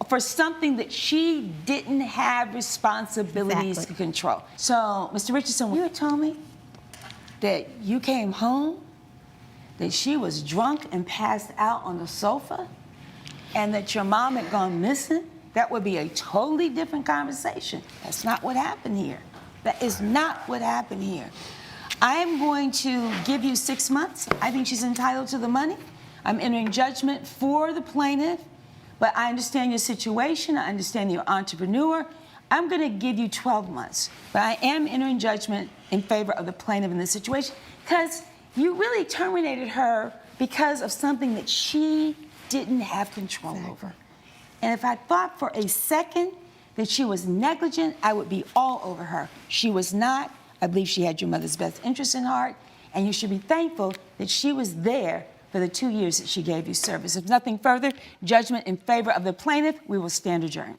for something that she didn't have responsibilities to control. So, Mr. Richardson, you had told me that you came home, that she was drunk and passed out on the sofa, and that your mom had gone missing that would be a totally different conversation. That's not what happened here. That is not what happened here. I am going to give you 6 months. I think she's entitled to the money. I'm entering judgment for the plaintiff, but I understand your situation. I understand you're an entrepreneur. I'm going to give you 12 months, but I am entering judgment in favor of the plaintiff in this situation because you really terminated her because of something that she didn't have control over. And if I thought for a second that she was negligent, I would be all over her. She was not. I believe she had your mother's best interest in heart, and you should be thankful that she was there for the 2 years that she gave you service. If nothing further, judgment in favor of the plaintiff, we will stand adjourned.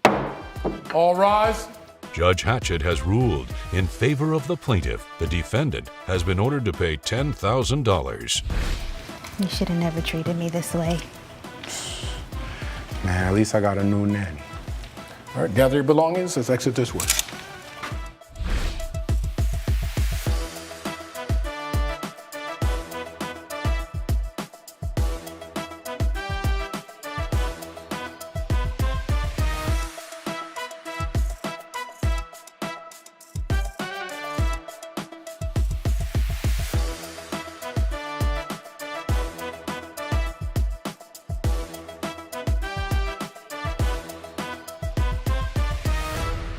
All rise. Judge Hatchett has ruled in favor of the plaintiff. The defendant has been ordered to pay $10,000. You should have never treated me this way. Man, at least I got a new nanny. All right, gather your belongings. Let's exit this way.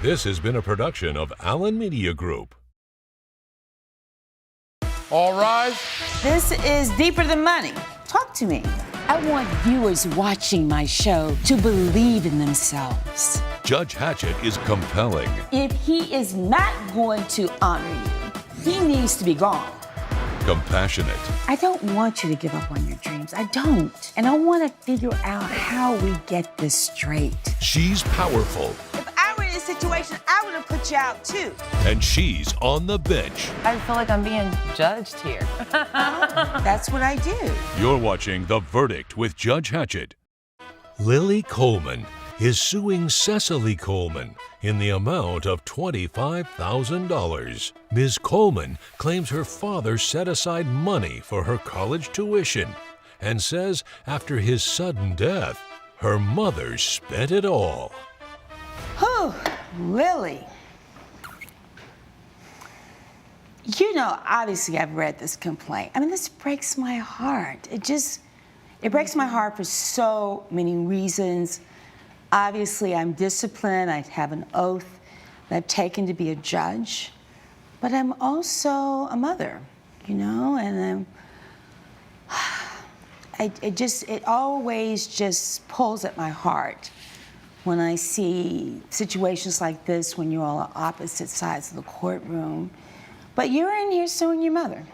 This has been a production of Allen Media Group. All rise. This is Deeper Than Money. Talk to me. I want viewers watching my show to believe in themselves. Judge Hatchett is compelling. If he is not going to honor you, he needs to be gone. Compassionate. I don't want you to give up on your dreams. I don't. And I want to figure out how we get this straight. She's powerful. If I were in this situation, I would have put you out too. And she's on the bench. I feel like I'm being judged here. That's what I do. You're watching The Verdict with Judge Hatchett. Lily Coleman is suing Cecily Coleman in the amount of $25,000. Ms. Coleman claims her father set aside money for her college tuition and says after his sudden death, her mother spent it all. Whew, Lily. You know, obviously I've read this complaint. I mean, this breaks my heart. It breaks my heart for so many reasons. Obviously, I'm disciplined. I have an oath that I've taken to be a judge. But I'm also a mother, you know, and it always just pulls at my heart when I see situations like this when you're all on opposite sides of the courtroom. But you're in here suing your mother.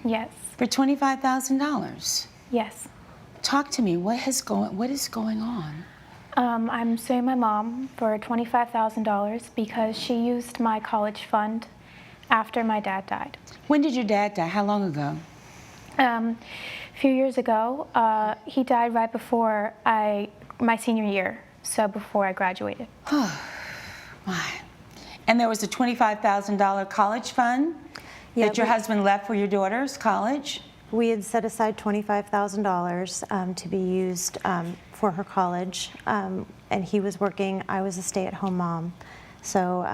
Yes. For $25,000. Yes. Talk to me. What is going on? I'm suing my mom for $25,000 because she used my college fund after my dad died. When did your dad die? How long ago? A few years ago. He died right before my senior year, so before I graduated. Oh, my. And there was a $25,000 college fund that your husband left for your daughter's college? We had set aside $25,000 to be used for her college, and he was working. I was a stay-at-home mom. So,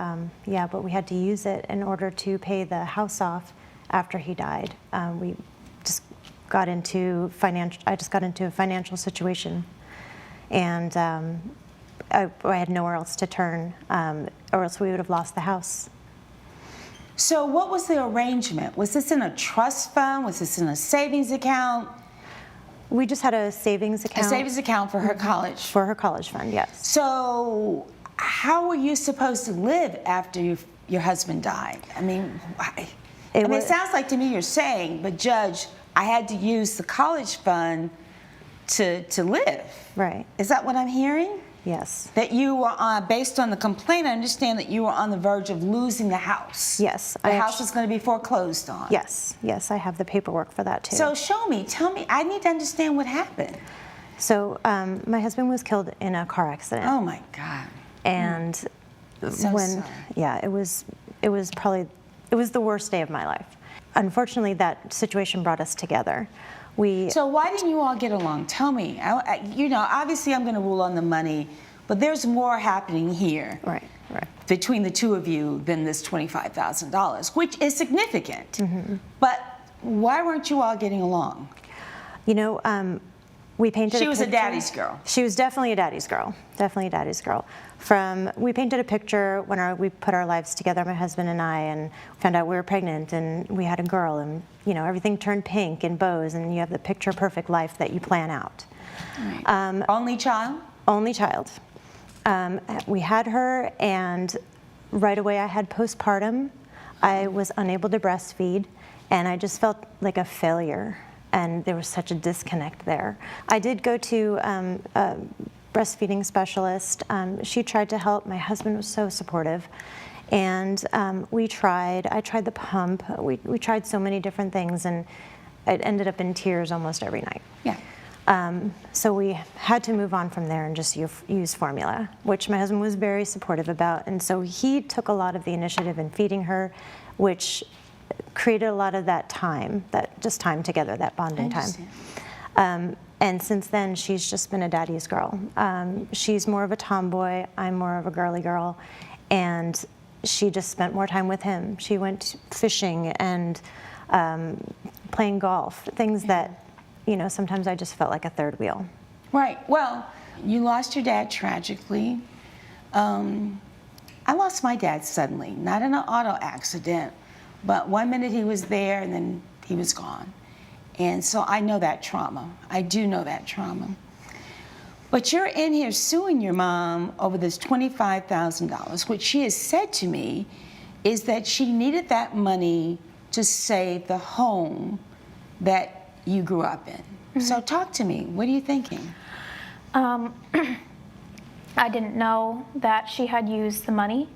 yeah, but we had to use it in order to pay the house off after he died. We just got into I just got into a financial situation, and I had nowhere else to turn, or else we would have lost the house. So what was the arrangement? Was this in a trust fund? Was this in a savings account? We just had a savings account. A savings account for her college? For her college fund, yes. So how were you supposed to live after your husband died? I mean, it sounds like to me you're saying, but Judge, I had to use the college fund to live. Right. Is that what I'm hearing? Yes. That you were based on the complaint, I understand that you were on the verge of losing the house. Yes. The house is going to be foreclosed on. Yes. Yes, I have the paperwork for that too. So show me, tell me, I need to understand what happened. So my husband was killed in a car accident. Oh my God. And sorry. Yeah, it was the worst day of my life. Unfortunately, that situation brought us together. So why didn't you all get along? Tell me. You know, obviously I'm going to rule on the money but there's more happening here. Right. Between the two of you than this $25,000, which is significant. But why weren't you all getting along? You know, we painted She a was a picture. daddy's girl. She was definitely a daddy's girl. Definitely a daddy's girl. We painted a picture when we put our lives together, my husband and I, and found out we were pregnant and we had a girl, and you know, everything turned pink and bows, and you have the picture perfect life that you plan out. Right. Only child? Only child. We had her, and right away I had postpartum. I was unable to breastfeed, and I just felt like a failure, and there was such a disconnect there. I did go to a breastfeeding specialist. She tried to help. My husband was so supportive, and I tried the pump. We tried so many different things, and it ended up in tears almost every night. Yeah. So we had to move on from there and just use formula, which my husband was very supportive about. And so he took a lot of the initiative in feeding her, which created a lot of that time, that just time together, that bonding time. And since then, she's just been a daddy's girl. She's more of a tomboy, I'm more of a girly girl. And she just spent more time with him. She went fishing and playing golf, things that, you know, sometimes I just felt like a third wheel. Right. Well, you lost your dad tragically. I lost my dad suddenly, not in an auto accident, but one minute he was there and then he was gone. And so I know that trauma. I do know that trauma. But you're in here suing your mom over this $25,000, which she has said to me is that she needed that money to save the home that you grew up in. Mm-hmm. So talk to me. What are you thinking? I didn't know that she had used the money.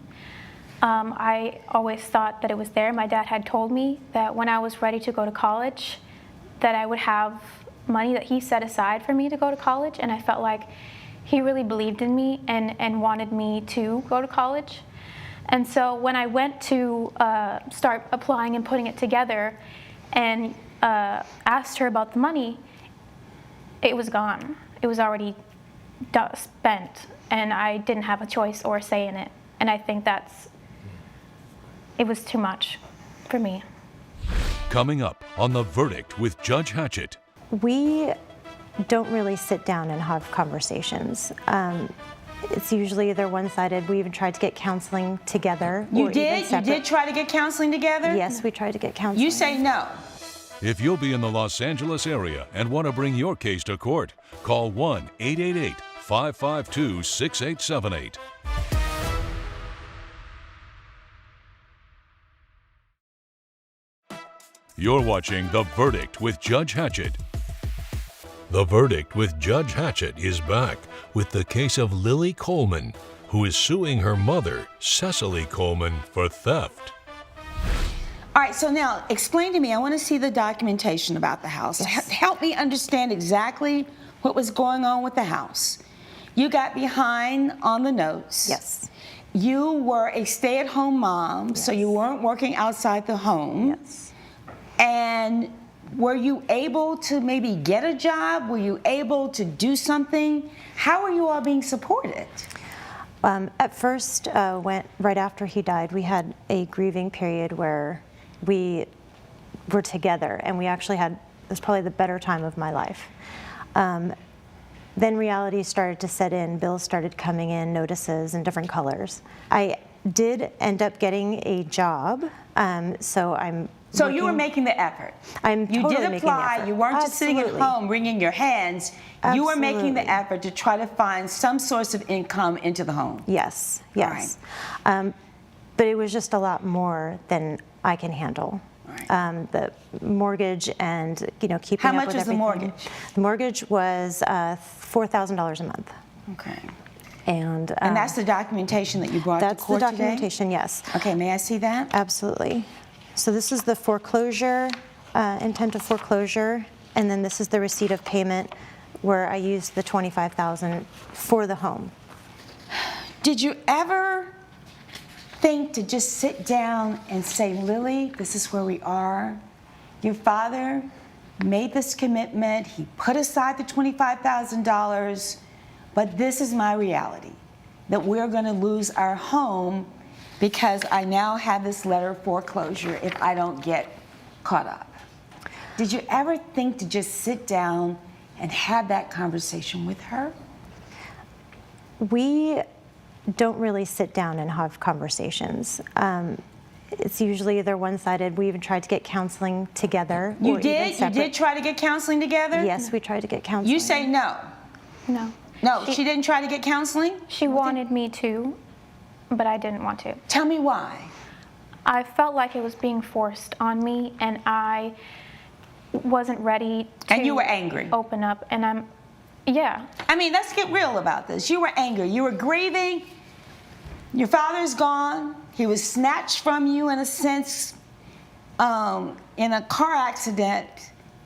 I always thought that it was there. My dad had told me that when I was ready to go to college, that I would have money that he set aside for me to go to college, and I felt like he really believed in me and wanted me to go to college. And so when I went to start applying and putting it together and asked her about the money, it was gone. It was already spent, and I didn't have a choice or a say in it. And I think it was too much for me. Coming up on The Verdict with Judge Hatchett. We don't really sit down and have conversations. It's usually either one-sided. We even tried to get counseling together. You did? You did try to get counseling together? Yes, we tried to get counseling. You say no. If you'll be in the Los Angeles area and want to bring your case to court, call 1-888-552-6878. You're watching The Verdict with Judge Hatchett. The Verdict with Judge Hatchett is back with the case of Lily Coleman, who is suing her mother, Cecily Coleman, for theft. All right, so now explain to me, I want to see the documentation about the house. Yes. Help me understand exactly what was going on with the house. You got behind on the notes. Yes. You were a stay-at-home mom, so you weren't working outside the home. Yes. And were you able to maybe get a job? Were you able to do something? How are you all being supported? At first, right after he died, we had a grieving period where we were together, and we actually it was probably the better time of my life. Then reality started to set in. Bills started coming in, notices in different colors. I did end up getting a job, So you were making the effort. You did apply. You weren't just sitting at home wringing your hands. Absolutely. You were making the effort to try to find some source of income into the home. Yes, yes. Right. But it was just a lot more than I can handle. Right. The mortgage and keeping up with everything. How much is the mortgage? The mortgage was $4,000 a month. Okay. And that's the documentation that you brought to court That's the documentation, yes. Okay, may I see that? Absolutely. So this is the foreclosure, intent of foreclosure, and then this is the receipt of payment where I used the $25,000 for the home. Did you ever think to just sit down and say, Lily, this is where we are? Your father made this commitment. He put aside the $25,000. but this is my reality, that we're going to lose our home because I now have this letter of foreclosure if I don't get caught up. Did you ever think to just sit down and have that conversation with her? We don't really sit down and have conversations. It's usually either one-sided. We even tried to get counseling together. You did? You did try to get counseling together? Yes, we tried to get counseling. You say no. No. No, she didn't try to get counseling? She wanted me to, but I didn't want to. Tell me why. I felt like it was being forced on me, and I wasn't ready to. And you were angry. Open up, and yeah. I mean, let's get real about this. You were angry. You were grieving. Your father's gone. He was snatched from you, in a sense, in a car accident.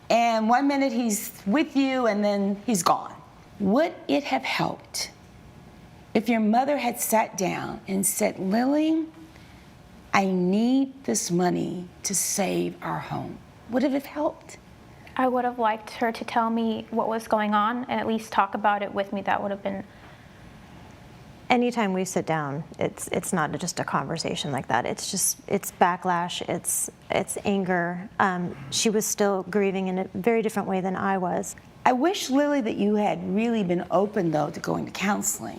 And one minute he's with you, and then he's gone. Would it have helped if your mother had sat down and said, Lily, I need this money to save our home? Would it have helped? I would have liked her to tell me what was going on and at least talk about it with me. That would have been. Anytime we sit down, it's not just a conversation like that. It's backlash, it's anger. She was still grieving in a very different way than I was. I wish, Lily, that you had really been open, though, to going to counseling.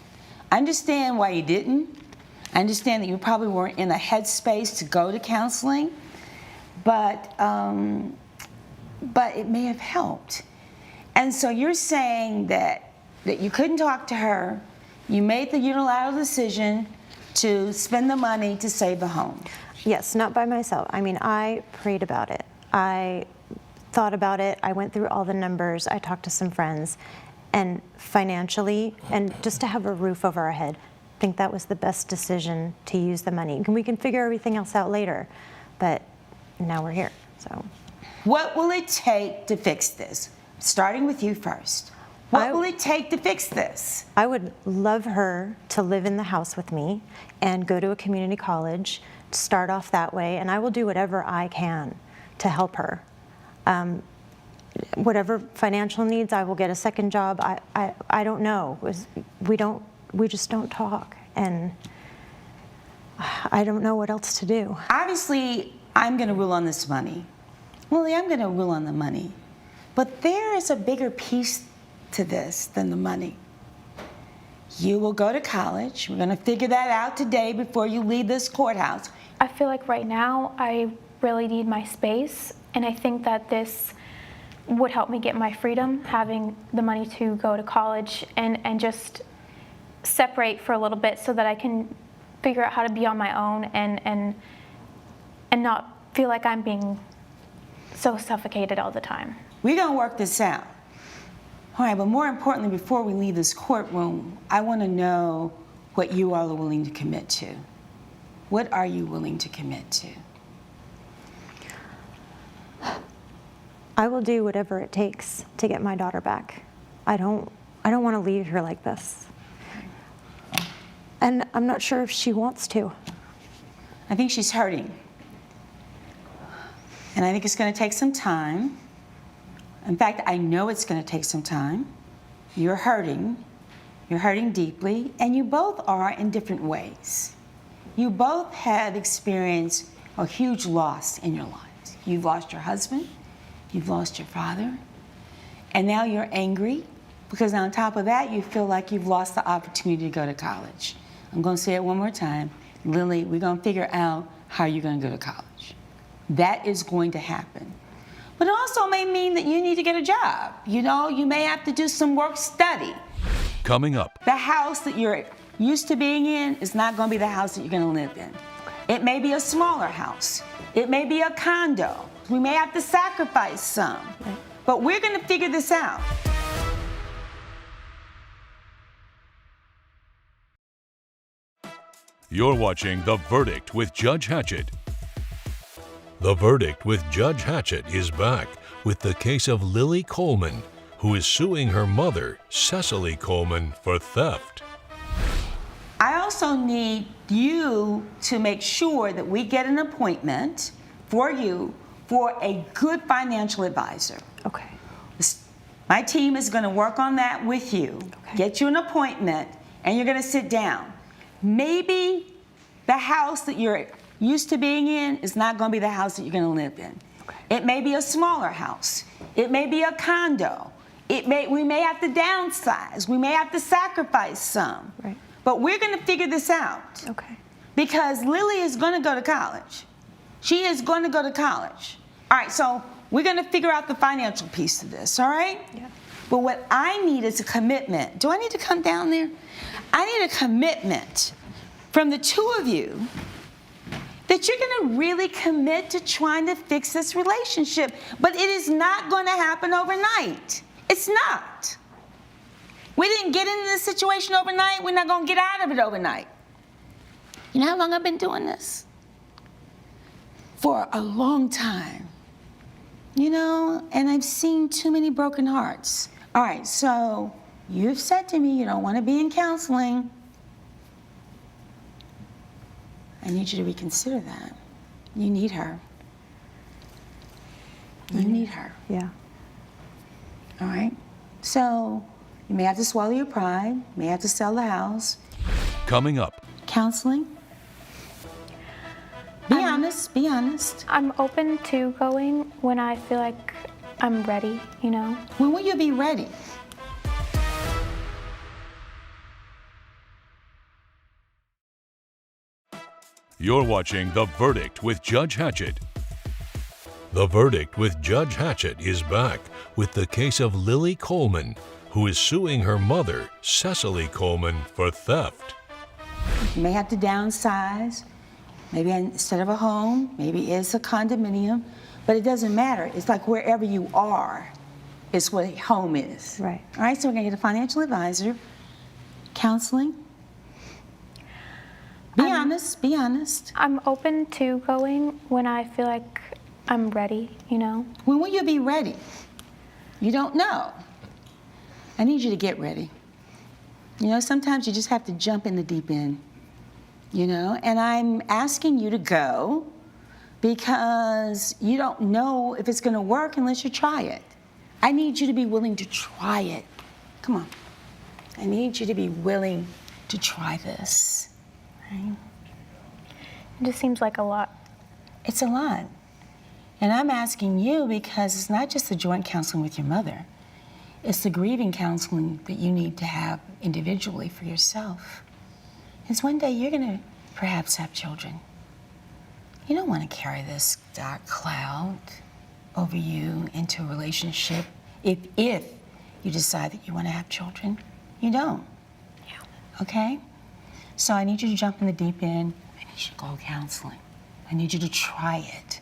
I understand why you didn't. I understand that you probably weren't in a headspace to go to counseling, but it may have helped. And so you're saying that you couldn't talk to her, you made the unilateral decision to spend the money to save the home. Yes, not by myself. I mean, I prayed about it. I thought about it. I went through all the numbers. I talked to some friends. And financially, and just to have a roof over our head, I think that was the best decision to use the money. We can figure everything else out later, but now we're here, so. What will it take to fix this? Starting with you first. What will it take to fix this? I would love her to live in the house with me and go to a community college, start off that way, and I will do whatever I can to help her. Whatever financial needs, I will get a second job. I don't know. We just don't talk, and I don't know what else to do. Obviously, I'm going to rule on this money. Lily, I'm going to rule on the money. But there is a bigger piece to this than the money. You will go to college. We're going to figure that out today before you leave this courthouse. I feel like right now I really need my space, and I think that this would help me get my freedom, having the money to go to college and just separate for a little bit so that I can figure out how to be on my own and not feel like I'm being so suffocated all the time. We're going to work this out. All right, but more importantly, before we leave this courtroom, I want to know what you all are willing to commit to. What are you willing to commit to? I will do whatever it takes to get my daughter back. I don't want to leave her like this. And I'm not sure if she wants to. I think she's hurting. And I think it's going to take some time. In fact, I know it's going to take some time. You're hurting deeply, and you both are in different ways. You both have experienced a huge loss in your lives. You've lost your husband, you've lost your father, and now you're angry because on top of that, you feel like you've lost the opportunity to go to college. I'm going to say it one more time. Lily, we're going to figure out how you're going to go to college. That is going to happen. But it also may mean that you need to get a job. You know, you may have to do some work study. Coming up. The house that you're used to being in is not going to be the house that you're going to live in. It may be a smaller house. It may be a condo. We may have to sacrifice some. But we're going to figure this out. You're watching The Verdict with Judge Hatchett. The Verdict with Judge Hatchett is back with the case of Lily Coleman, who is suing her mother, Cecily Coleman, for theft. I also need you to make sure that we get an appointment for you for a good financial advisor. Okay. My team is going to work on that with you, get you an appointment, and you're going to sit down. Maybe the house that you're used to being in is not going to be the house that you're going to live in. It may be a smaller house. It may be a condo. We may have to downsize. We may have to sacrifice some. Right. But we're going to figure this out. Okay. Because Lily is going to go to college. She is going to go to college. All right, so we're going to figure out the financial piece of this, all right? Yeah. But what I need is a commitment. Do I need to come down there? I need a commitment from the two of you that you're going to really commit to trying to fix this relationship. But it is not going to happen overnight. It's not. We didn't get into this situation overnight. We're not going to get out of it overnight. You know how long I've been doing this? For a long time. You know, and I've seen too many broken hearts. All right, so you've said to me you don't want to be in counseling. I need you to reconsider that. You need her. You need her. Yeah. All right? So you may have to swallow your pride, may have to sell the house. Coming up. Counseling? Be honest, be honest. I'm open to going when I feel like I'm ready, you know? When will you be ready? You're watching The Verdict with Judge Hatchett. The Verdict with Judge Hatchett is back with the case of Lily Coleman, who is suing her mother, Cecily Coleman, for theft. You may have to downsize. Maybe instead of a home, maybe it's a condominium, but it doesn't matter. It's like wherever you are is what a home is. Right. All right, so we're gonna get a financial advisor, counseling. Be honest, be honest. I'm open to going when I feel like I'm ready, you know? When will you be ready? You don't know. I need you to get ready. You know, sometimes you just have to jump in the deep end. You know, and I'm asking you to go because you don't know if it's going to work unless you try it. I need you to be willing to try it. Come on. I need you to be willing to try this. Right? It just seems like a lot. It's a lot. And I'm asking you because it's not just the joint counseling with your mother. It's the grieving counseling that you need to have individually for yourself. Because one day you're going to perhaps have children. You don't want to carry this dark cloud over you into a relationship if you decide that you want to have children. You don't. Yeah. Okay? So I need you to jump in the deep end. I need you to go counseling. I need you to try it.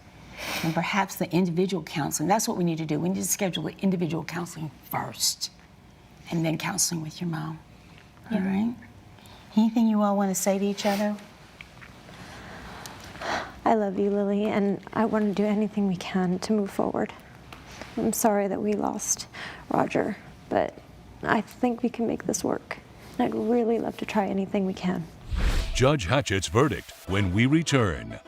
And perhaps the individual counseling, that's what we need to do. We need to schedule the individual counseling first and then counseling with your mom. Yeah. All right? Anything you all want to say to each other? I love you, Lily, and I want to do anything we can to move forward. I'm sorry that we lost Roger, but I think we can make this work. And I'd really love to try anything we can. Judge Hatchett's verdict when we return.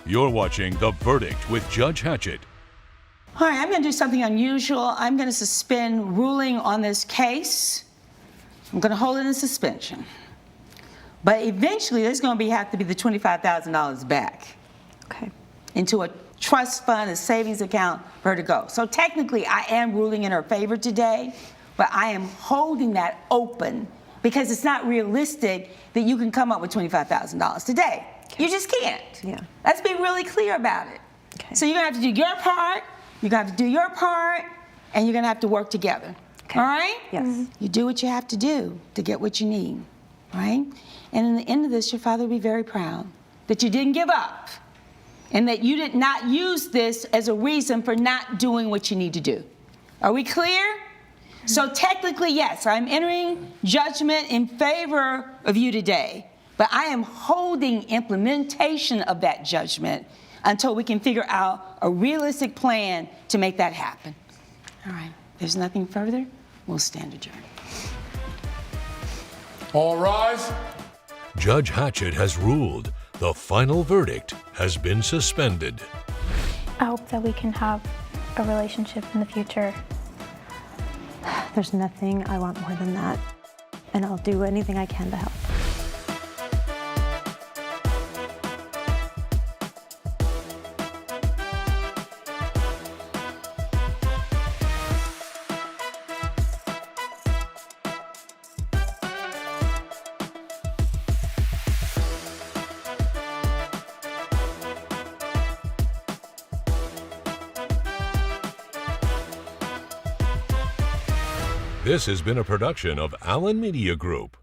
You're watching The Verdict with Judge Hatchett. All right, I'm going to do something unusual. I'm going to suspend ruling on this case. I'm going to hold it in suspension. But eventually, there's going to have to be the $25,000 back. Okay. Into a trust fund, a savings account for her to go. So technically, I am ruling in her favor today, but I am holding that open because it's not realistic that you can come up with $25,000 today. Okay. You just can't. Yeah. Let's be really clear about it. Okay. So you're going to have to do your part. You're going to have to do your part, and you're going to have to work together. Okay. All right? Yes. Mm-hmm. You do what you have to do to get what you need, right? And in the end of this, your father will be very proud that you didn't give up and that you did not use this as a reason for not doing what you need to do. Are we clear? Mm-hmm. So technically, yes, I'm entering judgment in favor of you today, but I am holding implementation of that judgment until we can figure out a realistic plan to make that happen. All right, there's nothing further. We'll stand adjourned. All rise. Judge Hatchett has ruled. The final verdict has been suspended. I hope that we can have a relationship in the future. There's nothing I want more than that, and I'll do anything I can to help. This has been a production of Allen Media Group.